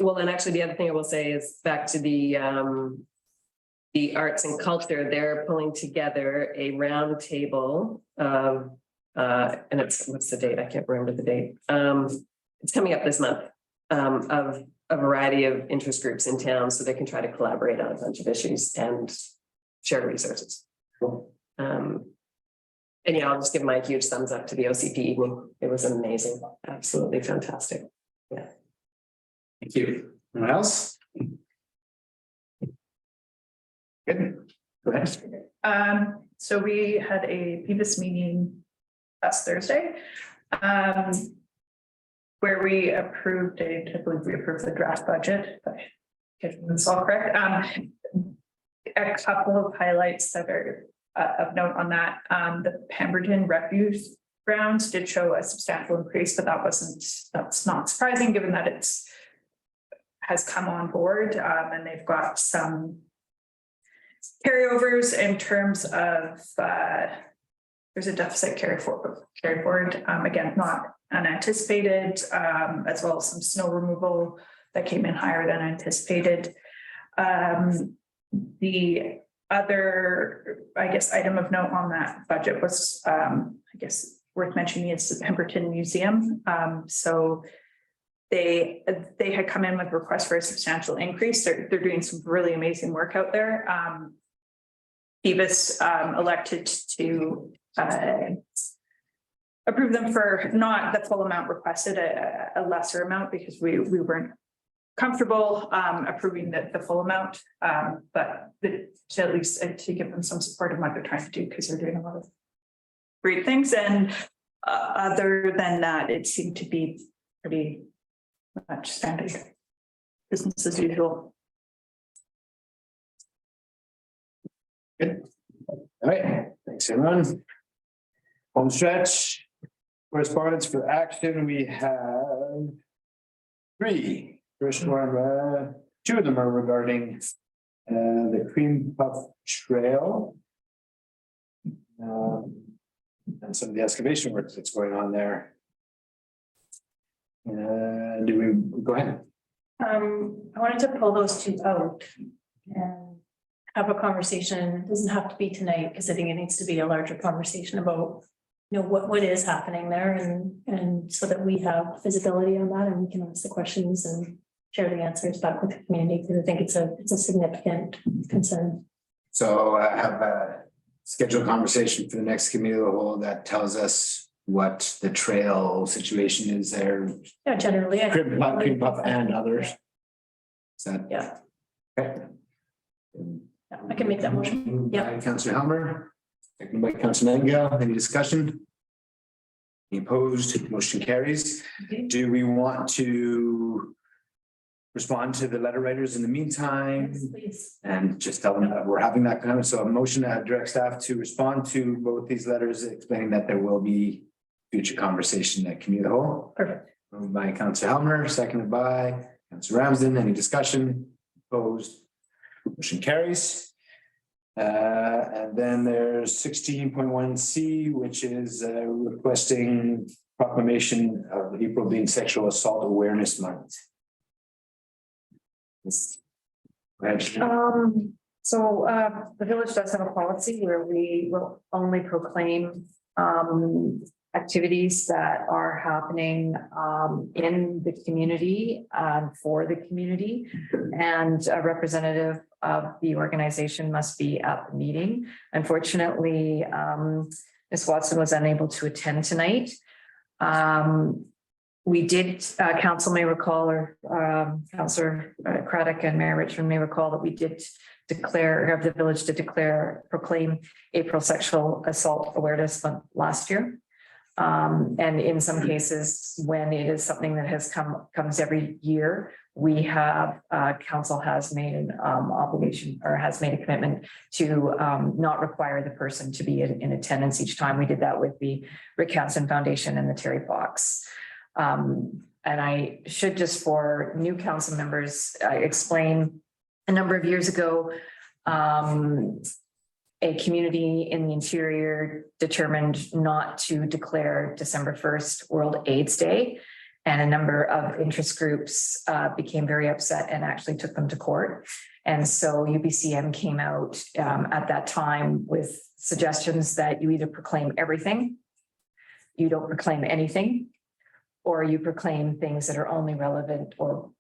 well, and actually the other thing I will say is back to the arts and culture, they're pulling together a round table of, and it's, what's the date? I can't remember the date. It's coming up this month of a variety of interest groups in town so they can try to collaborate on a bunch of issues and share resources. Cool. And yeah, I'll just give my huge thumbs up to the OCP evening. It was amazing. Absolutely fantastic. Yeah. Thank you. Anyone else? Good. Go ahead. So we had a PBIS meeting last Thursday. Where we approved I believe we approved the draft budget, but getting this all correct. A couple of highlights that are of note on that. The Pemberton refuse grounds did show a substantial increase, but that's not surprising given that has come on board and they've got some carryovers in terms of there's a deficit carry forward. Again, not unanticipated, as well as some snow removal that came in higher than anticipated. The other, I guess, item of note on that budget was, I guess, worth mentioning is the Pemberton Museum. So they had come in with a request for a substantial increase. They're doing some really amazing work out there. PBIS elected to approve them for not the full amount requested, a lesser amount because we weren't comfortable approving the full amount, but to at least to give them some support in what they're trying to do because they're doing a lot of great things. And other than that, it seemed to be pretty much standard business as usual. Good. All right. Thanks, everyone. Home stretch. Correspondence for action. We have 3. First one, 2 of them are regarding the Cream Puff Trail. And some of the excavation work that's going on there. Do we go ahead? I wanted to pull those two out and have a conversation. It doesn't have to be tonight, because I think it needs to be a larger conversation about, you know, what is happening there, and so that we have visibility on that and we can ask the questions and share the answers back with the community, because I think it's a significant concern. So have a scheduled conversation for the next committee of the whole that tells us what the trail situation is there. Yeah, generally. Cream Puff and others. Is that? Yeah. Okay. Yeah, I can make that motion. Moved Yeah. by Councillor Helmer, seconded by Councillor Nightingale. Any discussion? Any opposed? Motion carries. Do we want to respond to the letter writers in the meantime? Yes, please. And just tell them that we're having that kind of, so a motion to direct staff to respond to both these letters explaining that there will be future conversation at committee of the whole. Perfect. Moved by Councillor Helmer, seconded by Councillor Ramsden. Any discussion? Opposed? Motion carries. And then there's 16.1C, which is requesting proclamation of April being Sexual Assault Awareness Month. Go ahead. The village does have a policy where we will only proclaim activities that are happening in the community for the community. And a representative of the organization must be at the meeting. Unfortunately, Ms. Watson was unable to attend tonight. We did, council may recall, or Councillor Craddock and Mayor Richmond may recall that we did declare, the village did proclaim April Sexual Assault Awareness Month last year. And in some cases, when it is something that comes every year, we have, council has made an obligation or has made a commitment to not require the person to be in attendance each time. We did that with the Rick Hansen Foundation and the Terry Fox. And I should, just for new council members, explain a number of years ago, a community in the interior determined not to declare December 1st World AIDS Day. And a number of interest groups became very upset and actually took them to court. And so UBCM came out at that time with suggestions that you either proclaim everything, you don't proclaim anything, or you proclaim things that are only relevant or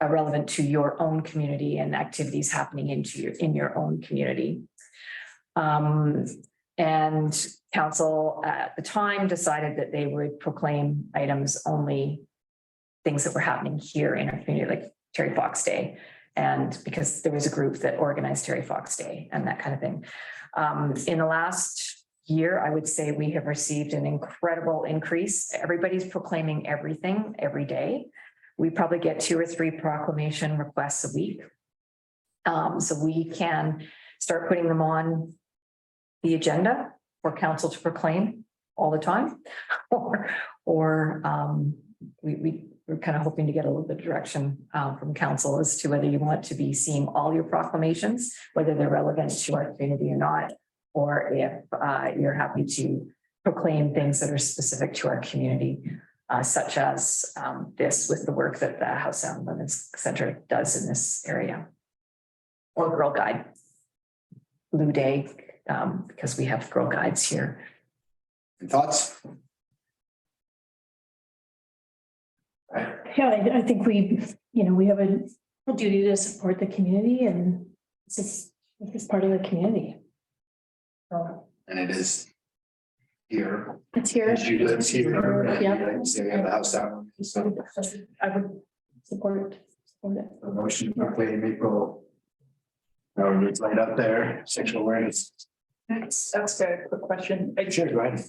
relevant to your own community and activities happening in your own community. And council at the time decided that they would proclaim items only things that were happening here in our community, like Terry Fox Day. And because there was a group that organized Terry Fox Day and that kind of thing. In the last year, I would say we have received an incredible increase. Everybody's proclaiming everything every day. We probably get 2 or 3 proclamation requests a week. So we can start putting them on the agenda for council to proclaim all the time. Or we're kind of hoping to get a little bit of direction from council as to whether you want to be seeing all your proclamations, whether they're relevant to our community or not, or if you're happy to proclaim things that are specific to our community, such as this with the work that the House Sound Women's Center does in this area. Or Girl Guide, Blue Day, because we have Girl Guides here. Thoughts? Yeah, I think we have a duty to support the community, and this is part of the community. So And it is here. it's here. She lives here. and, Yeah. so we have the house out. So I would support it. the motion to proclaim April. Or it's laid up there, sexual awareness. That's a quick question. Sure, go ahead.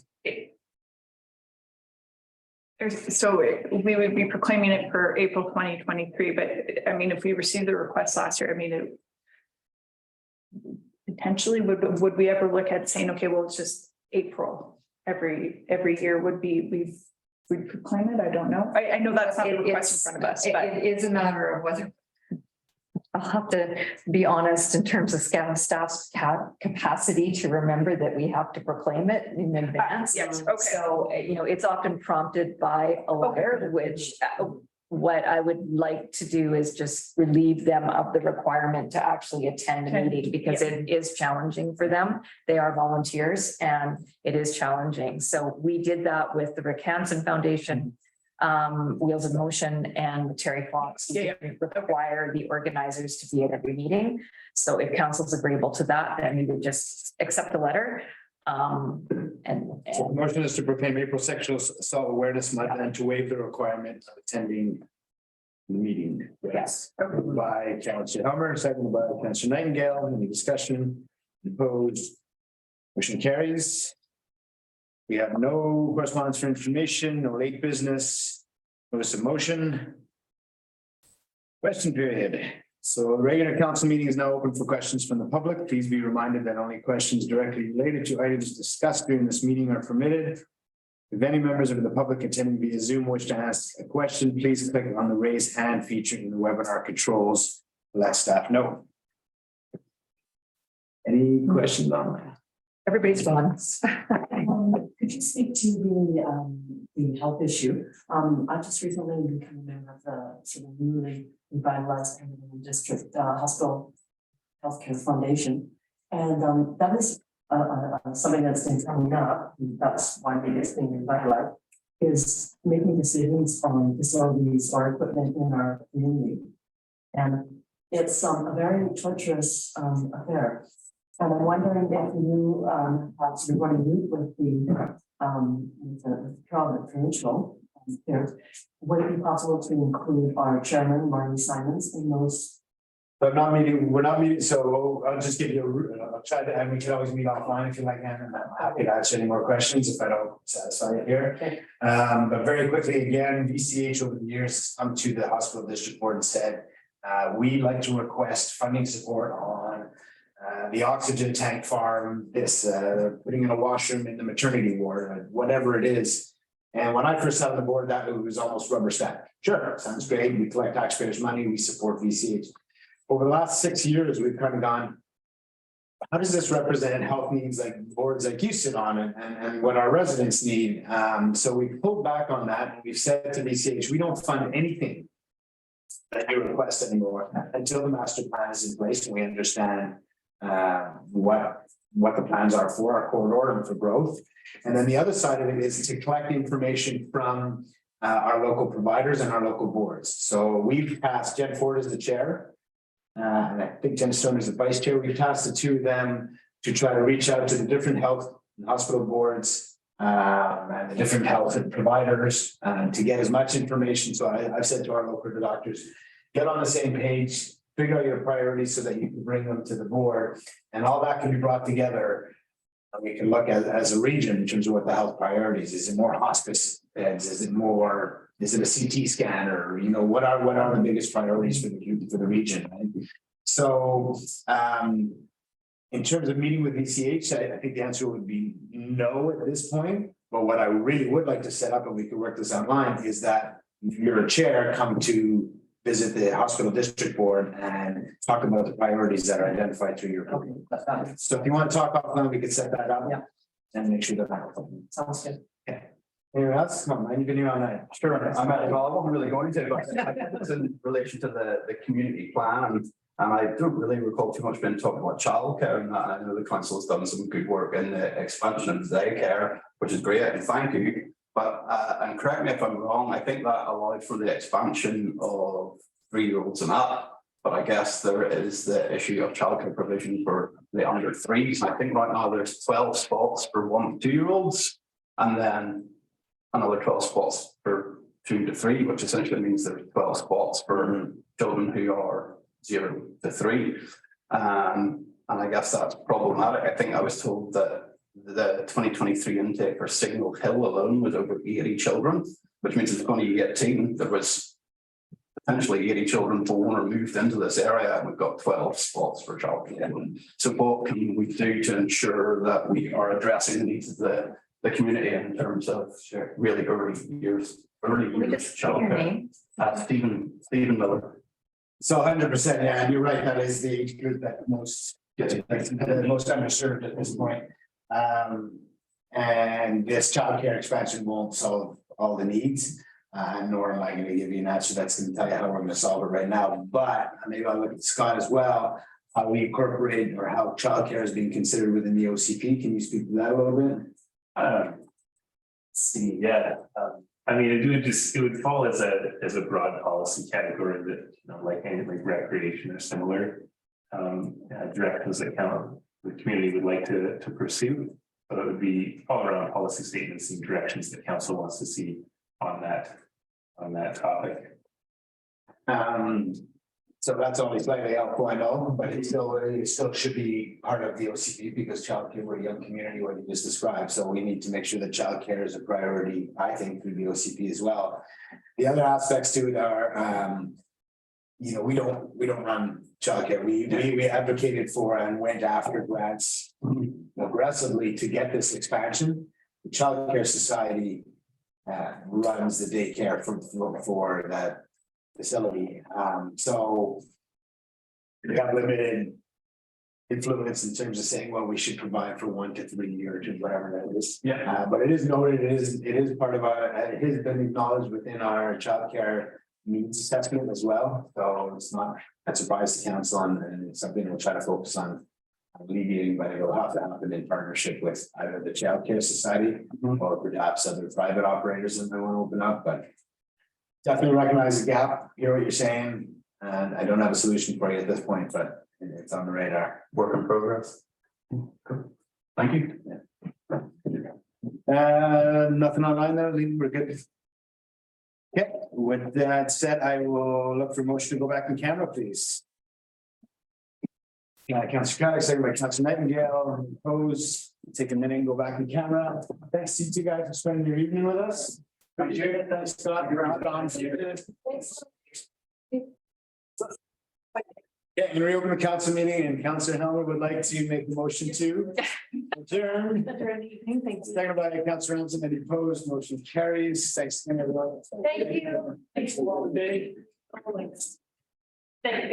So we would be proclaiming it for April 2023, but I mean, if we received the request last year, I mean, it potentially would we ever look at saying, okay, well, it's just April every year would be we'd proclaim it? I don't know. I know that's not the request in front of us, but It is a matter of whether. I'll have to be honest in terms of staff's capacity to remember that we have to proclaim it in advance. yes, okay. So, it's often prompted by a letter, which what I would like to do is just relieve them of the requirement to actually attend a meeting because it is challenging for them. They are volunteers and it is challenging. So we did that with the Rick Hansen Foundation, Wheels of Motion and Terry Fox. We require the organizers to be at every meeting. So if council's agreeable to that, then we would just accept the letter. So the motion is to proclaim April Sexual Assault Awareness Month and to waive the requirement of attending the meeting. Yes. Moved by Councillor Hummer, seconded by Councillor Nightingale. Any discussion? Opposed? Motion carries. We have no correspondence for information, no late business, notice of motion. Question period. So the regular council meeting is now open for questions from the public. Please be reminded that only questions directly related to items discussed during this meeting are permitted. If any members of the public attending via Zoom wish to ask a question, please click on the raise hand feature in the webinar controls. Let staff know. Any questions on that? Everybody's gone. Could you speak to the health issue? I just recently become a member of the sort of newly revitalized Hamilton District Hospital Healthcare Foundation. And that is something that's been coming up, that's why it's being revitalized, is making decisions on facilities or equipment in our community. And it's a very torturous affair. And I'm wondering if you perhaps you're going to meet with the provincial here. Would it be possible to include our chairman, Marty Simons, in those? But not meeting, we're not meeting, so I'll just give you I'll try to, and we can always meet offline if you like, and I'm happy to answer any more questions if I don't satisfy you here. Okay. But very quickly, again, VCH over the years has come to the hospital district board and said, we like to request funding support on the oxygen tank farm, this putting in a washroom in the maternity ward, whatever it is. And when I first sat on the board, that it was almost rubber stamp. Sure, sounds great. We collect taxpayers' money, we support VCH. Over the last 6 years, we've kind of gone, how does this represent health needs like boards like you sit on and what our residents need? So we pulled back on that and we've said to VCH, we don't fund anything that you request anymore until the master plan is in place and we understand what the plans are for our corridor and for growth. And then the other side of it is to collect information from our local providers and our local boards. So we've passed, Jen Ford is the chair. And I think Jen Stone is the vice chair. We've tasked the two of them to try to reach out to the different health and hospital boards and the different health providers to get as much information. So I've said to our local doctors, get on the same page, figure out your priorities so that you can bring them to the board. And all that can be brought together. We can look at as a region in terms of what the health priorities. Is it more hospice beds? Is it a CT scanner? You know, what are the biggest priorities for the region? Right? So in terms of meeting with VCH, I think the answer would be no at this point. But what I really would like to set up, and we can work this online, is that if you're a chair, come to visit the hospital district board and talk about the priorities that are identified through your company. So if you want to talk offline, we could set that up. Yeah. And make sure that. Sounds good. Okay. Anyone else? Come on, man, you've been here all night. Sure, I'm at, well, I wasn't really going to, but it's in relation to the community plan. And I don't really recall too much being talking about childcare and that. I know the council has done some good work in the expansion of daycare, which is great, and thank you. But, and correct me if I'm wrong, I think that allowed for the expansion of 3-year-olds and up. But I guess there is the issue of childcare provision for the under 3s. I think right now there's 12 spots for 1 to 2-year-olds, and then another 12 spots for 2 to 3, which essentially means there's 12 spots for children who are 0 to 3. And I guess that's problematic. I think I was told that the 2023 intake for Signal Hill alone was over 80 children, which means it's only 18. There was potentially 80 children born or moved into this area, and we've got 12 spots for childcare. So what can we do to ensure that we are addressing the needs of the community in terms of really early years childcare? Stephen Miller. So 100%, yeah, and you're right, that is the age group that most underserved at this point. And this childcare expansion won't solve all the needs. Nor am I gonna give you an answer that's gonna tell you how we're gonna solve it right now, but maybe I'll look at Scott as well. How we incorporate or how childcare is being considered within the OCP. Can you speak to that a little bit? See, yeah, I mean, it would fall as a broad policy category that, like recreation or similar. Directives that the community would like to pursue, but it would be all around policy statements and directions that council wants to see on that topic. So that's only slightly helpful, I know, but it still should be part of the OCP because childcare, we're a young community, what you just described, so we need to make sure that childcare is a priority, I think, through the OCP as well. The other aspects to it are, we don't run childcare, we advocated for and went after grants aggressively to get this expansion. The Child Care Society runs the daycare for that facility, so we have limited influence in terms of saying, well, we should provide for 1 to 3 years or whatever that is. Yeah. But it is noted, it is part of it has been acknowledged within our childcare needs assessment as well, so it's not a surprise to council and it's something we'll try to focus on alleviating, but it'll have to happen in partnership with either the Child Care Society or perhaps other private operators that may want to open up, but definitely recognize the gap, hear what you're saying, and I don't have a solution for you at this point, but it's on the radar. Work in progress. Thank you. Nothing online there, Lee, we're good. Okay, with that said, I will look for motion to go back in camera, please. Councillor Kyle, second by Councillor Nightingale, opposed, take a minute and go back in camera. Thanks to you two guys for spending your evening with us. Appreciate it, thanks Scott, you're out on. Yeah, I'm gonna reopen the council meeting and Councillor Helmer would like to make the motion to adjourn. Second by Councillor Ramsden, any opposed, motion carries. Thanks, everyone. Thank you. Thanks for all the day. Thank you, guys. Thank you.